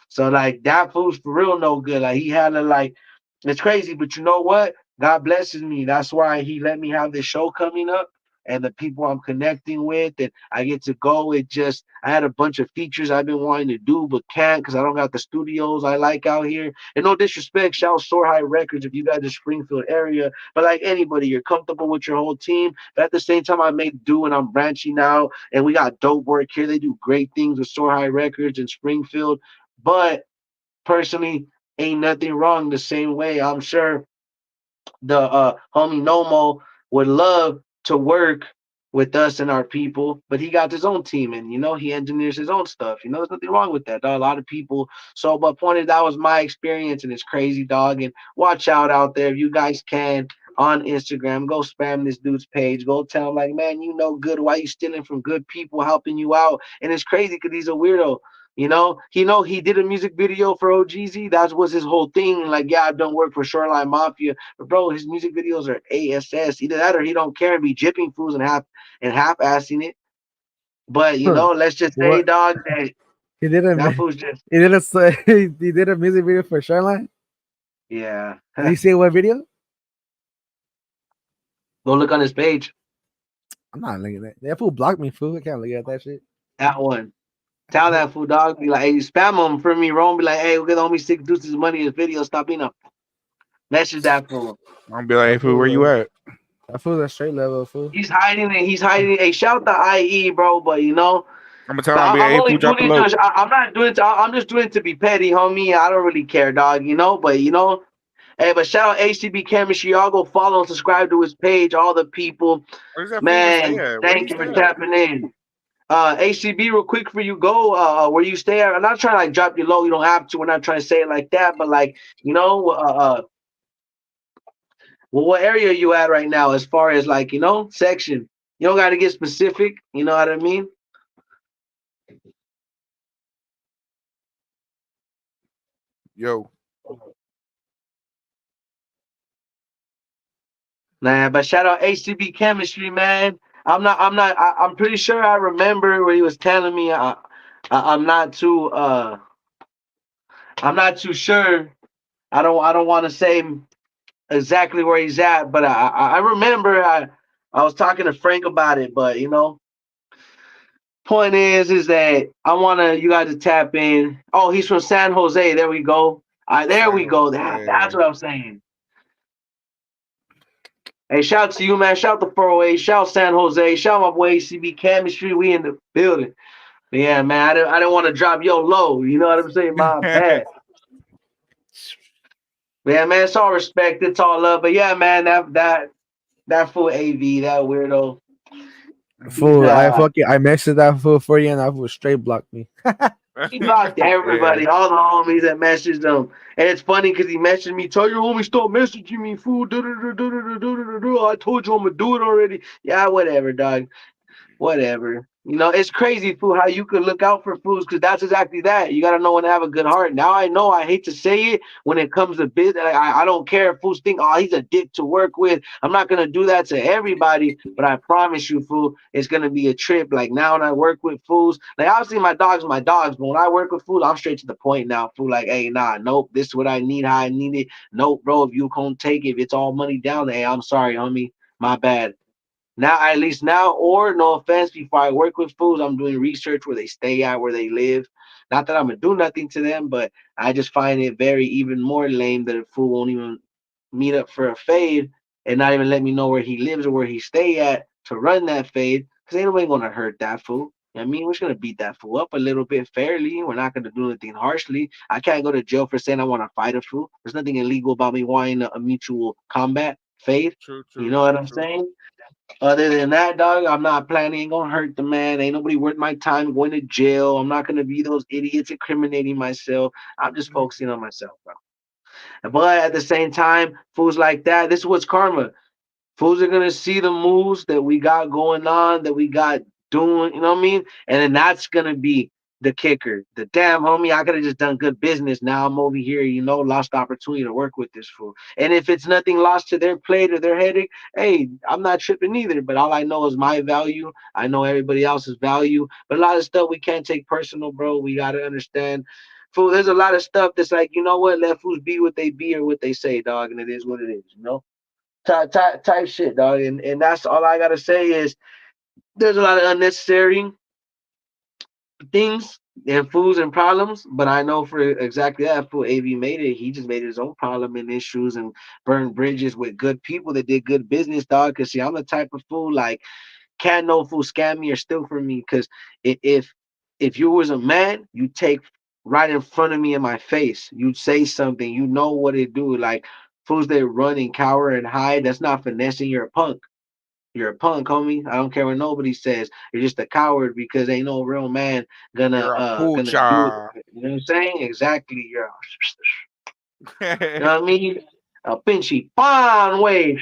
So like that fool's for real no good. Like he had to like it's crazy, but you know what? God blesses me. That's why he let me have this show coming up and the people I'm connecting with and I get to go. I had a bunch of features I've been wanting to do but can't because I don't got the studios I like out here. And no disrespect, shout Soar High Records if you guys in Springfield area. But like anybody, you're comfortable with your whole team. But at the same time, I make do and I'm branching out and we got dope work here. They do great things with Soar High Records in Springfield. But personally, ain't nothing wrong the same way. I'm sure the homie Nomo would love to work with us and our people, but he got his own team and he engineers his own stuff. There's nothing wrong with that, dog. A lot of people. So, but point is, that was my experience, and it's crazy, dog. And watch out there if you guys can on Instagram. Go spam this dude's page. Go tell him like, man, good. Why you stealing from good people helping you out? And it's crazy because he's a weirdo. He did a music video for OGZ. That was his whole thing. Like, yeah, I've done work for Shoreline Mafia, but bro, his music videos are ASS. Either that or he don't care and be jipping fools and half assing it. But Huh. let's just say, What dog, that he did a that fool's just he did a he did a music video for Shoreline. Yeah. Did he say what video? Go look on his page. I'm not looking at that. That fool blocked me, fool. I can't look at that shit. That one. Tell that fool dog. Be like, hey, spam him for me, Rome. Be like, hey, we'll get on me 6 deuces money in this video. Stop being a message that fool. I'm be like, hey, That fool, where fool, you at? that fool's a straight level fool. He's hiding it. He's hiding it. Hey, shout the IE, bro. But you know, I'm gonna tell but him, be like, I'm hey, only fool, doing drop the it. low. I'm not doing it. I'm just doing it to be petty, homie. I don't really care, dog. You know. But you know, hey, but shout out ACB Chemistry. Y'all go follow and subscribe to his page. All the people, Where's that fool even stay man. at? Where do you Thank you stay for at? tapping in. ACB, real quick for you, go where you stay at. I'm not trying to like drop you low. You don't have to. We're not trying to say it like that. But like, you know, well, what area are you at right now as far as like, you know, section? You don't got to get specific. You know what I mean? Yo, Nah, but shout out ACB Chemistry, man. I'm pretty sure I remember where he was telling me. I'm not too. I'm not too sure. I don't want to say exactly where he's at, but I remember I was talking to Frank about it. But you know, point is that I want to you guys to tap in. Oh, he's from San Jose. There we go. All right, there San we go. That's Jose. what I'm saying. Hey, shout out to you, man. Shout out to 408. Shout out San Jose. Shout out my boy ACB Chemistry. We in the building. But yeah, man. I didn't want to drop yo low. You know what I'm saying? My bad. But yeah, man. It's all respect. It's all love. But yeah, man. That fool AV. That weirdo. He's Fool, I messaged that fool for you and that fool straight blocked me. he blocked Yeah. everybody, all the homies that messaged him. And it's funny because he messaged me, tell your homie stop messaging me, fool. I told you I'm gonna do it already. Yeah, whatever, dog. Whatever. You know, it's crazy, fool, how you could look out for fools because that's exactly that. You got to know when to have a good heart. Now I know I hate to say it when it comes to business. I don't care if fools think, oh, he's a dick to work with. I'm not going to do that to everybody, but I promise you, fool, it's going to be a trip. Like now when I work with fools, like obviously my dogs, but when I work with fools, I'm straight to the point now, fool. Like, hey, nah, nope, this is what I need, how I need it. Nope, bro, if you can't take it, if it's all money down, hey, I'm sorry, homie. My bad. Now, at least now, or no offense, before I work with fools, I'm doing research where they stay at, where they live. Not that I'm gonna do nothing to them, but I just find it very even more lame that a fool won't even meet up for a fade and not even let me know where he lives or where he stay at to run that fade. Cause ain't nobody gonna hurt that fool. You know what I mean, we're just gonna beat that fool up a little bit fairly. We're not gonna do anything harshly. I can't go to jail for saying I want to fight a fool. There's nothing illegal about me wanting a mutual combat fade. True, You true, know what true, I'm true. saying? Other than that, dog, I'm not planning. Ain't gonna hurt the man. Ain't nobody worth my time going to jail. I'm not gonna be those idiots incriminating myself. I'm just focusing on myself, bro. But at the same time, fools like that, this is what's karma. Fools are gonna see the moves that we got going on, that we got doing, you know what I mean? And then that's gonna be the kicker. The damn homie, I could have just done good business. Now I'm over here, you know, lost the opportunity to work with this fool. And if it's nothing lost to their plate or their headache, hey, I'm not tripping either. But all I know is my value. I know everybody else's value. But a lot of stuff we can't take personal, bro. We gotta understand. Fool, there's a lot of stuff that's like, you know what, let fools be what they be or what they say, dog, and it is what it is, you know? Type shit, dog. And that's all I gotta say is there's a lot of unnecessary things and fools and problems, but I know for exactly that fool AV made it. He just made his own problem and issues and burned bridges with good people that did good business, dog. Cause see, I'm the type of fool like can't no fool scam me or steal from me. Cause if if you was a man, you take right in front of me in my face. You'd say something, you know what it do. Like fools that run and cower and hide, that's not finessing. You're a punk. You're a punk, homie. I don't care what nobody says. You're just a coward because ain't no real man You're a gonna do it. poocha. You know what I'm saying? Exactly. You know what I mean? A pinchy fine way.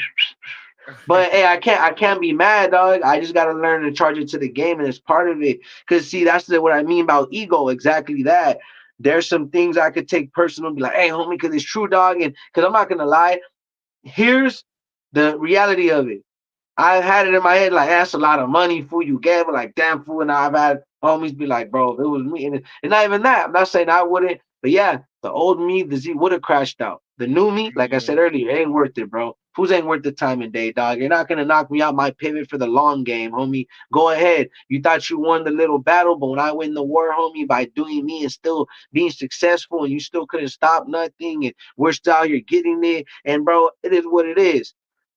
But hey, I can't be mad, dog. I just gotta learn to charge it to the game, and it's part of it. Cause see, that's what I mean about ego. Exactly that. There's some things I could take personal, and be like, hey, homie, because it's true, dog. And because I'm not gonna lie, here's the reality of it. I had it in my head like that's a lot of money for you gave it like damn fool. And I've had homies be like, bro, if it was me, and not even that. I'm not saying I wouldn't, but yeah, the old me, the Z would have crashed out. The new me, like I Yeah. said earlier, ain't worth it, bro. Fools ain't worth the time and day, dog. You're not gonna knock me out my pivot for the long game, homie. Go ahead. You thought you won the little battle, but when I win the war, homie, by doing me and still being successful, and you still couldn't stop nothing, and we're still out here getting it. And bro, it is what it is.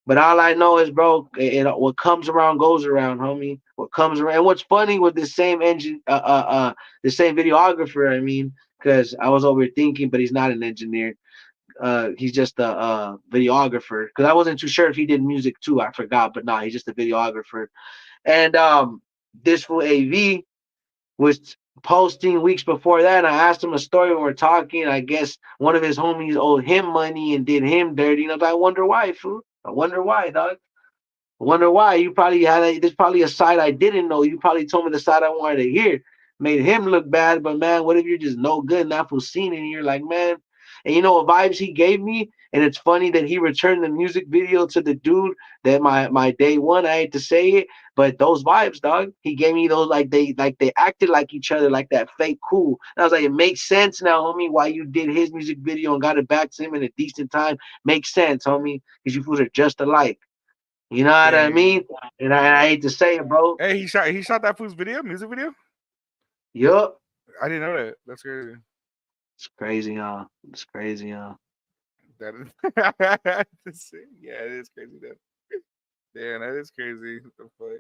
But all I know is, bro, what comes around goes around, homie. What comes around. And what's funny with this same the same videographer, I mean, because I was overthinking, but he's not an engineer. He's just a videographer because I wasn't too sure if he did music too. I forgot, but nah, he's just a videographer. And this fool AV was posting weeks before that. And I asked him a story when we're talking. I guess one of his homies owed him money and did him dirty. And I was like, I wonder why, fool. I wonder why, dog. I wonder why. You probably there's probably a side I didn't know. You probably told me the side I wanted to hear. Made him look bad, but man, what if you're just no good, not foreseen, and you're like, man, and you know what vibes he gave me? And it's funny that he returned the music video to the dude that my day one, I hate to say it, but those vibes, dog. He gave me those like they acted like each other, like that fake cool. And I was like, it makes sense now, homie, why you did his music video and got it back to him in a decent time. Makes sense, homie, because you fools are just alike. You know what I Dang. mean? And I hate to say it, bro. Hey, he shot that fool's video, music video. Yup. I didn't know that. That's crazy. It's crazy, huh? It's crazy, huh? That is, yeah, it is crazy. That damn, that is crazy. What the fuck?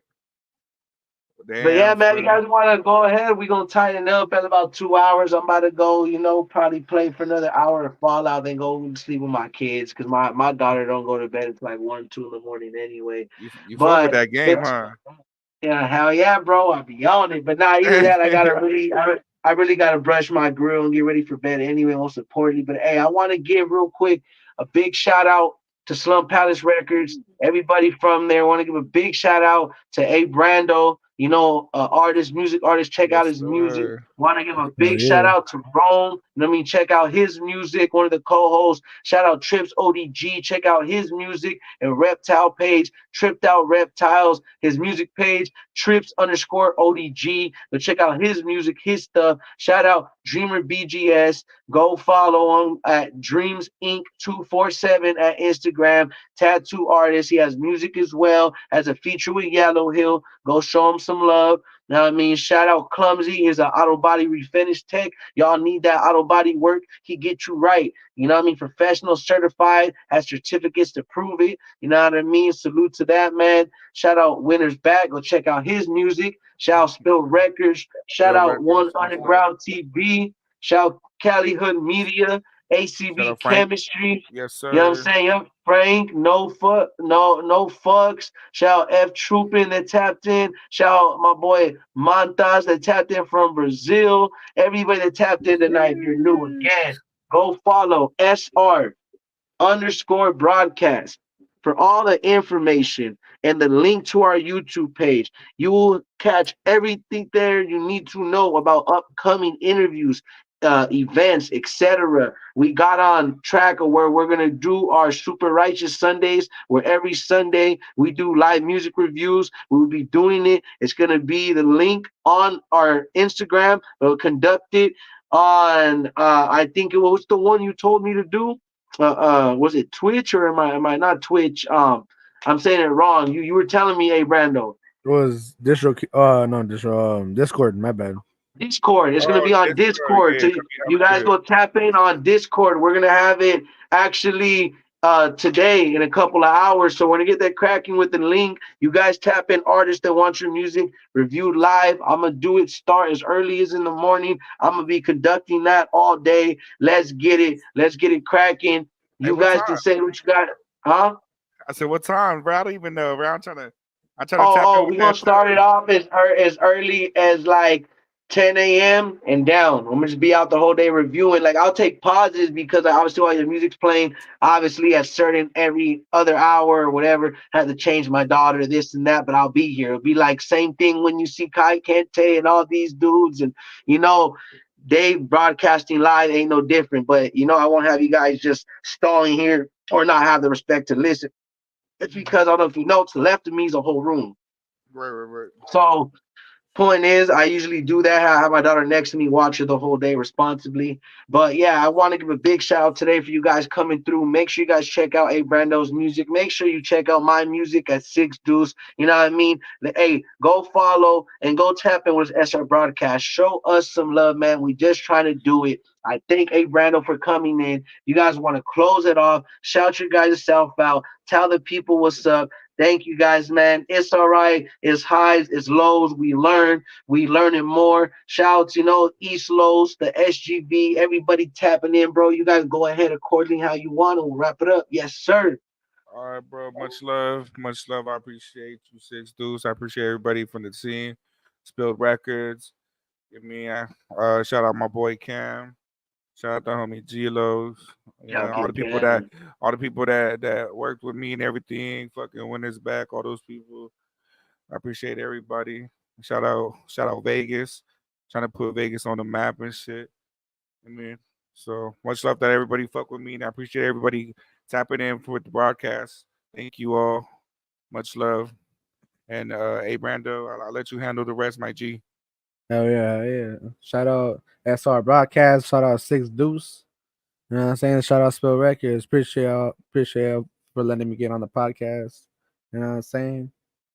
But yeah, Damn, man, you son. guys want to go ahead? We're going to tighten up at about 2 hours. I'm about to go, probably play for another hour of Fallout, then go sleep with my kids because my daughter don't go to bed until like 1, 2 in the morning anyway. You fuck with But that game, it's huh? Yeah, hell yeah, bro. I'll be on it. But not either that. I really gotta brush my grill and get ready for bed anyway, most importantly. But hey, I want to give real quick a big shout out to Slump Palace Records. Everybody from there. Want to give a big shout out to Ayybrando, artist, music artist. Check out Yes, his music. sir. Want to give a Oh big shout yeah. out to Rome. You know what I mean? Check out his music. One of the co-hosts. Shout out Trips ODG. Check out his music and Reptile page. Tripped Out Reptiles. His music page. Trips underscore ODG. But check out his music, his stuff. Shout out Dreamer BGS. Go follow him at Dreams Inc. 247 at Instagram. Tattoo artist. He has music as well. Has a feature with Yellow Hill. Go show him some love. You know what I mean? Shout out Clumsy. He's an auto body refinish tech. Y'all need that auto body work. He get you right. You know what I mean? Professional certified. Has certificates to prove it. You know what I mean? Salute to that man. Shout out Winner's Back. Go check out his music. Shout out Spill Records. Shout Bill out One Records. Yes, sir. Underground TV. Shout out Cali Hood Media. Shout ACB out Frank. Chemistry. Yes, You know what I'm sir. saying? Yep. Frank, no fucks. Shout out F Troopin that tapped in. Shout out my boy Montas that tapped in from Brazil. Everybody that tapped in tonight, if you're new again, go follow SR_broadcast for all the information and the link to our YouTube page. You will catch everything there you need to know about upcoming interviews, events, etc. We got on track of where we're gonna do our Super Righteous Sundays, where every Sunday we do live music reviews. We will be doing it. It's gonna be the link on our Instagram. We'll conduct it on I think it was the one you told me to do. Was it Twitch or am I not Twitch? I'm saying it wrong. You were telling me, hey Brando, It was distro. No distro. Discord. My bad. Discord. It's gonna Oh, be on Discord. Discord. Yeah, So copy. you guys Understood. go tap in on Discord. We're gonna have it actually today in a couple of hours. So we're gonna get that cracking with the link. You guys tap in artists that want your music reviewed live. I'm gonna do it start as early as in the morning. I'm gonna be conducting that all day. Let's get it. Let's get it cracking. Hey, You what guys time? can say what you got, huh? I said, what time, bro? I don't even know, bro. I'm trying to tap in Oh, with we're gonna that start it too. off as early as like 10 a.m. and down. I'm gonna just be out the whole day reviewing. Like I'll take pauses because like, obviously while your music's playing, obviously at certain every other hour or whatever, I had to change my daughter, this and that, but I'll be here. It'll be like same thing when you see Kai Kente and all these dudes and you know they broadcasting live ain't no different. But I won't have you guys just stalling here or not have the respect to listen. It's because I don't know if you know, to the left of me is a whole room. Right. So Point is, I usually do that. I have my daughter next to me, watch her the whole day responsibly. But yeah, I want to give a big shout out today for you guys coming through. Make sure you guys check out Ayybrando's music. Make sure you check out my music at Six Deuce. You know what I mean? Hey, go follow and go tap in with SR Broadcast. Show us some love, man. We just trying to do it. I thank Ayybrando for coming in. You guys want to close it off? Shout your guys' self out. Tell the people what's up. Thank you guys, man. It's all right. It's highs, it's lows. We learning more. Shouts, East Lows, the SGB, everybody tapping in, bro. You guys go ahead accordingly how you want. We'll wrap it up. Yes, sir. All right, bro. Much love. Much love. I appreciate you, Six Deuce. I appreciate everybody from the team. Spilled Records. Give me a shout out my boy Cam. Shout out to homie G-Los. Y'all All get the people that down. worked with me and everything. Fucking winners back. All those people. I appreciate everybody. Shout out Vegas. Trying to put Vegas on the map and shit. I mean, so much love that everybody fuck with me, and I appreciate everybody tapping in for the broadcast. Thank you all. Much love. And hey Brando, I'll let you handle the rest, my G. Hell yeah, yeah. Shout out SR Broadcast. Shout out Six Deuce. You know what I'm saying? Shout out Spill Records. Appreciate y'all for letting me get on the podcast. You know what I'm saying?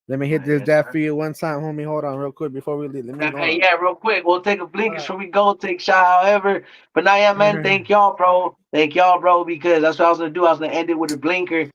Let me hit this Yes, dab sir. for you one time, homie. Hold on, real quick before we leave. Let me hold Hey, on. yeah, real quick, we'll take a Hold blink on. before we go. Take a shot, however. But now, yeah, man, thank y'all, bro. Thank y'all, bro, because that's what I was gonna do. I was gonna end it with a blinker.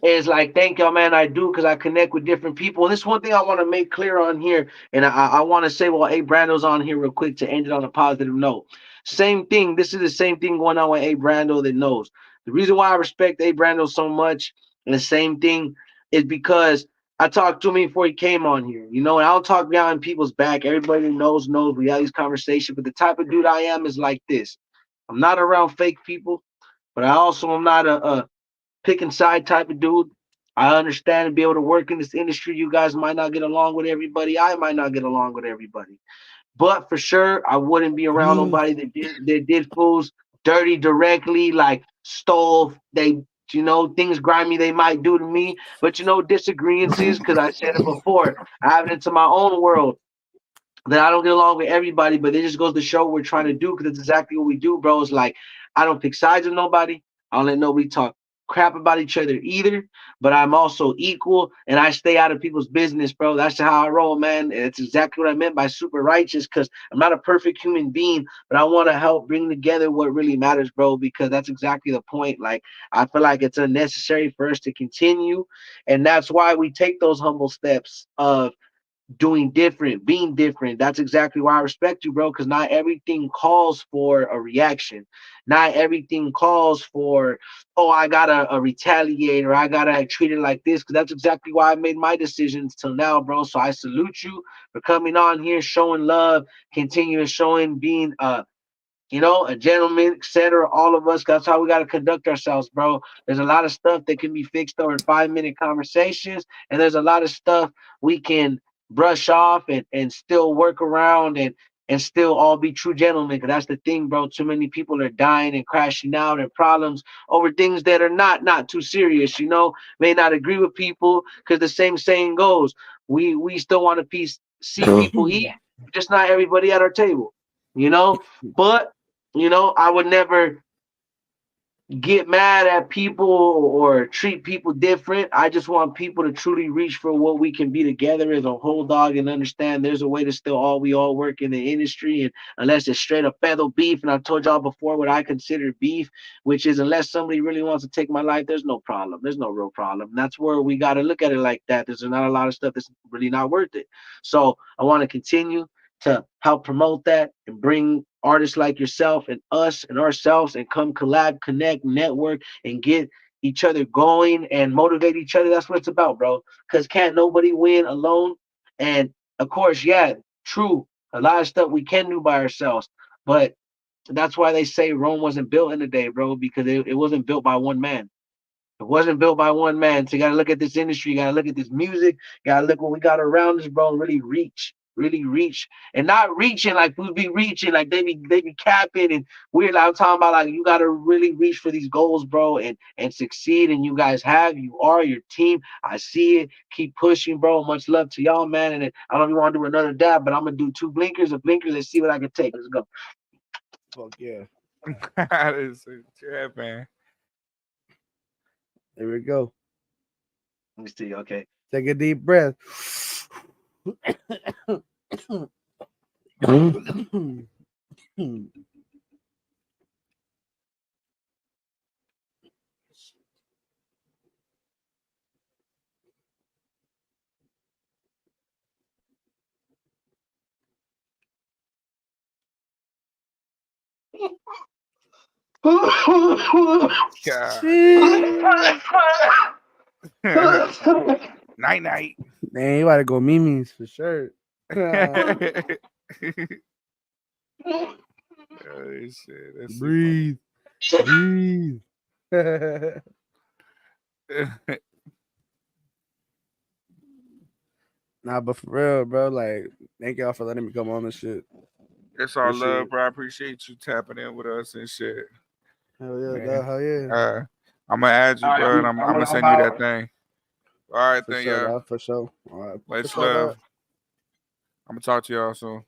Is like, thank y'all, man. I do because I connect with different people. This is one thing I want to make clear on here, and I want to say, well, hey, Brando's on here real quick to end it on a positive note. Same thing. This is the same thing going on with A Brando that knows. The reason why I respect A Brando so much, and the same thing, is because I talked to him before he came on here. And I don't talk behind people's back. Everybody who knows. We have these conversations, but the type of dude I am is like this. I'm not around fake people, but I also am not a picking side type of dude. I understand and be able to work in this industry. You guys might not get along with everybody. I might not get along with everybody. But for sure, I wouldn't be around nobody that did fools dirty directly, like stole. Things grimy they might do to me. But disagreements because I said it before. I have it into my own world that I don't get along with everybody, but it just goes to show what we're trying to do because it's exactly what we do, bro. It's like I don't pick sides with nobody. I don't let nobody talk crap about each other either. But I'm also equal and I stay out of people's business, bro. That's how I roll, man. It's exactly what I meant by super righteous because I'm not a perfect human being, but I want to help bring together what really matters, bro, because that's exactly the point. Like, I feel like it's unnecessary for us to continue. And that's why we take those humble steps of doing different, being different. That's exactly why I respect you, bro, because not everything calls for a reaction. Not everything calls for, oh, I gotta retaliate or I gotta treat it like this, because that's exactly why I made my decisions till now, bro. So I salute you for coming on here, showing love, continuing showing, being a gentleman, etc. All of us, that's how we got to conduct ourselves, bro. There's a lot of stuff that can be fixed over 5 minute conversations, and there's a lot of stuff we can brush off and still work around and still all be true gentlemen. Because that's the thing, bro. Too many people are dying and crashing out and problems over things that are not too serious. May not agree with people because the same saying goes, we still want to see people eat, just not everybody at our table. But I would never get mad at people or treat people different. I just want people to truly reach for what we can be together as a whole dog and understand there's a way to still we all work in the industry. And unless it's straight up feather beef, and I told y'all before what I consider beef, which is unless somebody really wants to take my life, there's no problem. There's no real problem. And that's where we got to look at it like that. There's not a lot of stuff that's really not worth it. So I want to continue to help promote that and bring artists like yourself and us and ourselves and come collab, connect, network, and get each other going and motivate each other. That's what it's about, bro. Because can't nobody win alone. And of course, yeah, true. A lot of stuff we can do by ourselves. But that's why they say Rome wasn't built in a day, bro, because it wasn't built by one man. It wasn't built by one man. So you got to look at this industry. You got to look at this music. You got to look what we got around us, bro, and really reach. really reach and not reaching like we be reaching, like they be capping and we're like I'm talking about like you gotta really reach for these goals, bro, and succeed. And you guys have, you are your team. I see it. Keep pushing, bro. Much love to y'all, man. And I don't know if you want to do another dab, but I'm gonna do two blinkers of blinkers and see what I can take. Let's go. Fuck yeah. This is trap, man. There we go. Let me see. Okay. Take a deep breath. God Shit. night night. Man, you gotta go memes for sure. Oh, shit, that's so Breathe. Breathe. funny. Nah, but for real, bro, like, thank y'all for letting me come on this shit. It's all This love, shit. bro. I appreciate you tapping in with us and shit, Hell yeah, man. dog. Hell yeah. I'm gonna add you, All right, bro, and I'm gonna send you that thing. All right, For then, sure, yeah. dog. For sure. All right. For Much sure, love. dog. I'm gonna talk to y'all soon.